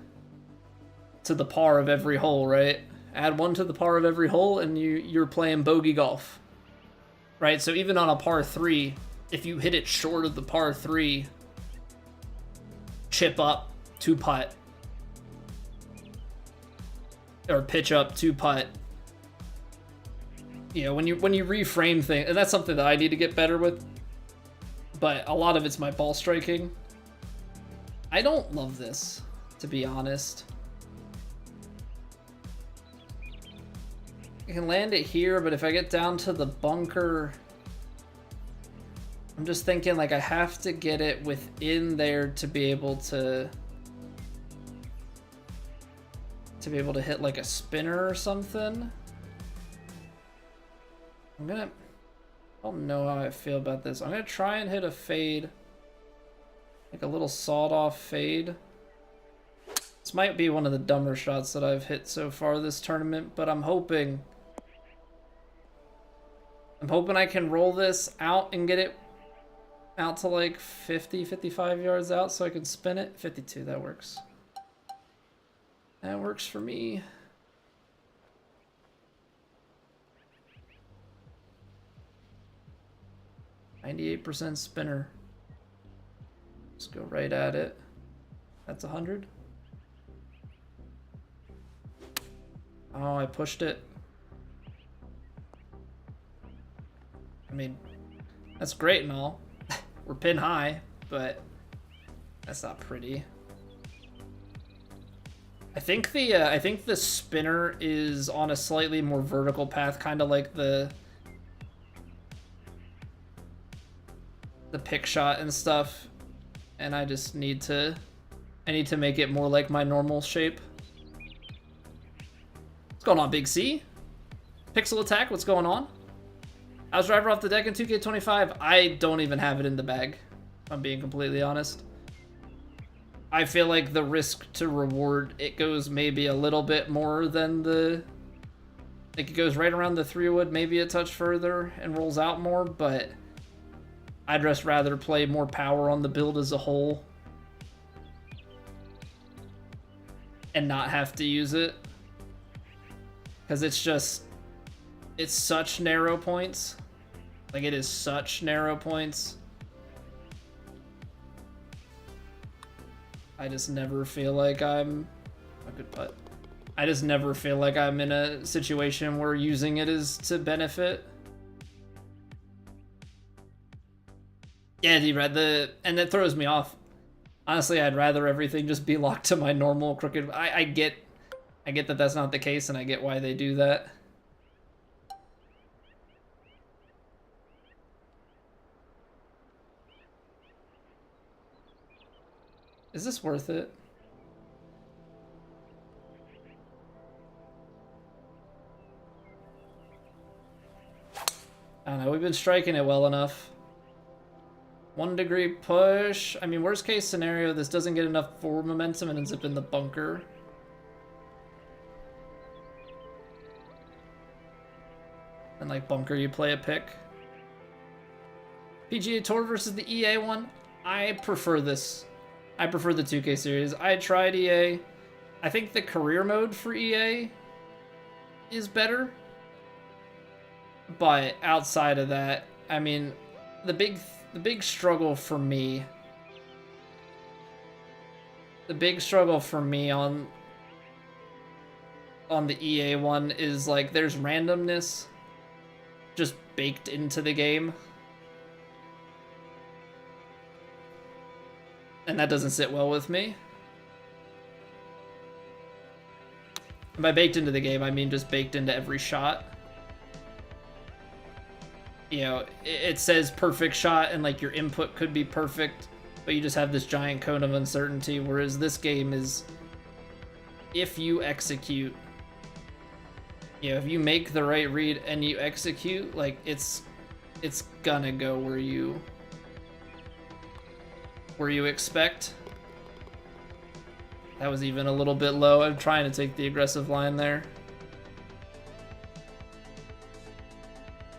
to the par of every hole, right? Add 1 to the par of every hole, and you're playing bogey golf. Right, so even on a par 3, if you hit it short of the par 3, chip up, 2 putt, or pitch up, 2 putt. You know, when you reframe things, and that's something that I need to get better with, but a lot of it's my ball striking. I don't love this, to be honest. I can land it here, but if I get down to the bunker, I'm just thinking like I have to get it within there to be able to hit like a spinner or something. I don't know how I feel about this. I'm gonna try and hit a fade, like a little sawed off fade. This might be one of the dumber shots that I've hit so far this tournament, but I'm hoping I can roll this out and get it out to like 50, 55 yards out so I can spin it. 52, that works. That works for me. %spinner. Let's go right at it. That's 100. Oh, I pushed it. I mean, that's great and all. We're pin high, but that's not pretty. I think the spinner is on a slightly more vertical path, kind of like the pick shot and stuff, and I just need to make it more like my normal shape. What's going on, Big C? Pixel attack, what's going on? How's driver off the deck in 2K25? I don't even have it in the bag, if I'm being completely honest. I feel like the risk to reward, it goes maybe a little bit more than the... Like, it goes right around the 3-wood, maybe a touch further, and rolls out more, but I'd just rather play more power on the build as a whole and not have to use it. Because it's such narrow points. Like, it is such narrow points. I just never feel like I'm a good putt. I just never feel like I'm in a situation where using it is to benefit. Yeah, and that throws me off. Honestly, I'd rather everything just be locked to my normal crooked. I get that that's not the case, and I get why they do that. Is this worth it? I don't know, we've been striking it well enough. 1 degree push. I mean, worst case scenario, this doesn't get enough forward momentum and ends up in the bunker. And like bunker, you play a pick. PGA Tour versus the EA one. I prefer this. I prefer the 2K series. I tried EA. I think the career mode for EA is better. But outside of that, I mean, the big struggle for me on the EA one is like there's randomness just baked into the game. And that doesn't sit well with me. And by baked into the game, I mean just baked into every shot. You know, it says perfect shot and like your input could be perfect, but you just have this giant cone of uncertainty, whereas this game is, if you execute, you know, if you make the right read and you execute, like it's gonna go where you expect. That was even a little bit low. I'm trying to take the aggressive line there.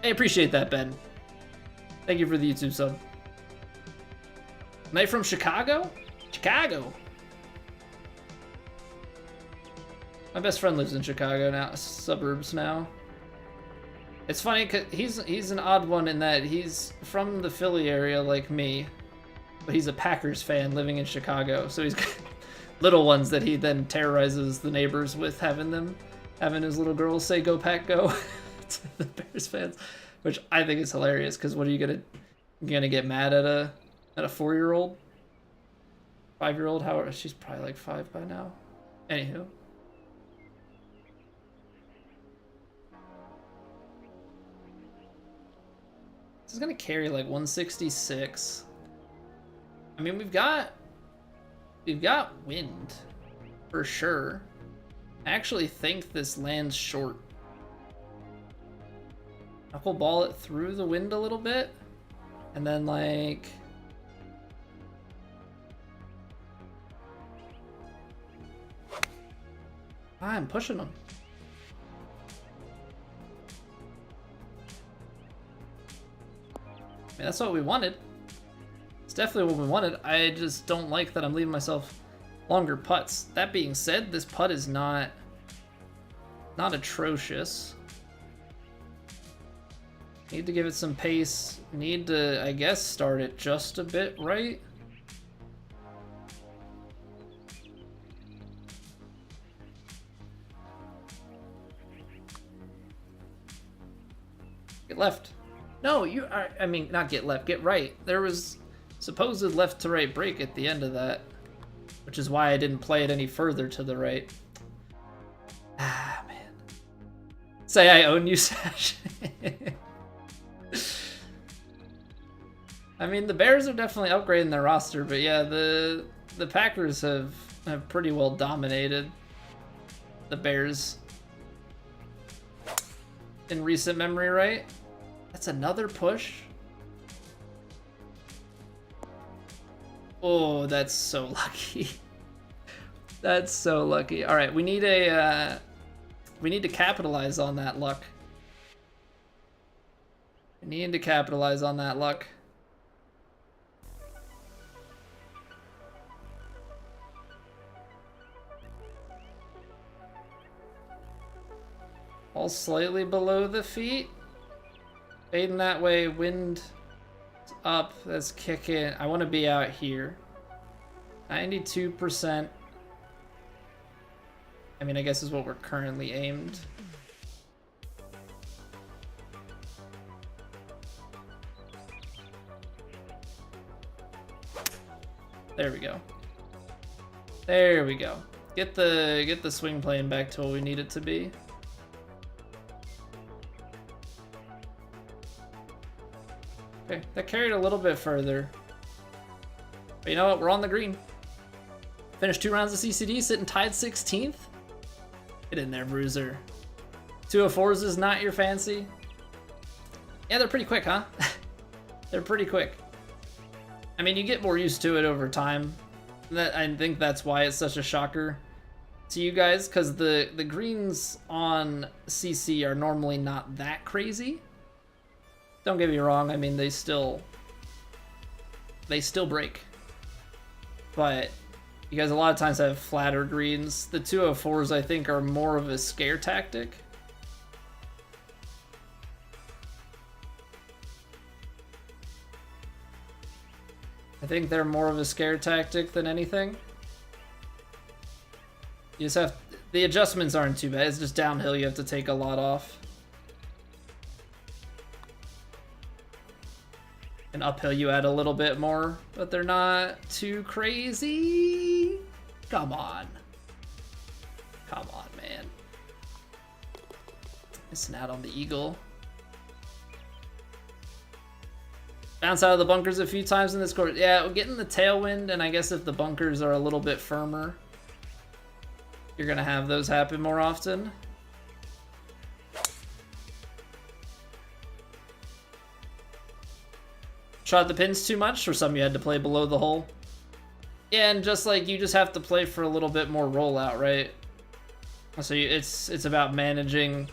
Hey, appreciate that, Ben. Thank you for the YouTube sub. Night from Chicago? Chicago. My best friend lives in Chicago now, suburbs now. It's funny cause he's an odd one in that he's from the Philly area like me, but he's a Packers fan living in Chicago. So he's got little ones that he then terrorizes the neighbors with, having his little girls say "Go Pack, go" to the Bears fans, which I think is hilarious. Because what are you gonna get mad at a 4-year-old, 5-year-old? How she's probably like 5 by now. Anywho. This is gonna carry like 166. I mean, we've got wind for sure. I actually think this lands short. Knuckle ball it through the wind a little bit, and then like I'm pushing them. I mean, that's what we wanted. It's definitely what we wanted. I just don't like that I'm leaving myself longer putts. That being said, this putt is not atrocious. Need to give it some pace. Need to, I guess, start it just a bit right. Get left. No, you are, I mean, not get left, get right. There was supposed left to right break at the end of that, which is why I didn't play it any further to the right. Ah, man. Say I own you, Sash. I mean, the Bears are definitely upgrading their roster, but yeah, the Packers have pretty well dominated the Bears in recent memory, right? That's another push. Oh, that's so lucky. That's so lucky. All right, we need to capitalize on that luck. We need to capitalize on that luck. All slightly below the feet. Fading that way, wind up, that's kicking. I want to be out here. 92%. I mean, I guess is what we're currently aimed. There we go. There we go. Get the swing plane back to what we need it to be. Okay, that carried a little bit further. But you know what? We're on the green. Finished 2 rounds of CCD, sitting tied 16th. Get in there, Bruiser. 204s is not your fancy. Yeah, they're pretty quick, huh? They're pretty quick. I mean, you get more used to it over time. I think that's why it's such a shocker to you guys, because the greens on CC are normally not that crazy. Don't get me wrong, I mean, they still break. But you guys a lot of times have flatter greens. The 204s, I think, are more of a scare tactic. I think they're more of a scare tactic than anything. You just have, the adjustments aren't too bad. It's just downhill, you have to take a lot off. And uphill you add a little bit more, but they're not too crazy. Come on. Come on, man. Missing out on the eagle. Bounce out of the bunkers a few times in this course. Yeah, we're getting the tailwind, and I guess if the bunkers are a little bit firmer, you're gonna have those happen more often. Shot the pins too much, or some you had to play below the hole? Yeah, and just like you just have to play for a little bit more rollout, right? So it's about managing,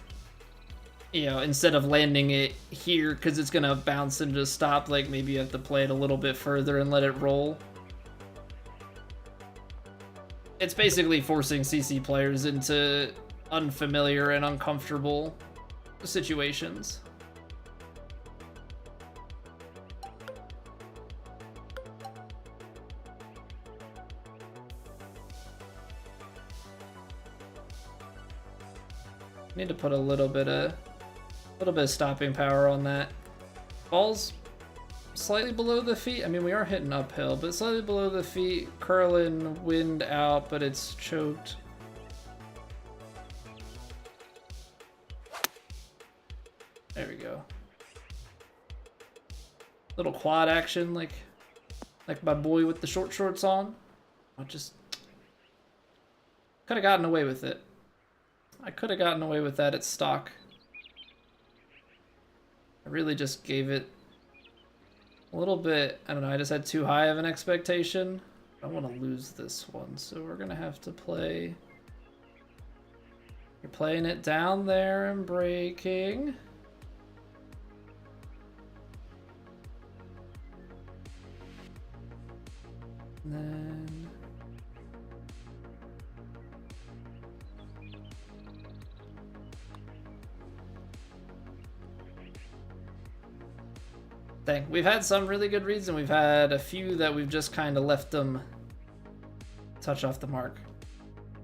you know, instead of landing it here because it's gonna bounce and just stop, like maybe you have to play it a little bit further and let it roll. It's basically forcing CC players into unfamiliar and uncomfortable situations. Need to put a little bit of stopping power on that. Ball's slightly below the feet. I mean, we are hitting uphill, but slightly below the feet. Curling, wind out, but it's choked. There we go. Little quad action, like my boy with the short shorts on. I just could have gotten away with it. I could have gotten away with that at stock. I really just gave it a little bit, I don't know, I just had too high of an expectation. I don't want to lose this one, so we're going to have to play You're playing it down there and breaking. And then... Dang, we've had some really good reads, and we've had a few that we've just kind of left them touch off the mark.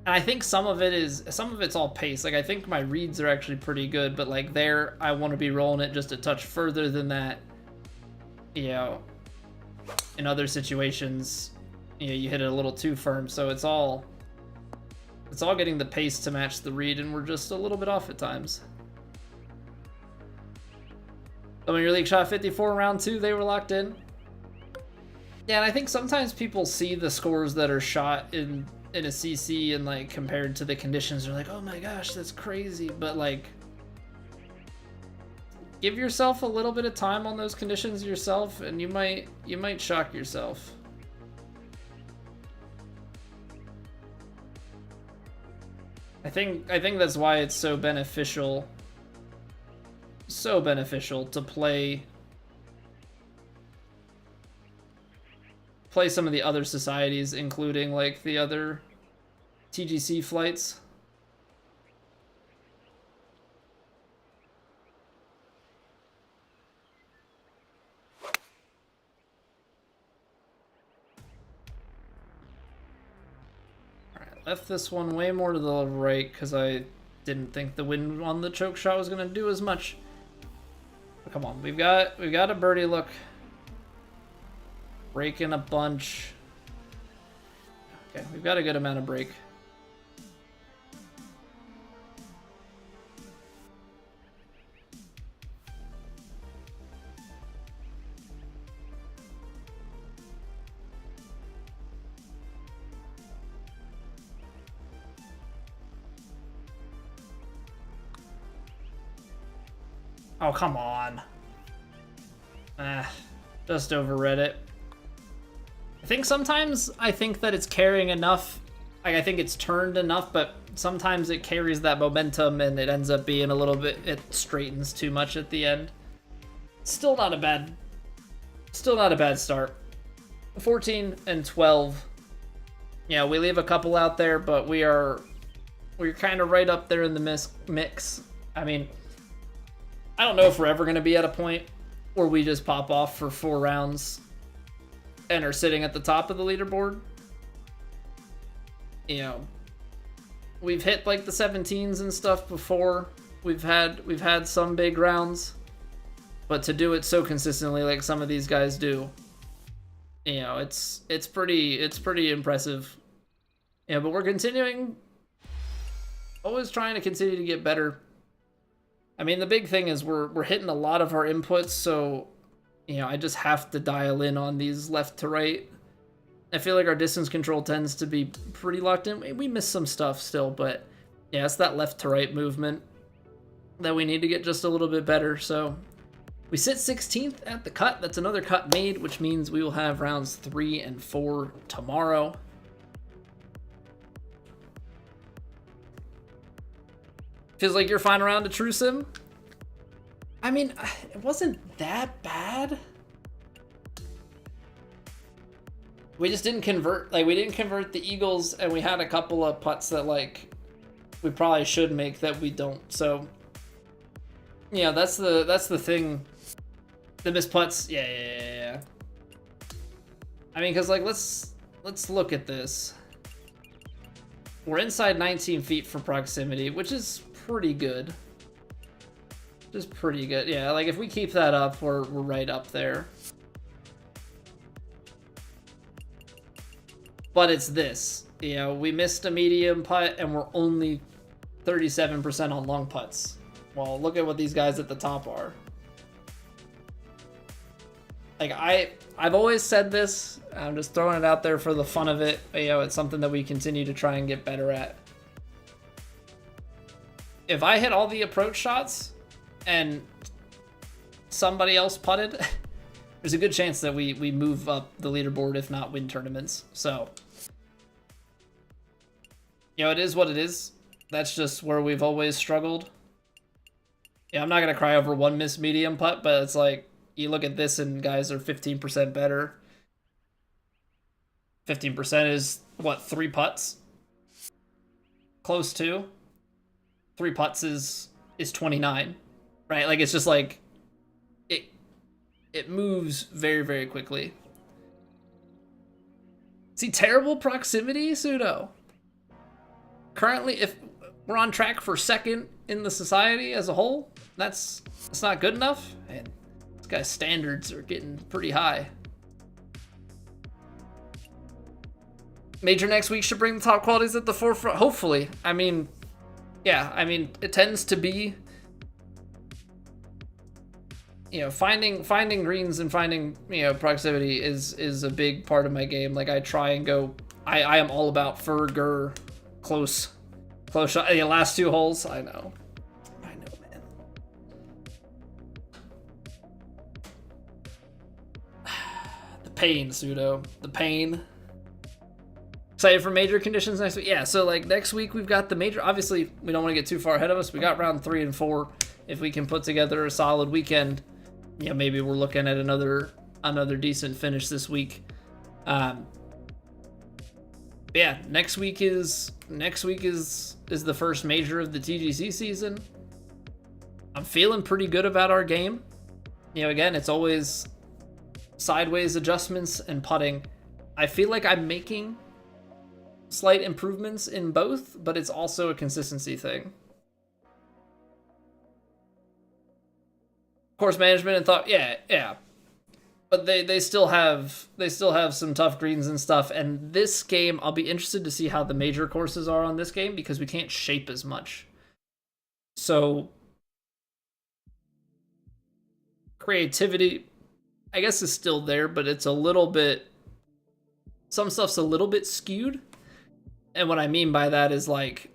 And I think some of it's all pace. Like, I think my reads are actually pretty good, but like there, I want to be rolling it just a touch further than that. You know, in other situations, you know, you hit it a little too firm. So it's all getting the pace to match the read, and we're just a little bit off at times. Your League shot 54 in round 2, they were locked in. Yeah, and I think sometimes people see the scores that are shot in a CC and like compared to the conditions, they're like, oh my gosh, that's crazy. But like, give yourself a little bit of time on those conditions yourself, and you might shock yourself. I think that's why it's so beneficial to play some of the other societies, including like the other TGC flights. All right, left this one way more to the right because I didn't think the wind on the choke shot was gonna do as much. Come on, we've got a birdie look. Breaking a bunch. Okay, we've got a good amount of break. Oh, come on. Just overread it. I think sometimes that it's carrying enough. Like, I think it's turned enough, but sometimes it carries that momentum and it ends up being a little bit, it straightens too much at the end. Still not a bad start. 14 and 12. Yeah, we leave a couple out there, but we're kind of right up there in the mix. I mean, I don't know if we're ever going to be at a point where we just pop off for 4 rounds and are sitting at the top of the leaderboard. You know, we've hit like the 17s and stuff before. We've had some big rounds, but to do it so consistently like some of these guys do, you know, it's pretty impressive. Yeah, but we're continuing, always trying to continue to get better. I mean, the big thing is we're hitting a lot of our inputs, so, you know, I just have to dial in on these left to right. I feel like our distance control tends to be pretty locked in. We miss some stuff still, but yeah, it's that left to right movement that we need to get just a little bit better. So we sit 16th at the cut. That's another cut made, which means we will have rounds 3 and 4 tomorrow. Feels like your final round of True Sim? I mean, it wasn't that bad. We just didn't convert. Like, we didn't convert the Eagles, and we had a couple of putts that, like, we probably should make that we don't. So, yeah, that's the thing. The missed putts. Yeah. I mean, because, like, let's look at this. We're inside 19 feet for proximity, which is pretty good. Just pretty good. Yeah, like if we keep that up, we're right up there. But it's this. You know, we missed a medium putt and we're only 37% on long putts. Well, look at what these guys at the top are. Like I've always said this. I'm just throwing it out there for the fun of it. You know, it's something that we continue to try and get better at. If I hit all the approach shots and somebody else putted, there's a good chance that we move up the leaderboard, if not win tournaments. So, you know, it is what it is. That's just where we've always struggled. Yeah, I'm not going to cry over one missed medium putt, but it's like, you look at this and guys are 15% better. 15% is, what, 3 putts? Close to. 3 putts is 29, right? Like, it's just like, it moves very, very quickly. See, terrible proximity, Pseudo. Currently, if we're on track for second in the society as a whole, that's not good enough. And this guy's standards are getting pretty high. Major next week should bring the top qualities at the forefront, hopefully. I mean, yeah, I mean, it tends to be, you know, finding greens and finding, you know, proximity is a big part of my game. Like, I try and go, I am all about fur-gur, close shot. Yeah, last 2 holes, I know, man. The pain, Pseudo, the pain. Excited for major conditions next week? Yeah, so like next week we've got the major. Obviously, we don't want to get too far ahead of us. We got round 3 and 4. If we can put together a solid weekend, yeah, maybe we're looking at another decent finish this week. Yeah, next week is the first major of the TGC season. I'm feeling pretty good about our game. You know, again, it's always sideways adjustments and putting. I feel like I'm making slight improvements in both, but it's also a consistency thing. Course management and thought, yeah. But they still have some tough greens and stuff. And this game, I'll be interested to see how the major courses are on this game because we can't shape as much. So creativity, I guess, is still there, but it's a little bit, some stuff's a little bit skewed. And what I mean by that is, like,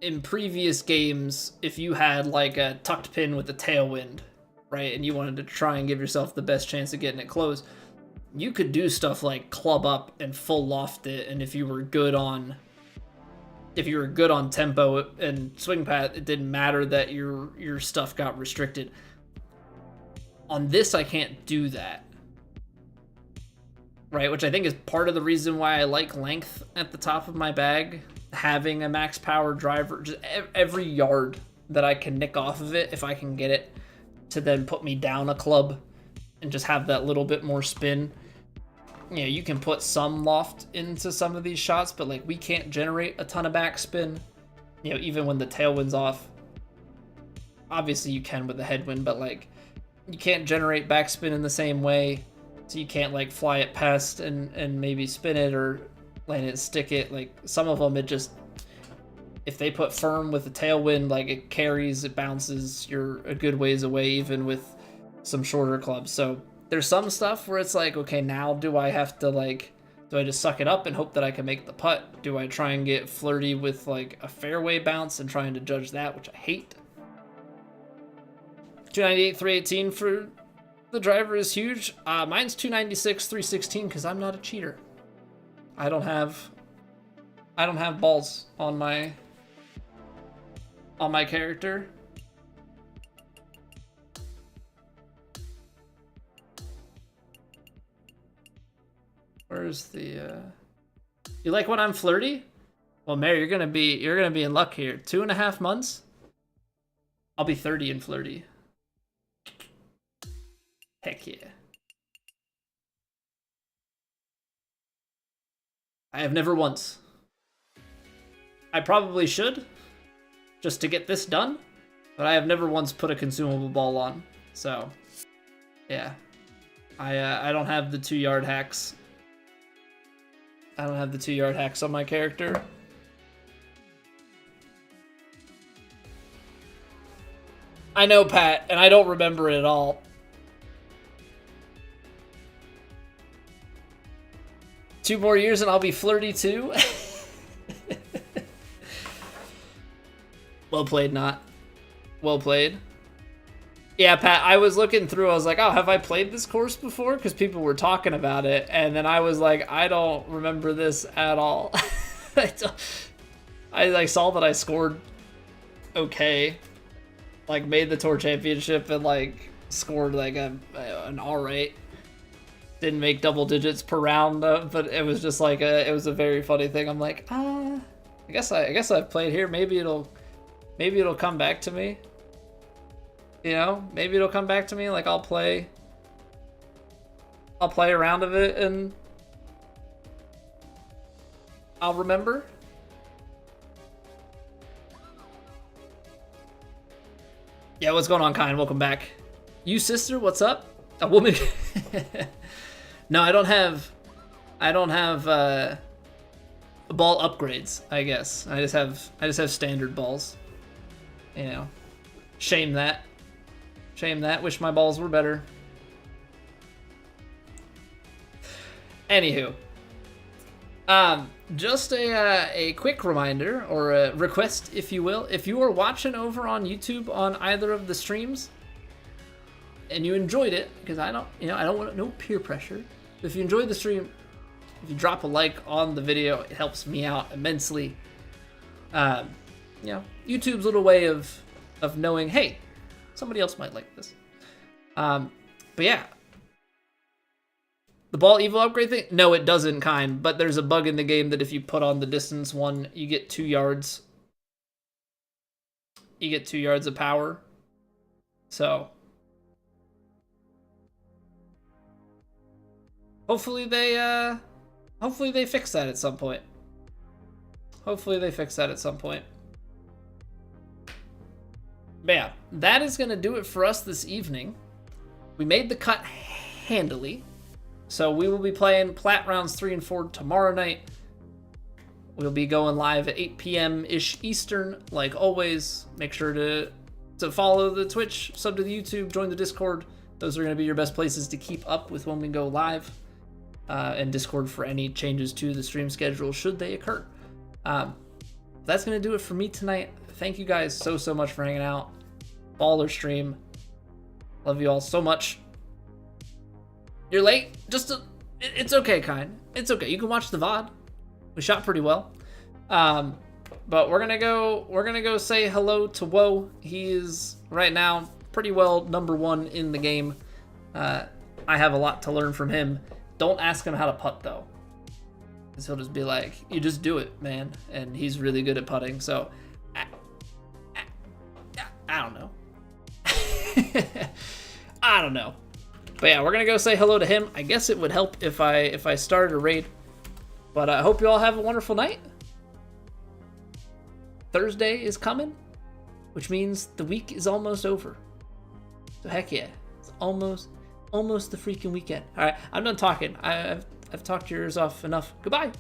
in previous games, if you had like a tucked pin with a tailwind, right, and you wanted to try and give yourself the best chance of getting it close, you could do stuff like club up and full loft it, and if you were good on tempo and swing path, it didn't matter that your stuff got restricted. On this, I can't do that. Right, which I think is part of the reason why I like length at the top of my bag. Having a max power driver, just every yard that I can nick off of it, if I can get it to then put me down a club and just have that little bit more spin. You know, you can put some loft into some of these shots, but like we can't generate a ton of backspin. You know, even when the tailwind's off. Obviously you can with the headwind, but like you can't generate backspin in the same way. So you can't like fly it past and maybe spin it or land it and stick it. Like some of them, it just, if they put firm with the tailwind, like it carries, it bounces, you're a good ways away even with some shorter clubs. So there's some stuff where it's like, okay, now do I have to like, do I just suck it up and hope that I can make the putt? Do I try and get flirty with like a fairway bounce and trying to judge that, which I hate? 298, 318 for the driver is huge. Mine's 296, 316 because I'm not a cheater. I don't have balls on my character. Where's the you like when I'm flirty? Well, Mary, you're gonna be in luck here. 2.5 months, I'll be 30 and flirty. Heck yeah. I have never once. I probably should, just to get this done, but I have never once put a consumable ball on. So, yeah. I don't have the 2-yard hacks. I don't have the 2-yard hacks on my character. I know, Pat, and I don't remember it at all. 2 more years and I'll be flirty too. Well played, not. Well played. Yeah, Pat, I was looking through, I was like, oh, have I played this course before? Because people were talking about it, and then I was like, I don't remember this at all. I like saw that I scored okay, like made the tour championship and like scored like an alright. Didn't make double digits per round, but it was just like it was a very funny thing. I'm like, I guess I've played here. Maybe it'll come back to me. You know, maybe it'll come back to me. Like I'll play a round of it and I'll remember. Yeah, what's going on, Kyan? Welcome back. You sister, what's up? A woman. No, I don't have ball upgrades, I guess. I just have standard balls. You know. Shame that. Wish my balls were better. Anywho. Just a quick reminder, or a request, if you will. If you are watching over on YouTube on either of the streams, and you enjoyed it, because I don't want no peer pressure. If you enjoyed the stream, if you drop a like on the video, it helps me out immensely. YouTube's little way of knowing, hey, somebody else might like this. But yeah. The ball Evo upgrade thing? No, it doesn't, kind. But there's a bug in the game that if you put on the distance one, you get 2 yards. You get 2 yards of power. So hopefully they fix that at some point. But yeah, that is gonna do it for us this evening. We made the cut handily. So we will be playing Platt rounds 3 and 4 tomorrow night. We'll be going live at 8 p.m.-ish Eastern, like always. Make sure to follow the Twitch, sub to the YouTube, join the Discord. Those are going to be your best places to keep up with when we go live. And Discord for any changes to the stream schedule should they occur. That's going to do it for me tonight. Thank you guys so much for hanging out. Baller stream. Love you all so much. You're late? It's okay, kind. It's okay. You can watch the VOD. We shot pretty well. But we're gonna go say hello to Woe. He is right now pretty well #1 in the game. I have a lot to learn from him. Don't ask him how to putt though, because he'll just be like, "You just do it, man." And he's really good at putting. So I don't know. I don't know. But yeah, we're gonna go say hello to him. I guess it would help if I started a raid. But I hope you all have a wonderful night. Thursday is coming, which means the week is almost over. So heck yeah, it's almost the freaking weekend. All right, I'm done talking. I've talked your ears off enough. Goodbye.